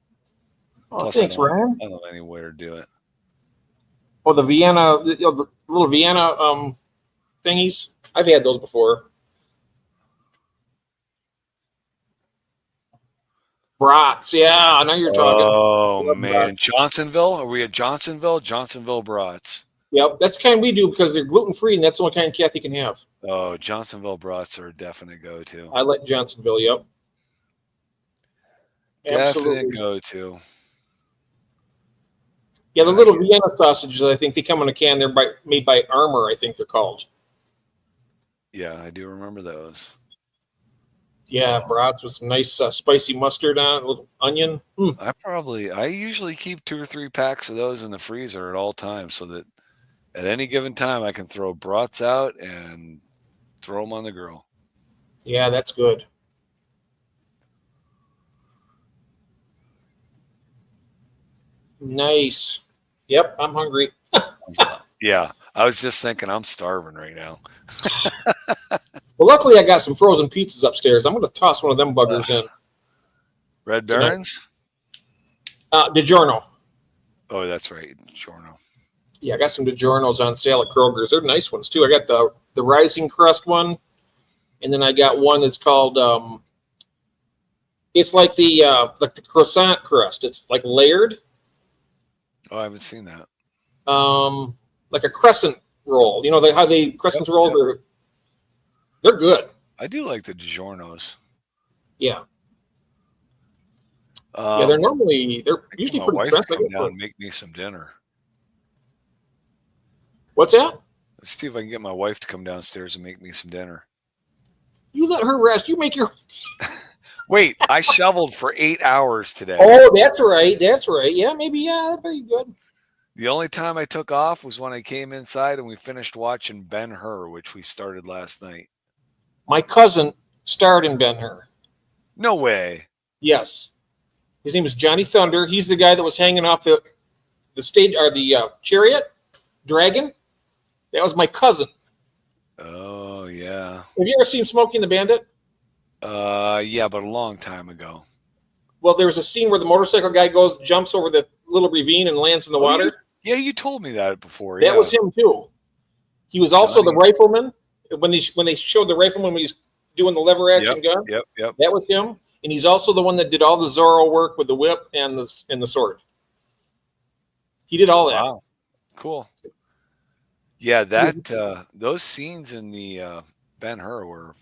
Speaker 2: Oh, plus, thanks, Ryan.
Speaker 1: I don't know anywhere to do it.
Speaker 2: Oh, the Vienna, the little Vienna thingies. I've had those before. Brats, yeah, I know you're talking.
Speaker 1: Oh, man. Johnsonville? Are we at Johnsonville? Johnsonville brats.
Speaker 2: Yep, that's the kind we do because they're gluten-free, and that's the only kind Kathy can have.
Speaker 1: Oh, Johnsonville brats are a definite go-to.
Speaker 2: I like Johnsonville, yep.
Speaker 1: Definite go-to.
Speaker 2: Yeah, the little Vienna sausages, I think they come in a can. They're made by Armour, I think they're called.
Speaker 1: Yeah, I do remember those.
Speaker 2: Yeah, brats with some nice spicy mustard on it, a little onion.
Speaker 1: I usually keep 2 or 3 packs of those in the freezer at all times so that at any given time I can throw brats out and throw them on the grill.
Speaker 2: Yeah, that's good. Nice. Yep, I'm hungry.
Speaker 1: Yeah, I was just thinking I'm starving right now.
Speaker 2: Well, luckily I got some frozen pizzas upstairs. I'm going to toss one of them buggers in.
Speaker 1: Red Barons?
Speaker 2: DiGiorno.
Speaker 1: Oh, that's right, DiGiorno.
Speaker 2: Yeah, I got some DiGiorno's on sale at Kroger's. They're nice ones too. I got the rising crust one, and then I got one that's called it's like the croissant crust. It's like layered.
Speaker 1: Oh, I haven't seen that.
Speaker 2: Like a crescent roll. You know how they crescent rolls are. They're good.
Speaker 1: I do like the DiGiorno's.
Speaker 2: Yeah. Yeah, they're usually
Speaker 1: my
Speaker 2: pretty
Speaker 1: wife
Speaker 2: crisp.
Speaker 1: come down and make me some dinner.
Speaker 2: What's that?
Speaker 1: Let's see if I can get my wife to come downstairs and make me some dinner.
Speaker 2: You let her rest. You make your.
Speaker 1: Wait, I shoveled for 8 hours today.
Speaker 2: Oh, that's right. That's right. Yeah, maybe. Yeah, that'd be good.
Speaker 1: The only time I took off was when I came inside and we finished watching Ben-Hur, which we started last night.
Speaker 2: My cousin starred in Ben-Hur.
Speaker 1: No way.
Speaker 2: Yes. His name is Johnny Thunder. He's the guy that was hanging off the stage or the chariot dragon. That was my cousin.
Speaker 1: Oh, yeah.
Speaker 2: Have you ever seen Smokey and the Bandit?
Speaker 1: Yeah, but a long time ago.
Speaker 2: Well, there was a scene where the motorcycle guy jumps over the little ravine and lands in the water.
Speaker 1: Yeah, you told me that before.
Speaker 2: That was him too. He was also the rifleman when they showed the rifleman when he's doing the lever action gun.
Speaker 1: Yep.
Speaker 2: That was him, and he's also the one that did all the Zorro work with the whip and the sword. He did all that.
Speaker 1: Wow, cool. Yeah, that those scenes in the Ben-Hur were.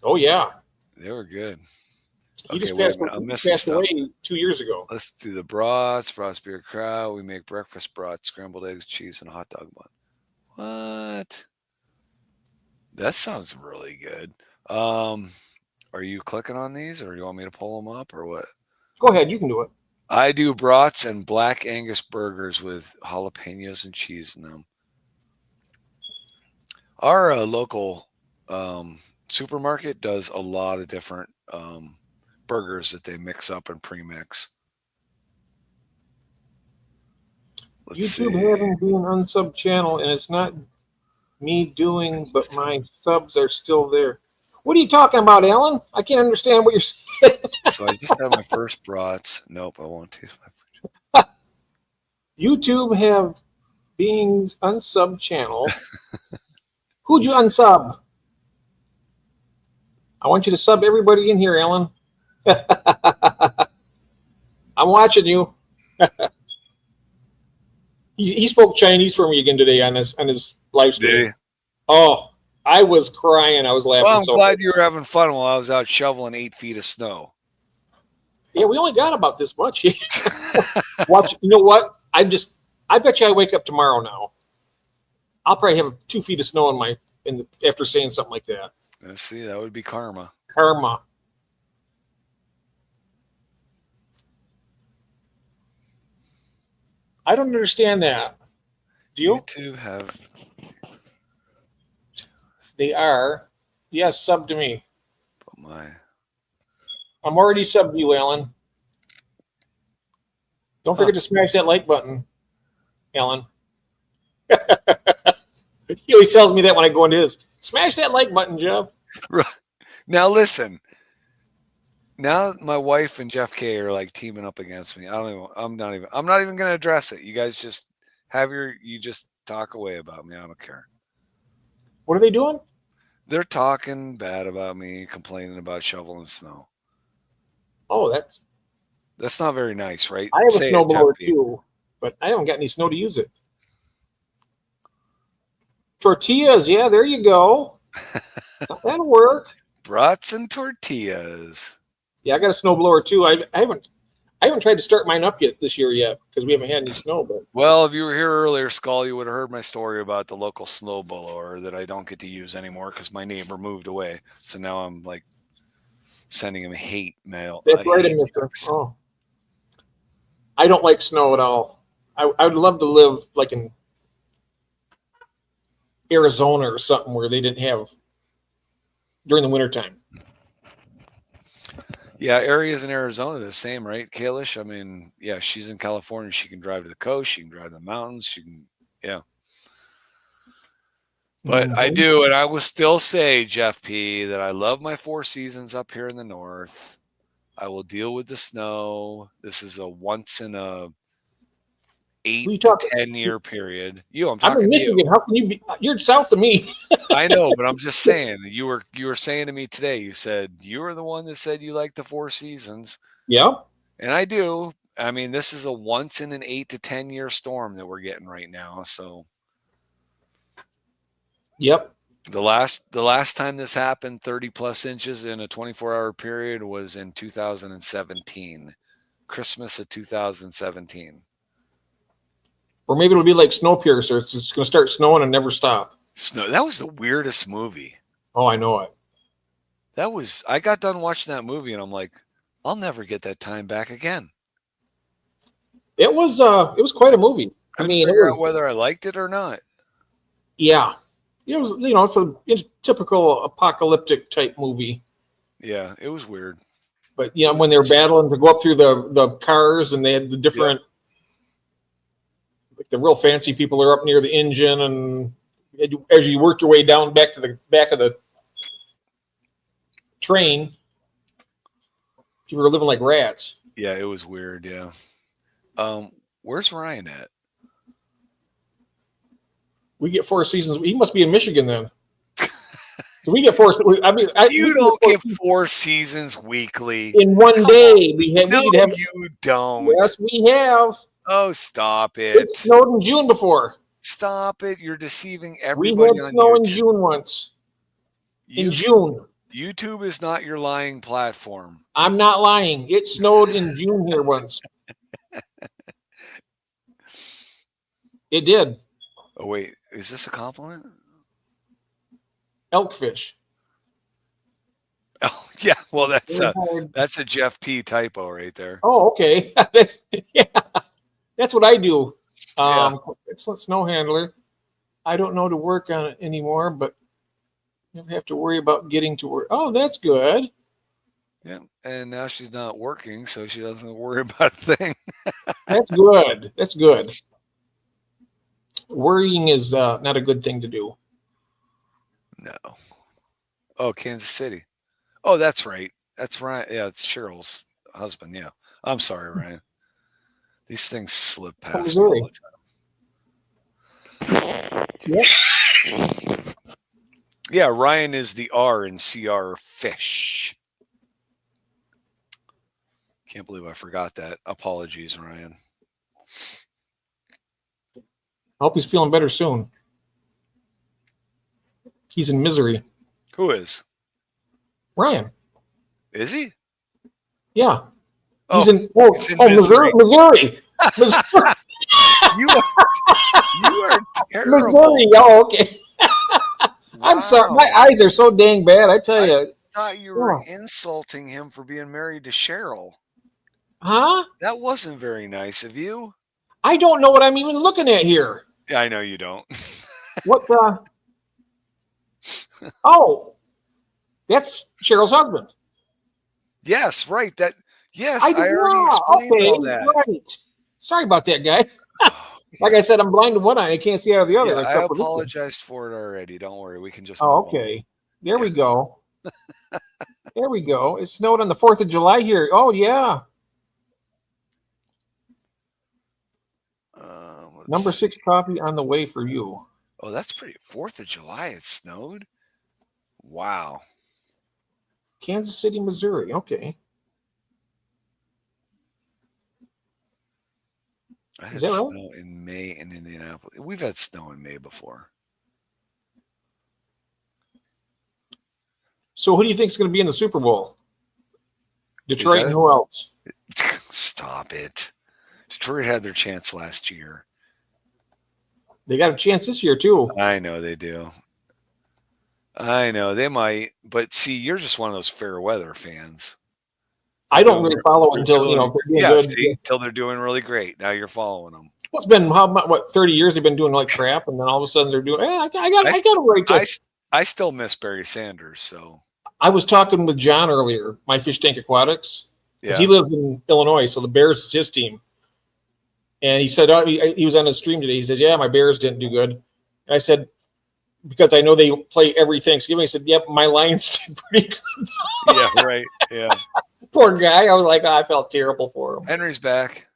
Speaker 2: Oh yeah,
Speaker 1: they were good.
Speaker 2: He just passed away 2 years ago.
Speaker 1: Let's do the brats, frost beer kraut. We make breakfast brats, scrambled eggs, cheese, and a hot dog bun. What? That sounds really good. Are you clicking on these, or you want me to pull them up, or what?
Speaker 2: Go ahead, you can do it.
Speaker 1: I do brats and black Angus burgers with jalapenos and cheese in them. Our local supermarket does a lot of different burgers that they mix up and pre-mix.
Speaker 2: YouTube having been unsub channel, and it's not me doing, but my subs are still there. What are you talking about, Alan? I can't understand what you're saying.
Speaker 1: So I just had my first brats. Nope, I won't taste my first.
Speaker 2: YouTube have being unsub channel. Who'd you unsub? I want you to sub everybody in here, Alan. I'm watching you. He spoke Chinese for me again today on his live stream.
Speaker 1: Did he?
Speaker 2: Oh, I was crying. I was laughing.
Speaker 1: Well, I'm glad you were having fun while I was out shoveling 8 feet of snow.
Speaker 2: Yeah, we only got about this much. Watch. You know what? I bet you I wake up tomorrow now. I'll probably have 2 feet of snow after saying something like that.
Speaker 1: Let's see, that would be karma.
Speaker 2: Karma. I don't understand that. Do you?
Speaker 1: YouTube have.
Speaker 2: They are. Yes, sub to me.
Speaker 1: But
Speaker 2: I'm already subbed to you, Alan. Don't forget to smash that like button, Alan. He always tells me that when I go into his. Smash that like button, Jeff.
Speaker 1: Now listen. Now my wife and Jeff K are like teaming up against me. I'm not even going to address it. You guys just you just talk away about me. I don't care.
Speaker 2: What are they doing?
Speaker 1: They're talking bad about me, complaining about shoveling snow.
Speaker 2: Oh,
Speaker 1: that's not very nice, right?
Speaker 2: I have a snowblower too, but I haven't got any snow to use it. Tortillas, yeah, there you go. That'll work.
Speaker 1: Brats and tortillas.
Speaker 2: Yeah, I got a snowblower too. I haven't tried to start mine up this year because we haven't had any snow. But
Speaker 1: well, if you were here earlier, Skull, you would have heard my story about the local snowblower that I don't get to use anymore because my neighbor moved away. So now I'm like sending him hate mail.
Speaker 2: That's right, Mister. Oh, I don't like snow at all. I would love to live like in Arizona or something where they didn't have during the wintertime.
Speaker 1: Yeah, areas in Arizona are the same, right, Kalish? I mean, yeah, she's in California. She can drive to the coast. She can drive to the mountains. She can, yeah. But I do, and I will still say, Jeff P., that I love my 4 seasons up here in the north. I will deal with the snow. This is a once in a 8 to 10 year period.
Speaker 2: I'm in Michigan. How can you be? You're south of me.
Speaker 1: I know, but I'm just saying. You were saying to me today. You said you were the one that said you like the 4 seasons.
Speaker 2: Yeah,
Speaker 1: and I do. I mean, this is a once in an 8 to 10 year storm that we're getting right now. So,
Speaker 2: yep.
Speaker 1: The last time this happened, 30 plus inches in a 24-hour period, was in 2017, Christmas of 2017.
Speaker 2: Or maybe it'll be like Snowpiercer. It's just going to start snowing and never stop.
Speaker 1: That was the weirdest movie.
Speaker 2: Oh, I know it.
Speaker 1: I got done watching that movie and I'm like, I'll never get that time back again.
Speaker 2: It was quite a movie.
Speaker 1: I mean, figure out whether I liked it or not.
Speaker 2: Yeah. It was, it's a typical apocalyptic type movie.
Speaker 1: Yeah, it was weird.
Speaker 2: But when they were battling to go up through the cars, and they had the different, like the real fancy people are up near the engine, and as you worked your way down back to the back of the train, people were living like rats.
Speaker 1: Yeah, it was weird. Yeah. Where's Ryan at?
Speaker 2: We get 4 seasons. He must be in Michigan then. So we get 4. I mean,
Speaker 1: you don't get 4 seasons weekly
Speaker 2: in one day. We have.
Speaker 1: No,
Speaker 2: you
Speaker 1: don't.
Speaker 2: Yes, we have.
Speaker 1: Oh, stop it!
Speaker 2: It snowed in June before.
Speaker 1: Stop it! You're deceiving everybody.
Speaker 2: We had snow in June once. In June.
Speaker 1: YouTube is not your lying platform.
Speaker 2: I'm not lying. It snowed in June here once. It did.
Speaker 1: Oh, wait. Is this a compliment?
Speaker 2: Elkfish.
Speaker 1: Oh, yeah. Well, that's a Jeff P. typo right there.
Speaker 2: Oh, okay. That's what I do. Excellent snow handler. I don't know to work on it anymore, but you don't have to worry about getting to work. Oh, that's good.
Speaker 1: Yeah. And now she's not working, so she doesn't worry about a thing.
Speaker 2: That's good. That's good. Worrying is not a good thing to do.
Speaker 1: No. Oh, Kansas City. Oh, that's right. That's Ryan. Yeah, it's Cheryl's husband. Yeah. I'm sorry, Ryan. These things slip past me all the time.
Speaker 2: Yeah.
Speaker 1: Yeah, Ryan is the R in CR fish. Can't believe I forgot that. Apologies, Ryan.
Speaker 2: I hope he's feeling better soon. He's in misery.
Speaker 1: Who is?
Speaker 2: Ryan.
Speaker 1: Is he?
Speaker 2: Yeah.
Speaker 1: Oh,
Speaker 2: he's in Missouri. Missouri.
Speaker 1: You are terrible.
Speaker 2: Missouri. Oh, okay.
Speaker 1: Wow.
Speaker 2: I'm sorry. My eyes are so dang bad. I tell you.
Speaker 1: I thought you were insulting him for being married to Cheryl.
Speaker 2: Huh?
Speaker 1: That wasn't very nice of you.
Speaker 2: I don't know what I'm even looking at here.
Speaker 1: Yeah, I know you don't.
Speaker 2: What the? Oh, that's Cheryl's husband.
Speaker 1: Yes, right. Yes, I already explained all that.
Speaker 2: Right. Sorry about that, guy. Like I said, I'm blind to one eye. I can't see out of the other.
Speaker 1: Yeah, I apologized for it already. Don't worry. We can just
Speaker 2: move okay. On. There we go. There we go. It snowed on the 4th of July here. Oh, yeah. Number 6 copy on the way for you.
Speaker 1: Oh, that's pretty. 4th of July, it snowed? Wow.
Speaker 2: Kansas City, Missouri. Okay.
Speaker 1: I had snow in May in Indianapolis. We've had snow in May before.
Speaker 2: So who do you think is going to be in the Super Bowl? Detroit and who else?
Speaker 1: Stop it. Detroit had their chance last year.
Speaker 2: They got a chance this year, too.
Speaker 1: I know they do. I know they might. But see, you're just one of those fair weather fans.
Speaker 2: I don't really follow until,
Speaker 1: until they're doing really great. Now you're following them.
Speaker 2: It's been, 30 years they've been doing like crap, and then all of a sudden they're doing, I got to rate this.
Speaker 1: I still miss Barry Sanders, so.
Speaker 2: I was talking with John earlier, My Fish Tank Aquatics, because he lives in Illinois, so the Bears is his team. And he said, he was on his stream today. He says, yeah, my Bears didn't do good. And I said, because I know they play every Thanksgiving. I said, "Yep, my Lions did pretty good."
Speaker 1: Yeah, right. Yeah.
Speaker 2: Poor guy. I was like, I felt terrible for him.
Speaker 1: Henry's back.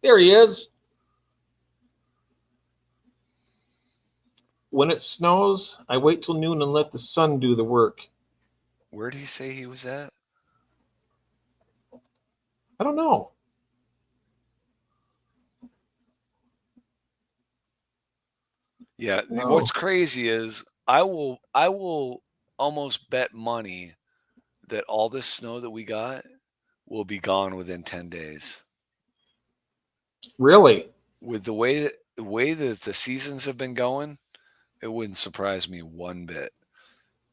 Speaker 2: There he is. When it snows, I wait till noon and let the sun do the work.
Speaker 1: Where did he say he was at?
Speaker 2: I don't know.
Speaker 1: Yeah, what's crazy is I will almost bet money that all this snow that we got will be gone within 10 days.
Speaker 2: Really?
Speaker 1: With the way that the seasons have been going, it wouldn't surprise me one bit.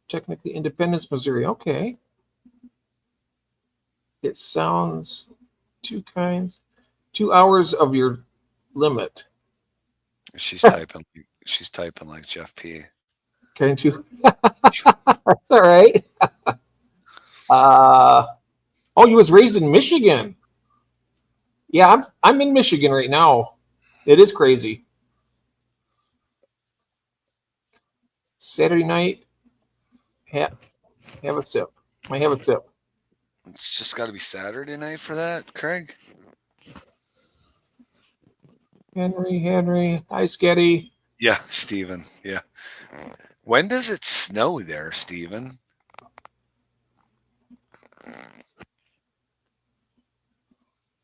Speaker 2: Technically Independence, Missouri. Okay. It sounds 2 hours of your limit.
Speaker 1: She's typing. She's typing like Jeff P.
Speaker 2: Okay, 2. That's all right. You was raised in Michigan. Yeah, I'm in Michigan right now. It is crazy. Saturday night, have a sip. I have a sip.
Speaker 1: It's just got to be Saturday night for that, Craig.
Speaker 2: Henry. Hi, Sketty.
Speaker 1: Yeah, Steven. Yeah. When does it snow there, Steven?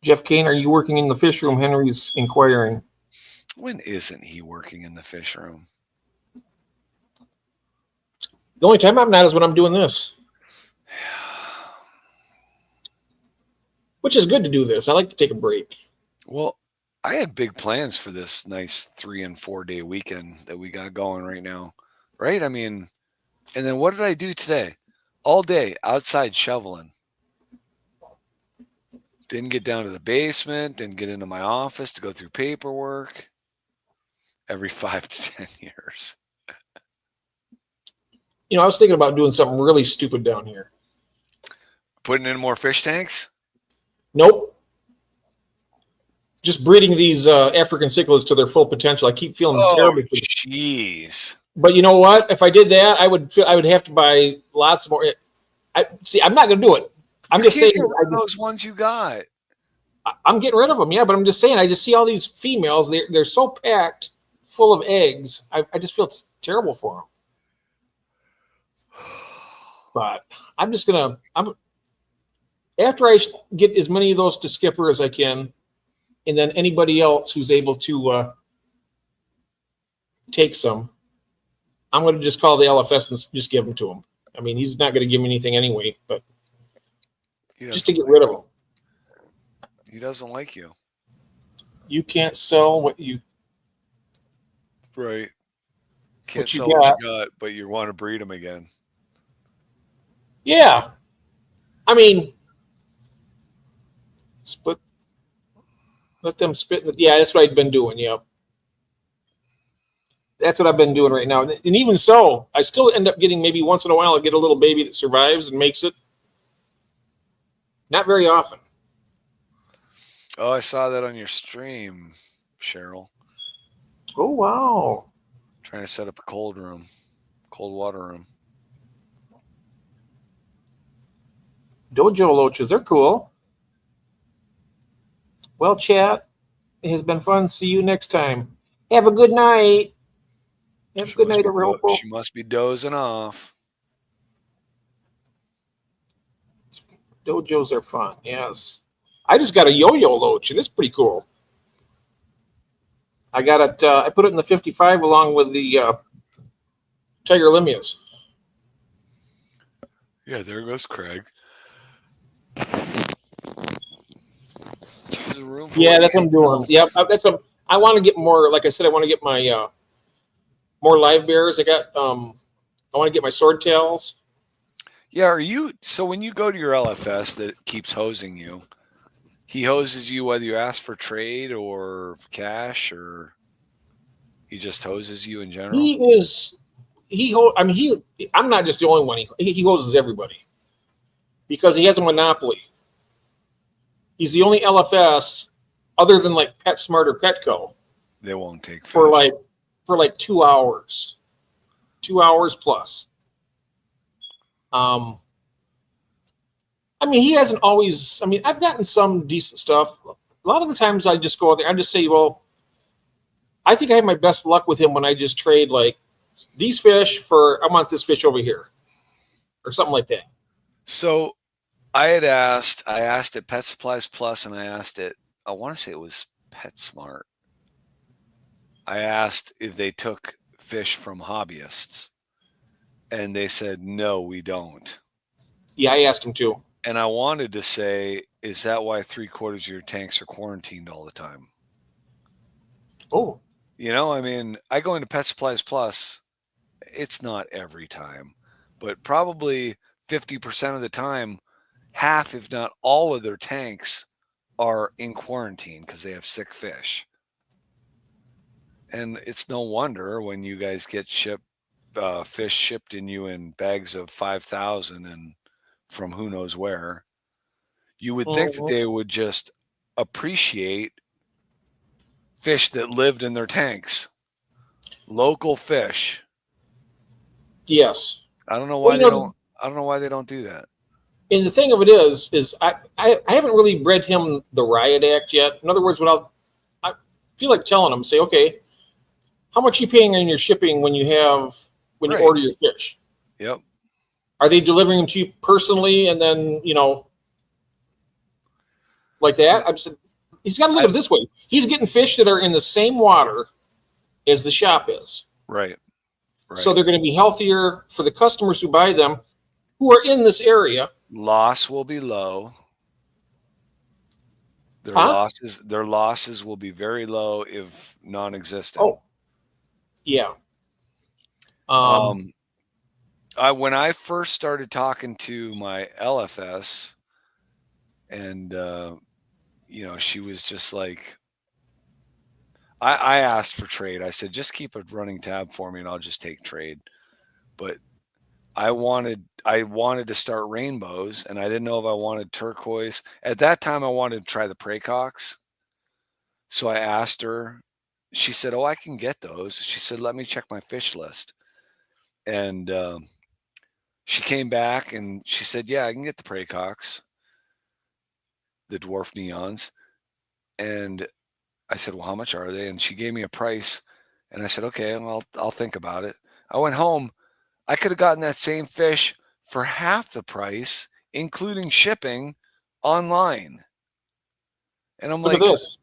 Speaker 2: Jeff Kane, are you working in the fish room? Henry's inquiring.
Speaker 1: When isn't he working in the fish room?
Speaker 2: The only time I'm not is when I'm doing this. Which is good to do this. I like to take a break.
Speaker 1: Well, I had big plans for this nice 3 and 4 day weekend that we got going right now. Right? I mean, and then what did I do today? All day outside shoveling. Didn't get down to the basement, didn't get into my office to go through paperwork. Every 5 to 10 years.
Speaker 2: I was thinking about doing something really stupid down here.
Speaker 1: Putting in more fish tanks?
Speaker 2: Nope. Just breeding these African cichlids to their full potential. I keep feeling terrible.
Speaker 1: Jeez.
Speaker 2: But you know what? If I did that, I would have to buy lots more. I'm not going to do it. I'm just saying.
Speaker 1: Those ones you got.
Speaker 2: I'm getting rid of them, yeah. But I'm just saying. I just see all these females. They're so packed full of eggs. I just feel terrible for them. But I'm just gonna. After I get as many of those to Skipper as I can, and then anybody else who's able to take some, I'm going to just call the LFS and just give them to him. I mean, he's not going to give me anything anyway, but just to get rid of him.
Speaker 1: He doesn't like you.
Speaker 2: You can't sell what you...
Speaker 1: Right. Can't sell what you got, but you want to breed them again.
Speaker 2: Yeah. I mean, let them spit. Yeah, that's what I've been doing. Yeah. That's what I've been doing right now. And even so, I still end up getting, maybe once in a while, I get a little baby that survives and makes it. Not very often.
Speaker 1: Oh, I saw that on your stream, Cheryl.
Speaker 2: Oh, wow.
Speaker 1: Trying to set up a cold water room.
Speaker 2: Dojo loaches, they're cool. Well, chat, it has been fun. See you next time. Have a good night. Have a good night, everyone.
Speaker 1: She must be dozing off.
Speaker 2: Dojos are fun, yes. I just got a yo-yo loach, and it's pretty cool. I got it. I put it in the 55 along with the Tiger Limias.
Speaker 1: Yeah, there goes Craig.
Speaker 2: Yeah, that's what I'm doing. Yep, that's what I want to get more. Like I said, I want to get my more live bears. I want to get my swordtails.
Speaker 1: Yeah, so when you go to your LFS that keeps hosing you, he hoses you whether you ask for trade or cash, or he just hoses you in general? I'm not just the only one. He hoses everybody because he has a monopoly. He's the only LFS other than like PetSmart or Petco. They won't take fish.
Speaker 2: For like for like 2 hours. 2 hours plus. I mean, he hasn't always. I mean, I've gotten some decent stuff. A lot of the times, I just go there. I just say, well, I think I have my best luck with him when I just trade like these fish for I want this fish over here, or something like that.
Speaker 1: So, I asked at Pet Supplies Plus, and I asked at, I want to say it was PetSmart. I asked if they took fish from hobbyists, and they said no, we don't.
Speaker 2: Yeah, I asked him too.
Speaker 1: And I wanted to say, is that why 3/4 of your tanks are quarantined all the time?
Speaker 2: Oh.
Speaker 1: You know, I mean, I go into Pet Supplies Plus. It's not every time, but probably 50% of the time, half, if not all of their tanks are in quarantine because they have sick fish. And it's no wonder when you guys get fish shipped in you in bags of 5,000 and from who knows where, you would think that they would just appreciate fish that lived in their tanks, local fish.
Speaker 2: Yes.
Speaker 1: I don't know why they don't. I don't know why they don't do that.
Speaker 2: And the thing of it is I haven't really read him the Riot Act yet. In other words, I feel like telling him, say, okay, how much are you paying on your shipping when you order your fish?
Speaker 1: Yep.
Speaker 2: Are they delivering them to you personally, and then like that? I said he's got to look at it this way: he's getting fish that are in the same water as the shop is.
Speaker 1: Right.
Speaker 2: So they're going to be healthier for the customers who buy them, who are in this area.
Speaker 1: Loss will be low. Their losses will be very low, if non-existent.
Speaker 2: Oh, yeah.
Speaker 1: When I first started talking to my LFS, and she was just like, I asked for trade. I said, just keep a running tab for me and I'll just take trade. But I wanted to start rainbows, and I didn't know if I wanted turquoise. At that time, I wanted to try the Pracox. So I asked her. She said, oh, I can get those. She said, let me check my fish list. And she came back and she said, yeah, I can get the Pracox, the dwarf neons. And I said, well, how much are they? And she gave me a price. And I said, okay, well, I'll think about it. I went home. I could have gotten that same fish for half the price, including shipping, online. And I'm
Speaker 2: Look
Speaker 1: like,
Speaker 2: at this.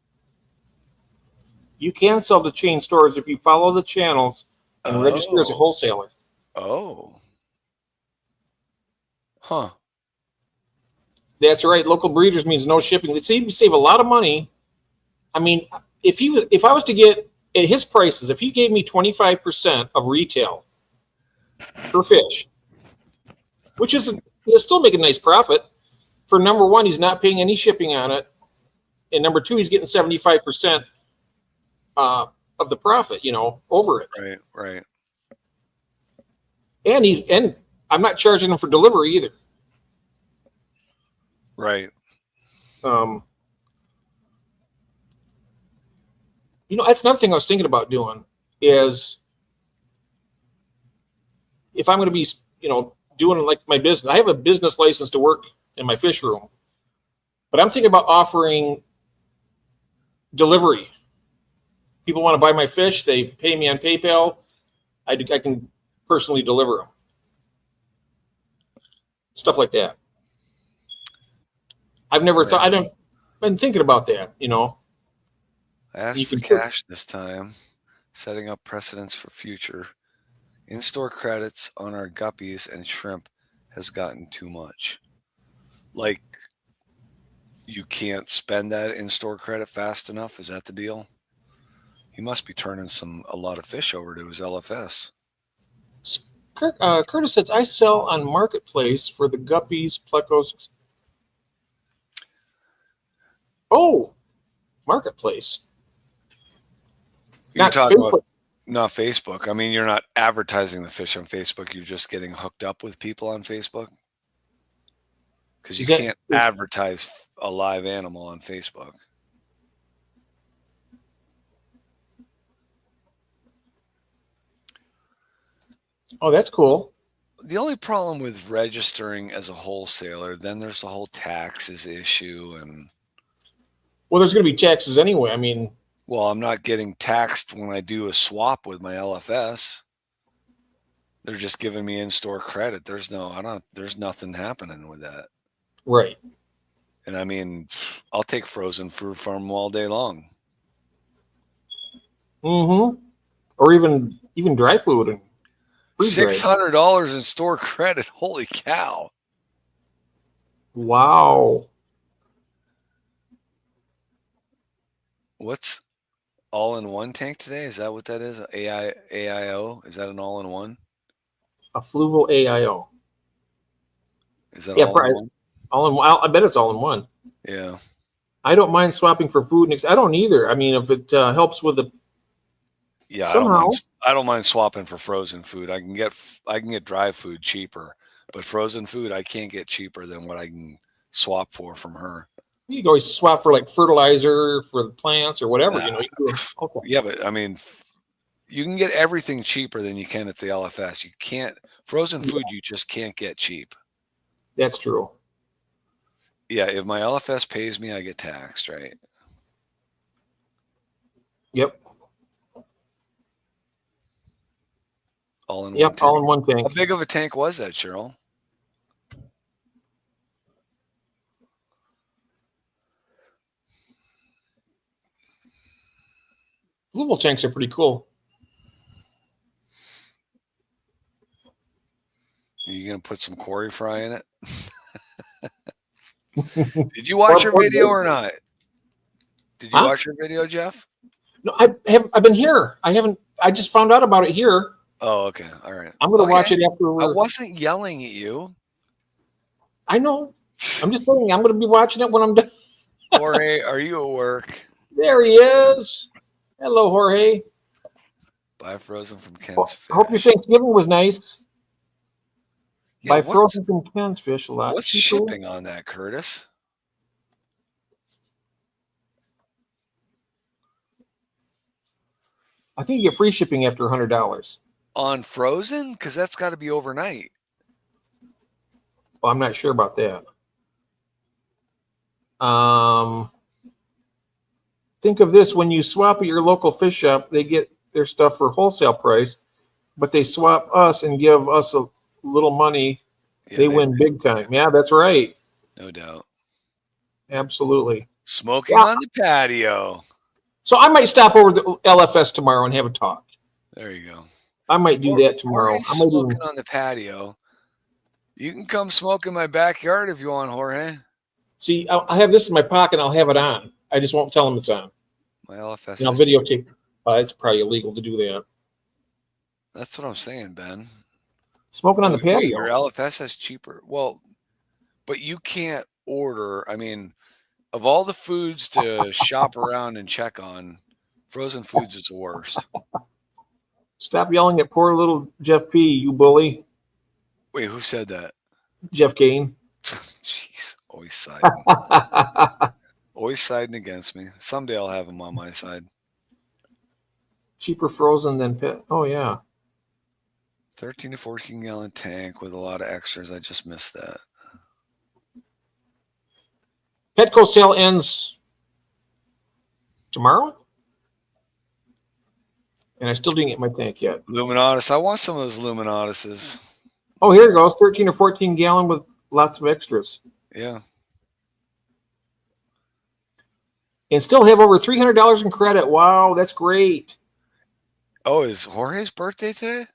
Speaker 2: You can sell to chain stores if you follow the channels and register as a wholesaler.
Speaker 1: Oh. Huh.
Speaker 2: That's right. Local breeders means no shipping. Let's see, you save a lot of money. I mean, if I was to get at his prices, if he gave me 25% of retail per fish, which is he'll still make a nice profit. For number one, he's not paying any shipping on it, and number two, he's getting 75% of the profit, over it.
Speaker 1: Right.
Speaker 2: And I'm not charging him for delivery either.
Speaker 1: Right.
Speaker 2: That's another thing I was thinking about doing is if I'm going to be, doing like my business. I have a business license to work in my fish room, but I'm thinking about offering delivery. People want to buy my fish. They pay me on PayPal. I can personally deliver them. Stuff like that. I've never thought. I've been thinking about that.
Speaker 1: I asked for cash this time, setting up precedents for future. In-store credits on our guppies and shrimp has gotten too much. Like, you can't spend that in-store credit fast enough? Is that the deal? He must be turning a lot of fish over to his LFS.
Speaker 2: Curtis says, I sell on Marketplace for the guppies, plecos. Oh, Marketplace.
Speaker 1: You're talking about not Facebook. I mean, you're not advertising the fish on Facebook. You're just getting hooked up with people on Facebook. Because you can't advertise a live animal on Facebook.
Speaker 2: Oh, that's cool.
Speaker 1: The only problem with registering as a wholesaler, then there's the whole taxes issue, and
Speaker 2: Well, there's going to be taxes anyway. I mean,
Speaker 1: well, I'm not getting taxed when I do a swap with my LFS. They're just giving me in-store credit. There's nothing happening with that.
Speaker 2: right.
Speaker 1: And I mean, I'll take frozen food from them all day long.
Speaker 2: Mm-hmm. Or even dry food and
Speaker 1: $600 in store credit. Holy cow.
Speaker 2: Wow.
Speaker 1: What's all-in-one tank today? Is that what that is? AIO? Is that an all-in-one?
Speaker 2: A Fluval AIO.
Speaker 1: Is that all-in-one?
Speaker 2: All-in-one. I bet it's all-in-one.
Speaker 1: Yeah.
Speaker 2: I don't mind swapping for food. I don't either. I mean, if it helps with the somehow.
Speaker 1: I don't mind swapping for frozen food. I can get dry food cheaper, but frozen food I can't get cheaper than what I can swap from her.
Speaker 2: You can always swap for like fertilizer for the plants or whatever.
Speaker 1: Okay. Yeah, but I mean, you can get everything cheaper than you can at the LFS. You can't frozen food. You just can't get cheap.
Speaker 2: That's true.
Speaker 1: Yeah, if my LFS pays me, I get taxed, right?
Speaker 2: Yep.
Speaker 1: All-in-one tank.
Speaker 2: All-in-one tank.
Speaker 1: How big of a tank was that, Cheryl?
Speaker 2: Fluval tanks are pretty cool.
Speaker 1: Are you going to put some Corey Fry in it? Did you watch her video or not? Did you watch her video, Jeff?
Speaker 2: No, I've been here. I haven't. I just found out about it here.
Speaker 1: Oh, okay. All right.
Speaker 2: I'm going to watch it after.
Speaker 1: I wasn't yelling at you.
Speaker 2: I know. I'm just saying I'm going to be watching it when I'm done.
Speaker 1: Jorge, are you at work?
Speaker 2: There he is. Hello, Jorge.
Speaker 1: Buy frozen from Ken's Fish.
Speaker 2: I hope your Thanksgiving was nice.
Speaker 1: Yeah,
Speaker 2: Buy frozen from Ken's Fish a lot.
Speaker 1: What's shipping on that, Curtis?
Speaker 2: I think you get free shipping after $100.
Speaker 1: On frozen? Because that's got to be overnight.
Speaker 2: Well, I'm not sure about that. Think of this: when you swap at your local fish shop, they get their stuff for wholesale price, but they swap us and give us a little money. Yeah, they win big time. Yeah, that's right.
Speaker 1: No doubt.
Speaker 2: Absolutely.
Speaker 1: Smoking on the patio.
Speaker 2: So I might stop over to LFS tomorrow and have a talk.
Speaker 1: There you go.
Speaker 2: I might do that tomorrow.
Speaker 1: I'm smoking on the patio. You can come smoke in my backyard if you want, Jorge.
Speaker 2: See, I have this in my pocket. And I'll have it on. I just won't tell them it's on.
Speaker 1: My LFS.
Speaker 2: And I'll videotape. It's probably illegal to do that.
Speaker 1: That's what I'm saying, Ben.
Speaker 2: Smoking on the patio.
Speaker 1: Your LFS has cheaper. Well, but you can't order. I mean, of all the foods to shop around and check on, frozen foods is the worst.
Speaker 2: Stop yelling at poor little Jeff P., you bully.
Speaker 1: Wait, who said that?
Speaker 2: Jeff Gain.
Speaker 1: Jeez, always siding. Always siding against me. Someday I'll have him on my side.
Speaker 2: Cheaper frozen than pet. Oh, yeah.
Speaker 1: 13 to 14 gallon tank with a lot of extras. I just missed that.
Speaker 2: Petco sale ends tomorrow. And I still didn't get my tank yet.
Speaker 1: Luminatus. I want some of those Luminatuses.
Speaker 2: Oh, here it goes. 13 or 14 gallon with lots of extras.
Speaker 1: Yeah.
Speaker 2: And still have over $300 in credit. Wow, that's great.
Speaker 1: Oh, is Jorge's birthday today?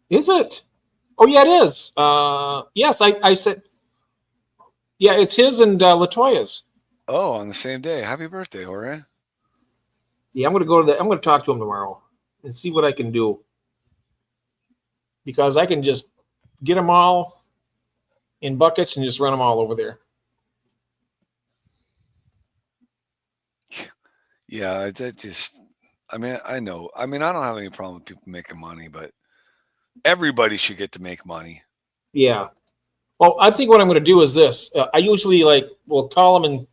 Speaker 2: Is it? Oh, yeah, it is. Yes, I said. Yeah, it's his and LaToya's.
Speaker 1: Oh, on the same day. Happy birthday, Jorge.
Speaker 2: Yeah, I'm going to talk to him tomorrow and see what I can do. Because I can just get them all in buckets and just run them all over there.
Speaker 1: Yeah, I know. I mean, I don't have any problem with people making money, but everybody should get to make money.
Speaker 2: Yeah. Well, I think what I'm going to do is this. I usually will call him and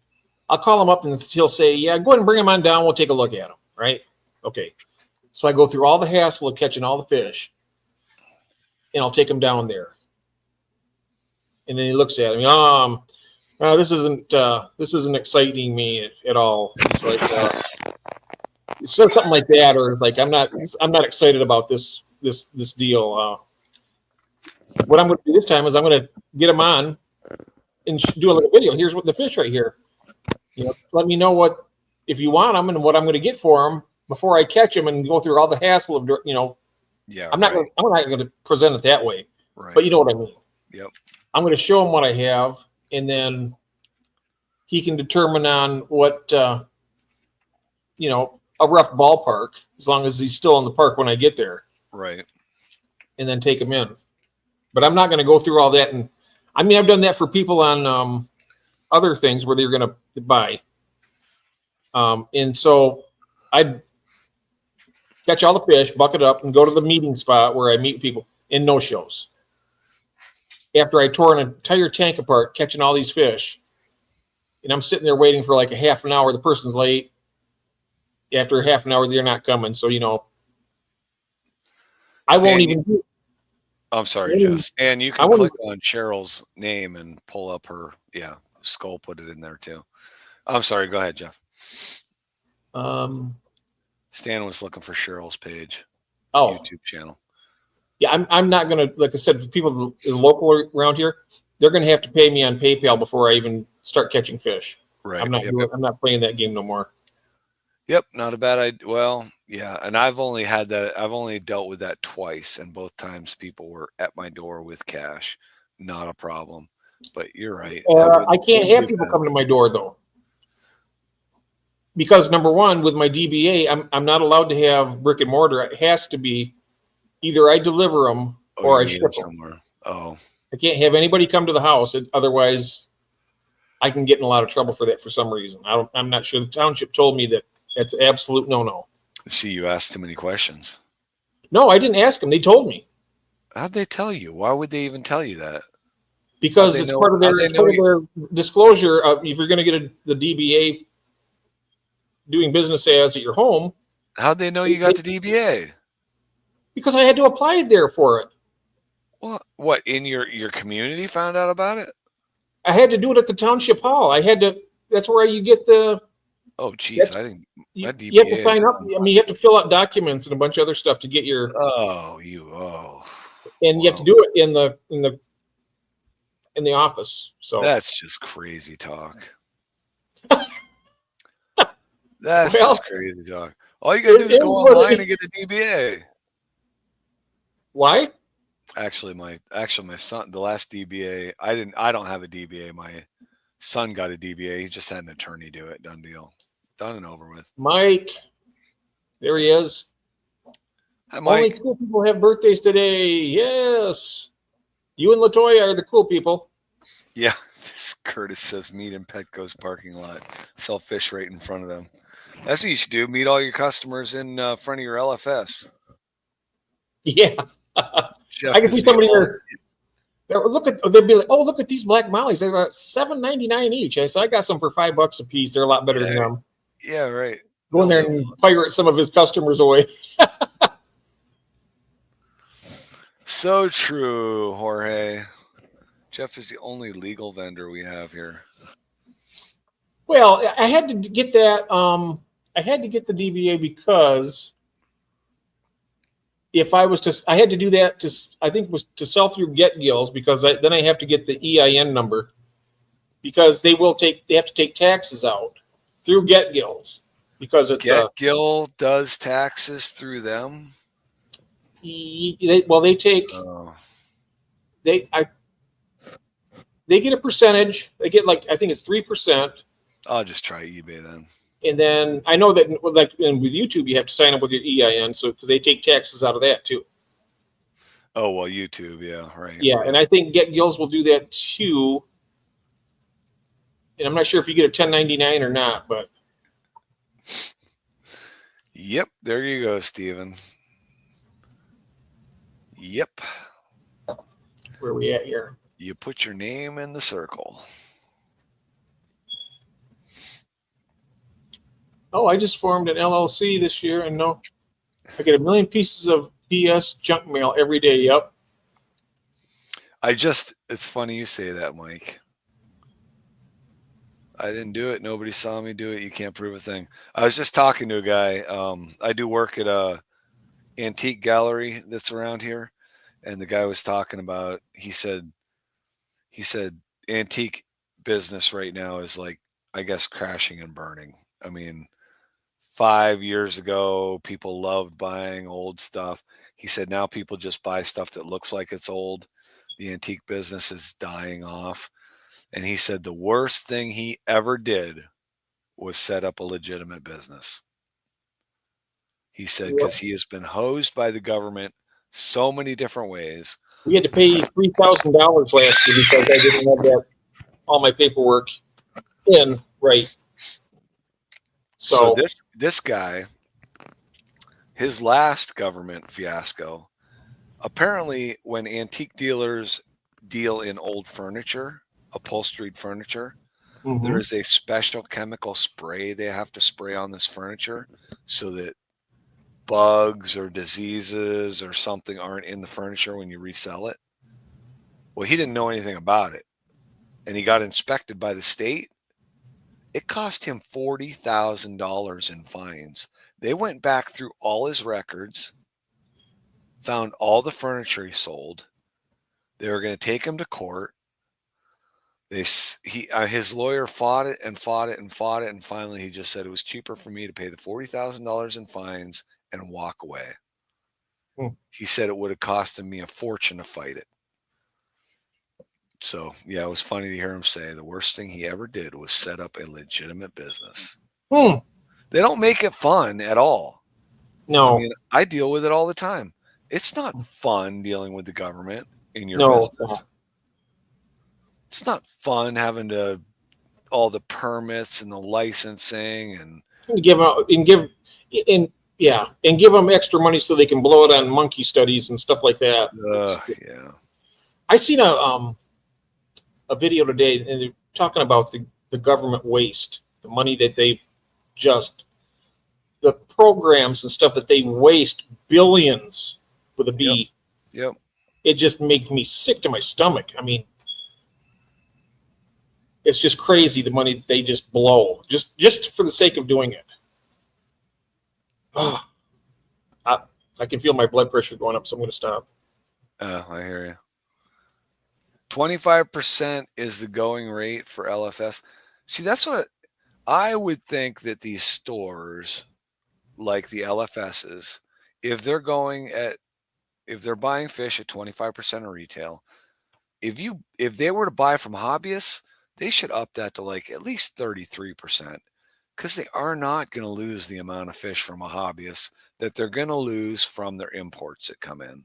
Speaker 2: I'll call him up and he'll say, yeah, go ahead and bring him on down. We'll take a look at him. Right. Okay. So I go through all the hassle of catching all the fish. and I'll take him down there. And then he looks at me. This isn't exciting me at all. He's like, he says something like that, or it's like, I'm not excited about this deal. What I'm going to do this time is I'm going to get him on and do a little video. Here's what the fish right here. Let me know what, if you want them and what I'm going to get for them before I catch them and go through all the hassle of,
Speaker 1: Yeah,
Speaker 2: I'm not going to present it that way,
Speaker 1: right.
Speaker 2: But you know what I mean.
Speaker 1: Yep.
Speaker 2: I'm going to show him what I have, and then he can determine on what, a rough ballpark, as long as he's still in the park when I get there.
Speaker 1: Right. And
Speaker 2: then take him in. But I'm not going to go through all that. And I mean, I've done that for people on other things where they're going to buy. And so I'd catch all the fish, bucket up, and go to the meeting spot where I meet people in no-shows. After I tore an entire tank apart, catching all these fish, and I'm sitting there waiting for like a half an hour, the person's late. After half an hour, they're not coming. So, I won't even do it.
Speaker 1: I'm sorry, Jeff. Stan, you can click on Cheryl's name and pull up her. Yeah, Skull put it in there too. I'm sorry. Go ahead, Jeff. Stan was looking for Cheryl's page. YouTube channel.
Speaker 2: Yeah, I'm not going to, like I said, for people local around here, they're going to have to pay me on PayPal before I even start catching fish.
Speaker 1: Right.
Speaker 2: I'm not playing that game no more.
Speaker 1: Yep, not a bad idea. Well, yeah, and I've only dealt with that twice, and both times people were at my door with cash. Not a problem. But you're right.
Speaker 2: I can't have people come to my door though, because number one, with my DBA, I'm not allowed to have brick and mortar. It has to be either I deliver them or I ship them
Speaker 1: somewhere. Oh,
Speaker 2: I can't have anybody come to the house. Otherwise, I can get in a lot of trouble for that for some reason. I'm not sure. The township told me that that's absolute no.
Speaker 1: See, you asked too many questions.
Speaker 2: No, I didn't ask them. They told me.
Speaker 1: How'd they tell you? Why would they even tell you that?
Speaker 2: Because it's part of their disclosure of if you're going to get the DBA doing business as at your home.
Speaker 1: How'd they know you got the DBA?
Speaker 2: Because I had to apply there for it.
Speaker 1: What in your community found out about it?
Speaker 2: I had to do it at the township hall. That's where you get the.
Speaker 1: Oh, geez, I think
Speaker 2: you have to sign up. I mean, you have to fill out documents and a bunch of other stuff to get your. And you have to do it in the office. So
Speaker 1: that's just crazy talk. That's just crazy talk. All you gotta do is go online and get a DBA.
Speaker 2: Why?
Speaker 1: Actually, my son, the last DBA, I don't have a DBA. My son got a DBA. He just had an attorney do it. Done deal. Done and over with.
Speaker 2: Mike, there he is.
Speaker 1: Hi, Mike.
Speaker 2: Only cool people have birthdays today. Yes. You and LaToya are the cool people.
Speaker 1: Yeah. This Curtis says meet in Petco's parking lot. Sell fish right in front of them. That's what you should do. Meet all your customers in front of your LFS.
Speaker 2: Yeah. I can see somebody there. They'd be like, oh, look at these black mollies. They're $7.99 each. I said, I got some for $5 a piece. They're a lot better than them.
Speaker 1: Yeah, right.
Speaker 2: Go in there and pirate some of his customers away.
Speaker 1: So true, Jorge. Jeff is the only legal vendor we have here.
Speaker 2: Well, I had to get that. I had to get the DBA because if I was to, I had to do that I think it was to sell through Get Gills, because then I have to get the EIN number, because they have to take taxes out through Get Gills, because it's
Speaker 1: Get Gill does taxes through them.
Speaker 2: They take they get a percentage. They get I think it's 3%.
Speaker 1: I'll just try eBay then.
Speaker 2: And then I know that and with YouTube you have to sign up with your EIN, so because they take taxes out of that too.
Speaker 1: Oh well, YouTube, yeah, right.
Speaker 2: Yeah,
Speaker 1: right.
Speaker 2: And I think Get Gills will do that too. And I'm not sure if you get a 1099 or not, but.
Speaker 1: Yep, there you go, Steven. Yep.
Speaker 2: Where are we at here?
Speaker 1: You put your name in the circle.
Speaker 2: Oh, I just formed an LLC this year, and I get 1 million pieces of BS junk mail every day. Yep.
Speaker 1: It's funny you say that, Mike. I didn't do it. Nobody saw me do it. You can't prove a thing. I was just talking to a guy. I do work at a antique gallery that's around here, and the guy was talking about. He said antique business right now is like, I guess, crashing and burning. I mean, 5 years ago, people loved buying old stuff. He said now people just buy stuff that looks like it's old. The antique business is dying off. And he said the worst thing he ever did was set up a legitimate business. He said because he has been hosed by the government so many different ways.
Speaker 2: We had to pay $3,000 last year because I didn't have that all my paperwork in right.
Speaker 1: So this guy, his last government fiasco, apparently when antique dealers deal in old furniture, upholstered furniture, there is a special chemical spray they have to spray on this furniture so that bugs or diseases or something aren't in the furniture when you resell it. Well, he didn't know anything about it, and he got inspected by the state. It cost him $40,000 in fines. They went back through all his records, found all the furniture he sold. They were going to take him to court. His lawyer fought it and fought it and fought it, and finally he just said it was cheaper for me to pay the $40,000 in fines and walk away. He said it would have costed me a fortune to fight it. So, yeah, it was funny to hear him say the worst thing he ever did was set up a legitimate business. They don't make it fun at all.
Speaker 2: No.
Speaker 1: I mean, I deal with it all the time. It's not fun dealing with the government in your business. It's not fun having to all the permits and the licensing and
Speaker 2: give them extra money so they can blow it on monkey studies and stuff like that.
Speaker 1: Yeah.
Speaker 2: I seen a video today, and they're talking about the government waste, the money that they the programs and stuff that they waste billions with a B.
Speaker 1: Yep.
Speaker 2: It just makes me sick to my stomach. I mean, it's just crazy the money that they just blow just for the sake of doing it. I can feel my blood pressure going up, so I'm going to stop.
Speaker 1: I hear you. 25% is the going rate for LFS. See, that's what I would think that these stores like the LFSs, if they're buying fish at 25% of retail, if they were to buy from hobbyists, they should up that to like at least 33%, because they are not going to lose the amount of fish from a hobbyist that they're going to lose from their imports that come in.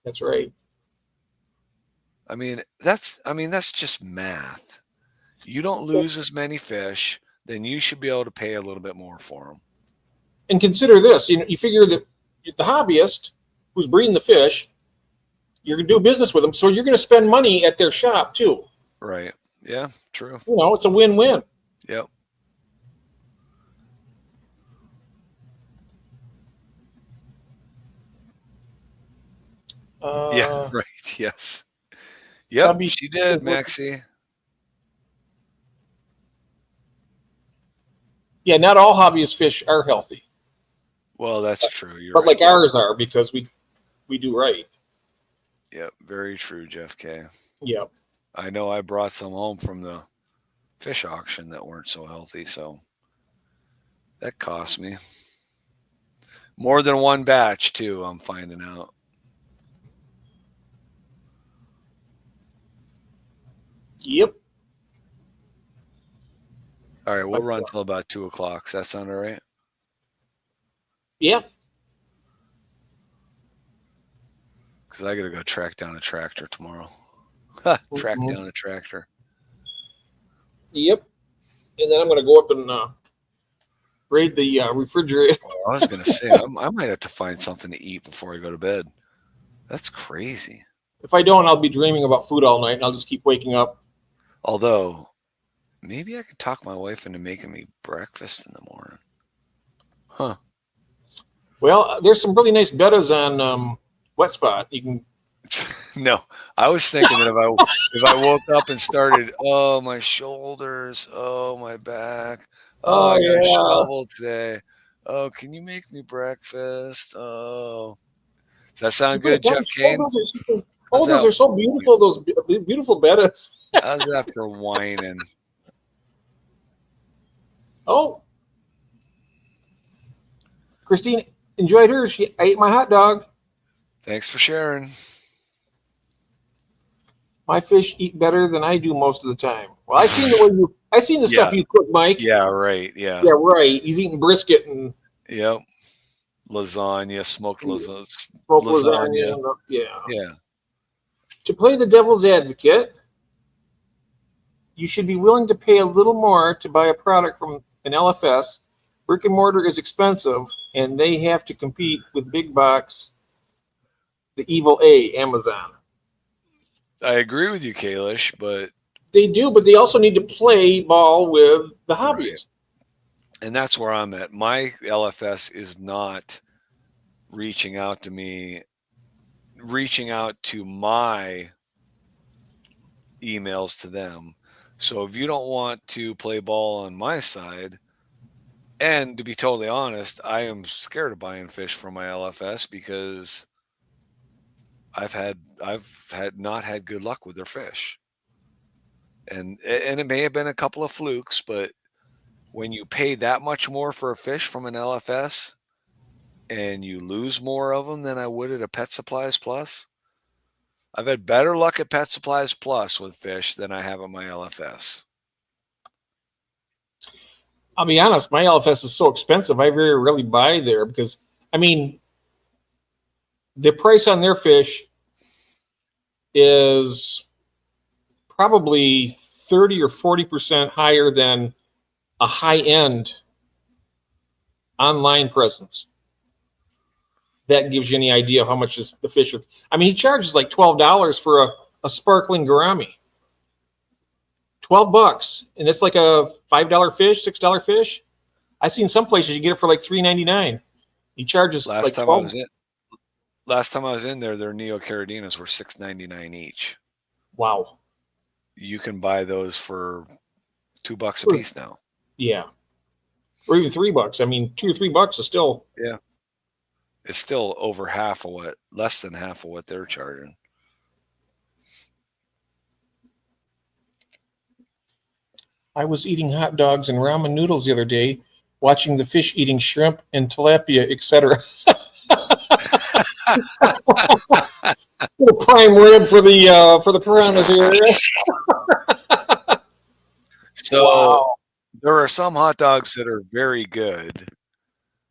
Speaker 2: That's right.
Speaker 1: I mean, that's just math. You don't lose as many fish, then you should be able to pay a little bit more for them.
Speaker 2: And consider this, you figure that the hobbyist who's breeding the fish, you're going to do business with them, so you're going to spend money at their shop too.
Speaker 1: Right. Yeah, true.
Speaker 2: It's a win-win.
Speaker 1: Yep. Yeah, right. Yes. Yep, she did, Maxie.
Speaker 2: Yeah, not all hobbyist fish are healthy.
Speaker 1: Well, that's true.
Speaker 2: But right. Like ours are, because we do right.
Speaker 1: Yep, very true, Jeff K.
Speaker 2: Yep.
Speaker 1: I know I brought some home from the fish auction that weren't so healthy, so that cost me. More than one batch, too, I'm finding out.
Speaker 2: Yep.
Speaker 1: All right, we'll run till about 2 o'clock. Does that sound all right?
Speaker 2: Yeah.
Speaker 1: Because I got to go track down a tractor tomorrow. Track down a tractor.
Speaker 2: Yep. And then I'm going to go up and raid the refrigerator.
Speaker 1: I was going to say, I might have to find something to eat before I go to bed. That's crazy.
Speaker 2: If I don't, I'll be dreaming about food all night, and I'll just keep waking up.
Speaker 1: Although, maybe I could talk my wife into making me breakfast in the morning. Huh.
Speaker 2: Well, there's some really nice bettas on Wet Spot. You can
Speaker 1: No, I was thinking that if I woke up and started, oh, my shoulders, oh, my back, oh,
Speaker 2: Oh
Speaker 1: I got a
Speaker 2: yeah.
Speaker 1: shovel today. Oh, can you make me breakfast? Oh, does that sound good, Jeff Kane?
Speaker 2: Those are so beautiful. Those beautiful bettas.
Speaker 1: How's that for whining?
Speaker 2: Oh, Christine enjoyed hers. I ate my hot dog.
Speaker 1: Thanks for sharing.
Speaker 2: My fish eat better than I do most of the time. Well, I seen the stuff you cook, Mike.
Speaker 1: Yeah, right. Yeah.
Speaker 2: Yeah, right. He's eating brisket and
Speaker 1: yep, lasagna, smoked lasagna.
Speaker 2: Yeah. To play the devil's advocate, you should be willing to pay a little more to buy a product from an LFS. Brick and mortar is expensive, and they have to compete with big box, the evil A, Amazon.
Speaker 1: I agree with you, Kalish, but
Speaker 2: they do, but they also need to play ball with the hobbyists.
Speaker 1: Right. And that's where I'm at. My LFS is not reaching out to me, reaching out to my emails to them. So if you don't want to play ball on my side, and to be totally honest, I am scared of buying fish from my LFS because I've not had good luck with their fish. And it may have been a couple of flukes, but when you pay that much more for a fish from an LFS and you lose more of them than I would at a Pet Supplies Plus, I've had better luck at Pet Supplies Plus with fish than I have at my LFS.
Speaker 2: I'll be honest, my LFS is so expensive, I very rarely buy there because, I mean, the price on their fish is probably 30 or 40% higher than a high-end online presence. That gives you any idea of how much the fish are. I mean, he charges like $12 for a sparkling gourami. $12, and it's like a $5 fish, $6 fish. I've seen some places you get it for like $3.99. He charges like $12.
Speaker 1: Last time I was in there, their Neocaradinas were $6.99 each.
Speaker 2: Wow.
Speaker 1: You can buy those for $2 a piece now.
Speaker 2: Yeah. Or even $3. I mean, $2 or $3 is still.
Speaker 1: Yeah. It's still over less than half of what they're charging.
Speaker 2: I was eating hot dogs and ramen noodles the other day, watching the fish eating shrimp and tilapia, etc. Little prime rib for the piranhas here.
Speaker 1: So wow. There are some hot dogs that are very good.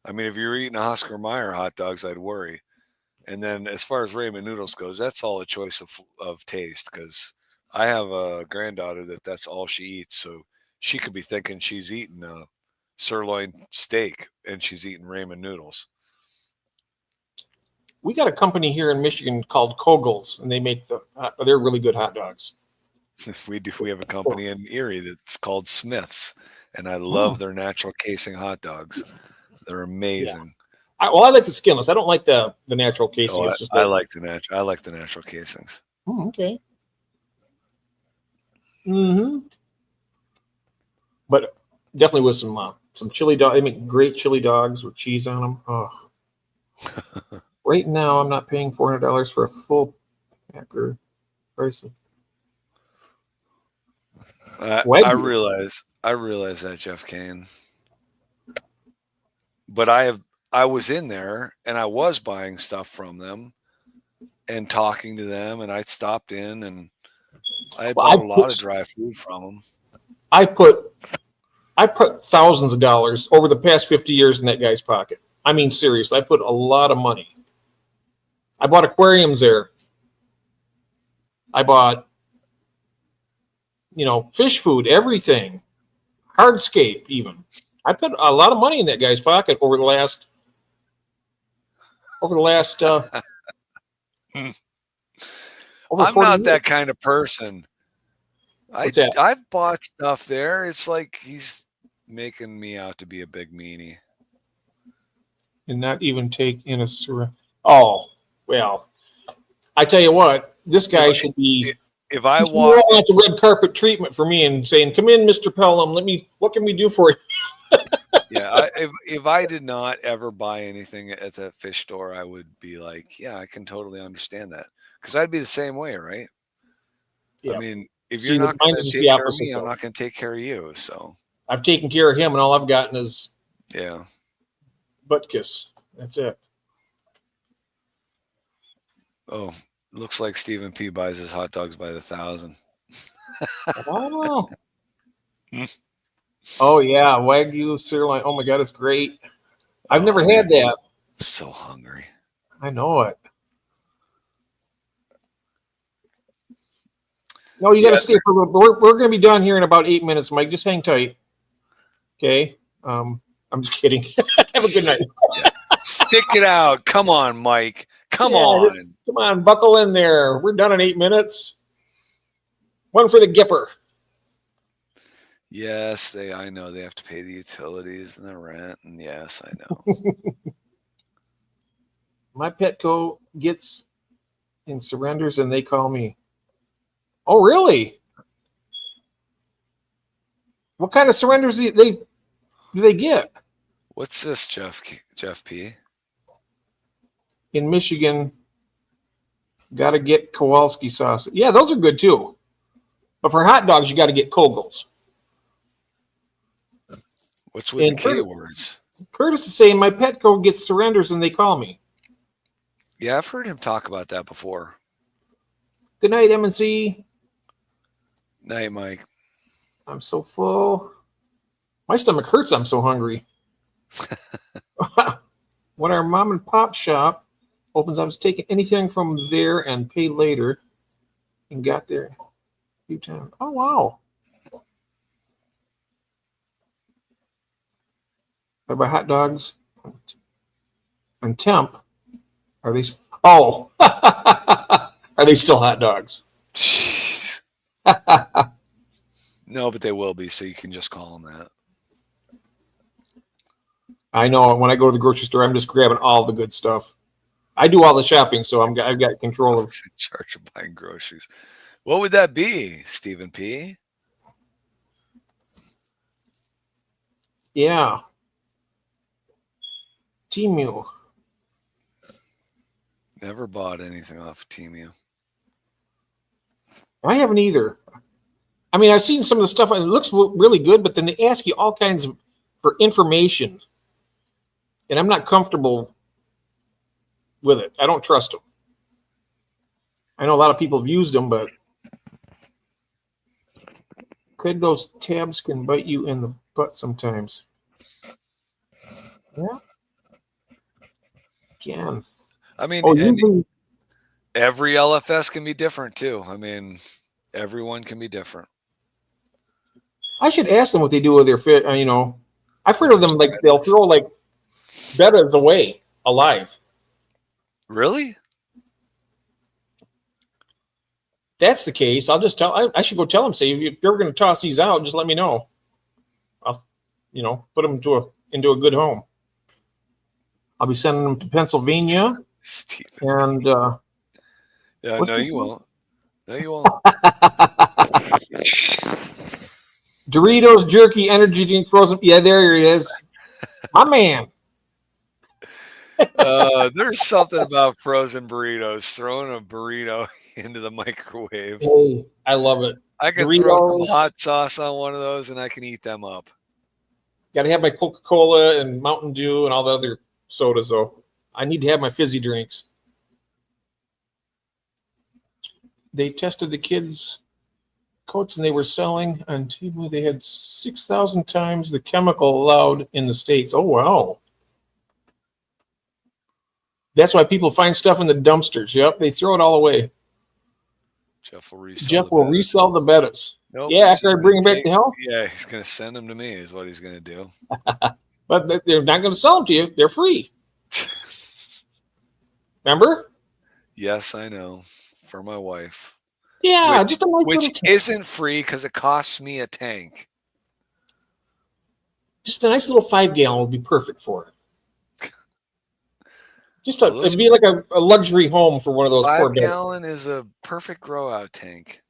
Speaker 1: I mean, if you're eating a Oscar Mayer hot dogs, I'd worry. And then as far as ramen noodles goes, that's all a choice of taste because I have a granddaughter that's all she eats. So she could be thinking she's eating a sirloin steak and she's eating ramen noodles.
Speaker 2: We got a company here in Michigan called Kogel's, and they make they're really good hot dogs.
Speaker 1: We do. We have a company in Erie that's called Smith's, and I love their natural casing hot dogs. They're amazing.
Speaker 2: Yeah. I like the skinless. I don't like the natural casing.
Speaker 1: Oh, I like the natural. I like the natural casings.
Speaker 2: Okay. Mm-hmm. But definitely with some chili dog. They make great chili dogs with cheese on them. Oh. Right now, I'm not paying $400 for a full packer pricing.
Speaker 1: I realize that, Jeff Kane. But I was in there and I was buying stuff from them and talking to them, and I stopped in and I bought a lot of dry food from them.
Speaker 2: I put thousands of dollars over the past 50 years in that guy's pocket. I mean, seriously, I put a lot of money. I bought aquariums there. I bought, fish food, everything, hardscape even. I put a lot of money in that guy's pocket over the last.
Speaker 1: I'm not that kind of person. I've bought stuff there. It's like he's making me out to be a big meanie.
Speaker 2: And not even take in a. Oh, well, I tell you what, this guy should be.
Speaker 1: If I walk
Speaker 2: out the red carpet treatment for me and saying, "Come in, Mr. Pelham. What can we do for you?"
Speaker 1: Yeah, if I did not ever buy anything at the fish store, I would be like, yeah, I can totally understand that, because I'd be the same way, right? Yeah. I mean, if you're not going to take care of me, I'm not going to take care of you. So
Speaker 2: I've taken care of him, and all I've gotten is butt kiss. That's it.
Speaker 1: Oh, looks like Stephen P. buys his hot dogs by the 1,000.
Speaker 2: Oh. Oh yeah, Wagyu sirloin. Oh my God, it's great. I've never had that.
Speaker 1: I'm so hungry.
Speaker 2: I know it. No, you got to stay for a little. We're going to be done here in about 8 minutes, Mike. Just hang tight. Okay. I'm just kidding. Have a good night.
Speaker 1: Stick it out. Come on, Mike. Come on.
Speaker 2: Come on, buckle in there. We're done in 8 minutes. One for the Gipper.
Speaker 1: Yes, I know they have to pay the utilities and the rent, and yes, I know.
Speaker 2: My Petco gets and surrenders, and they call me. Oh, really? What kind of surrenders do they get?
Speaker 1: What's this, Jeff P?
Speaker 2: In Michigan, got to get Kowalski sauce. Yeah, those are good too. But for hot dogs, you got to get Kogel's.
Speaker 1: What's with the K words?
Speaker 2: Curtis is saying my Petco gets surrenders and they call me.
Speaker 1: Yeah, I've heard him talk about that before.
Speaker 2: Good night, M&C.
Speaker 1: Night, Mike.
Speaker 2: I'm so full. My stomach hurts. I'm so hungry. When our mom and pop shop opens, I was taking anything from there and pay later, and got there a few times. Oh wow! I buy hot dogs and temp. Are they? Oh, are they still hot dogs?
Speaker 1: No, but they will be, so you can just call them that.
Speaker 2: I know. When I go to the grocery store, I'm just grabbing all the good stuff. I do all the shopping, so I've got control of.
Speaker 1: In charge of buying groceries. What would that be, Stephen P?
Speaker 2: Yeah. Temu.
Speaker 1: Never bought anything off Temu.
Speaker 2: I haven't either. I mean, I've seen some of the stuff and it looks really good, but then they ask you all kinds of for information, and I'm not comfortable with it. I don't trust them. I know a lot of people have used them, but Craig, those tabs can bite you in the butt sometimes. Yeah. Can.
Speaker 1: I mean, every LFS can be different too. I mean, everyone can be different.
Speaker 2: I should ask them what they do with their fit. I've heard of them like they'll throw like bettas away alive.
Speaker 1: Really?
Speaker 2: That's the case. I'll just tell. I should go tell them. Say if you're going to toss these out, just let me know. I'll, put them into a good home. I'll be sending them to Pennsylvania. And
Speaker 1: yeah, no, you won't. No, you won't.
Speaker 2: Doritos jerky energy drink frozen. Yeah, there it is. My man.
Speaker 1: There's something about frozen burritos. Throwing a burrito into the microwave.
Speaker 2: Hey, I love it.
Speaker 1: I can throw some hot sauce on one of those and I can eat them up.
Speaker 2: Got to have my Coca-Cola and Mountain Dew and all the other sodas, though. I need to have my fizzy drinks. They tested the kids' coats and they were selling on Temu. They had 6,000 times the chemical allowed in the States. Oh, wow. That's why people find stuff in the dumpsters. Yep, they throw it all away.
Speaker 1: Jeff will
Speaker 2: resell the bettas.
Speaker 1: Nope,
Speaker 2: yeah, after I bring them back to health.
Speaker 1: Yeah, he's going to send them to me is what he's going to do.
Speaker 2: But they're not going to sell them to you. They're free. Remember?
Speaker 1: Yes, I know. For my wife.
Speaker 2: Yeah,
Speaker 1: which isn't free because it costs me a tank.
Speaker 2: Just a nice little 5-gallon would be perfect for it. It'd be like a luxury home for one of those
Speaker 1: 5 gallon is a perfect grow out tank.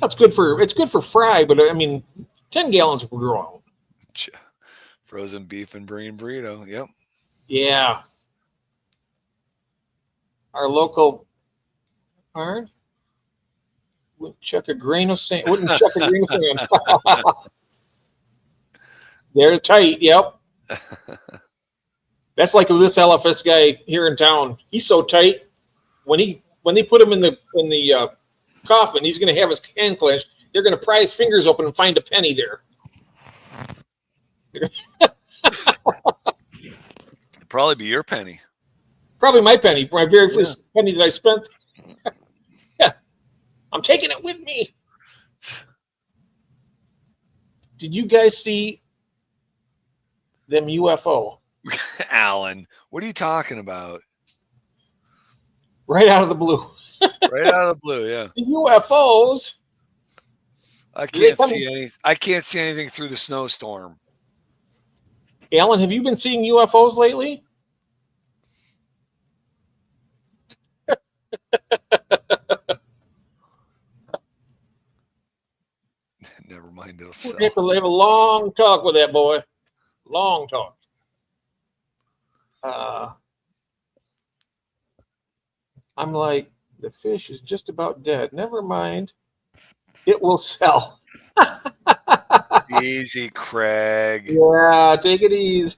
Speaker 2: That's good for fry, but I mean, 10 gallons will grow out.
Speaker 1: Frozen beef and green burrito. Yep.
Speaker 2: Yeah. Our local barn wouldn't chuck a grain of sand. They're tight. Yep. That's like this LFS guy here in town. He's so tight. When they put him in the coffin, he's going to have his hand clenched. They're going to pry his fingers open and find a penny there.
Speaker 1: Probably be your penny.
Speaker 2: Probably my penny. My very first penny that I spent. Yeah. I'm taking it with me. Did you guys see them UFO?
Speaker 1: Alan, what are you talking about?
Speaker 2: Right out of the blue.
Speaker 1: Right out of the blue, yeah.
Speaker 2: The UFOs.
Speaker 1: I can't see anything through the snowstorm.
Speaker 2: Alan, have you been seeing UFOs lately?
Speaker 1: Never mind, it'll sell.
Speaker 2: We have to have a long talk with that boy. Long talk. I'm like, the fish is just about dead. Never mind. It will sell.
Speaker 1: Easy, Craig.
Speaker 2: Yeah, take it easy.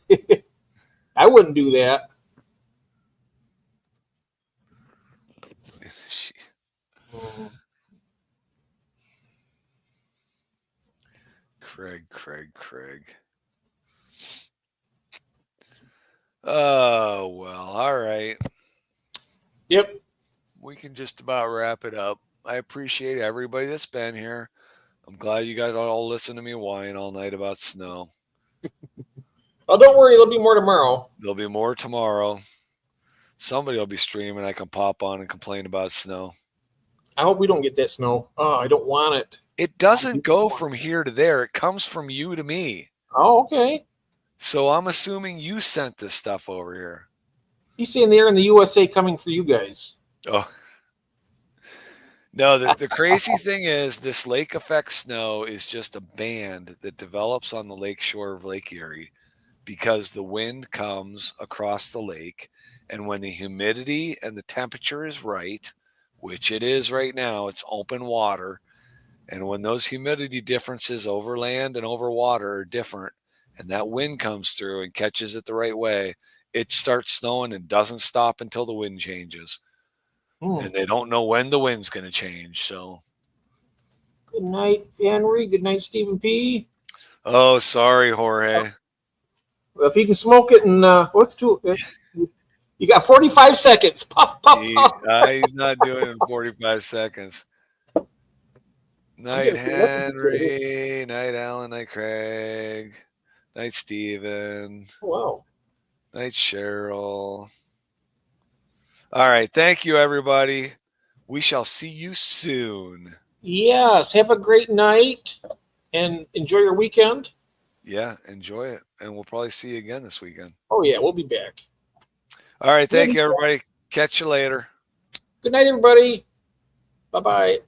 Speaker 2: I wouldn't do that.
Speaker 1: Craig. Oh, well, all right.
Speaker 2: Yep.
Speaker 1: We can just about wrap it up. I appreciate everybody that's been here. I'm glad you guys all listen to me whine all night about snow.
Speaker 2: Oh, don't worry. There'll be more tomorrow.
Speaker 1: There'll be more tomorrow. Somebody will be streaming. I can pop on and complain about snow.
Speaker 2: I hope we don't get that snow. Oh, I don't want it.
Speaker 1: It doesn't go from here to there. It comes from you to me.
Speaker 2: Oh, okay.
Speaker 1: So I'm assuming you sent this stuff over here.
Speaker 2: He's saying they're in the USA coming for you guys.
Speaker 1: Oh. No, the crazy thing is this lake effect snow is just a band that develops on the lake shore of Lake Erie because the wind comes across the lake, and when the humidity and the temperature is right, which it is right now, it's open water, and when those humidity differences over land and over water are different, and that wind comes through and catches it the right way, it starts snowing and doesn't stop until the wind changes. And they don't know when the wind's going to change. So,
Speaker 2: good night, Henry. Good night, Stephen P.
Speaker 1: Oh, sorry, Jorge.
Speaker 2: Well, if you can smoke it, and you got 45 seconds. Puff, puff, puff.
Speaker 1: He's not doing it in 45 seconds. Night, Henry. Night, Alan. Night, Craig. Night, Steven.
Speaker 2: Wow.
Speaker 1: Night, Cheryl. All right. Thank you, everybody. We shall see you soon.
Speaker 2: Yes. Have a great night and enjoy your weekend.
Speaker 1: Yeah, enjoy it. And we'll probably see you again this weekend.
Speaker 2: Oh, yeah. We'll be back.
Speaker 1: All right. Thank you, everybody. Catch you later.
Speaker 2: Good night, everybody. Bye-bye.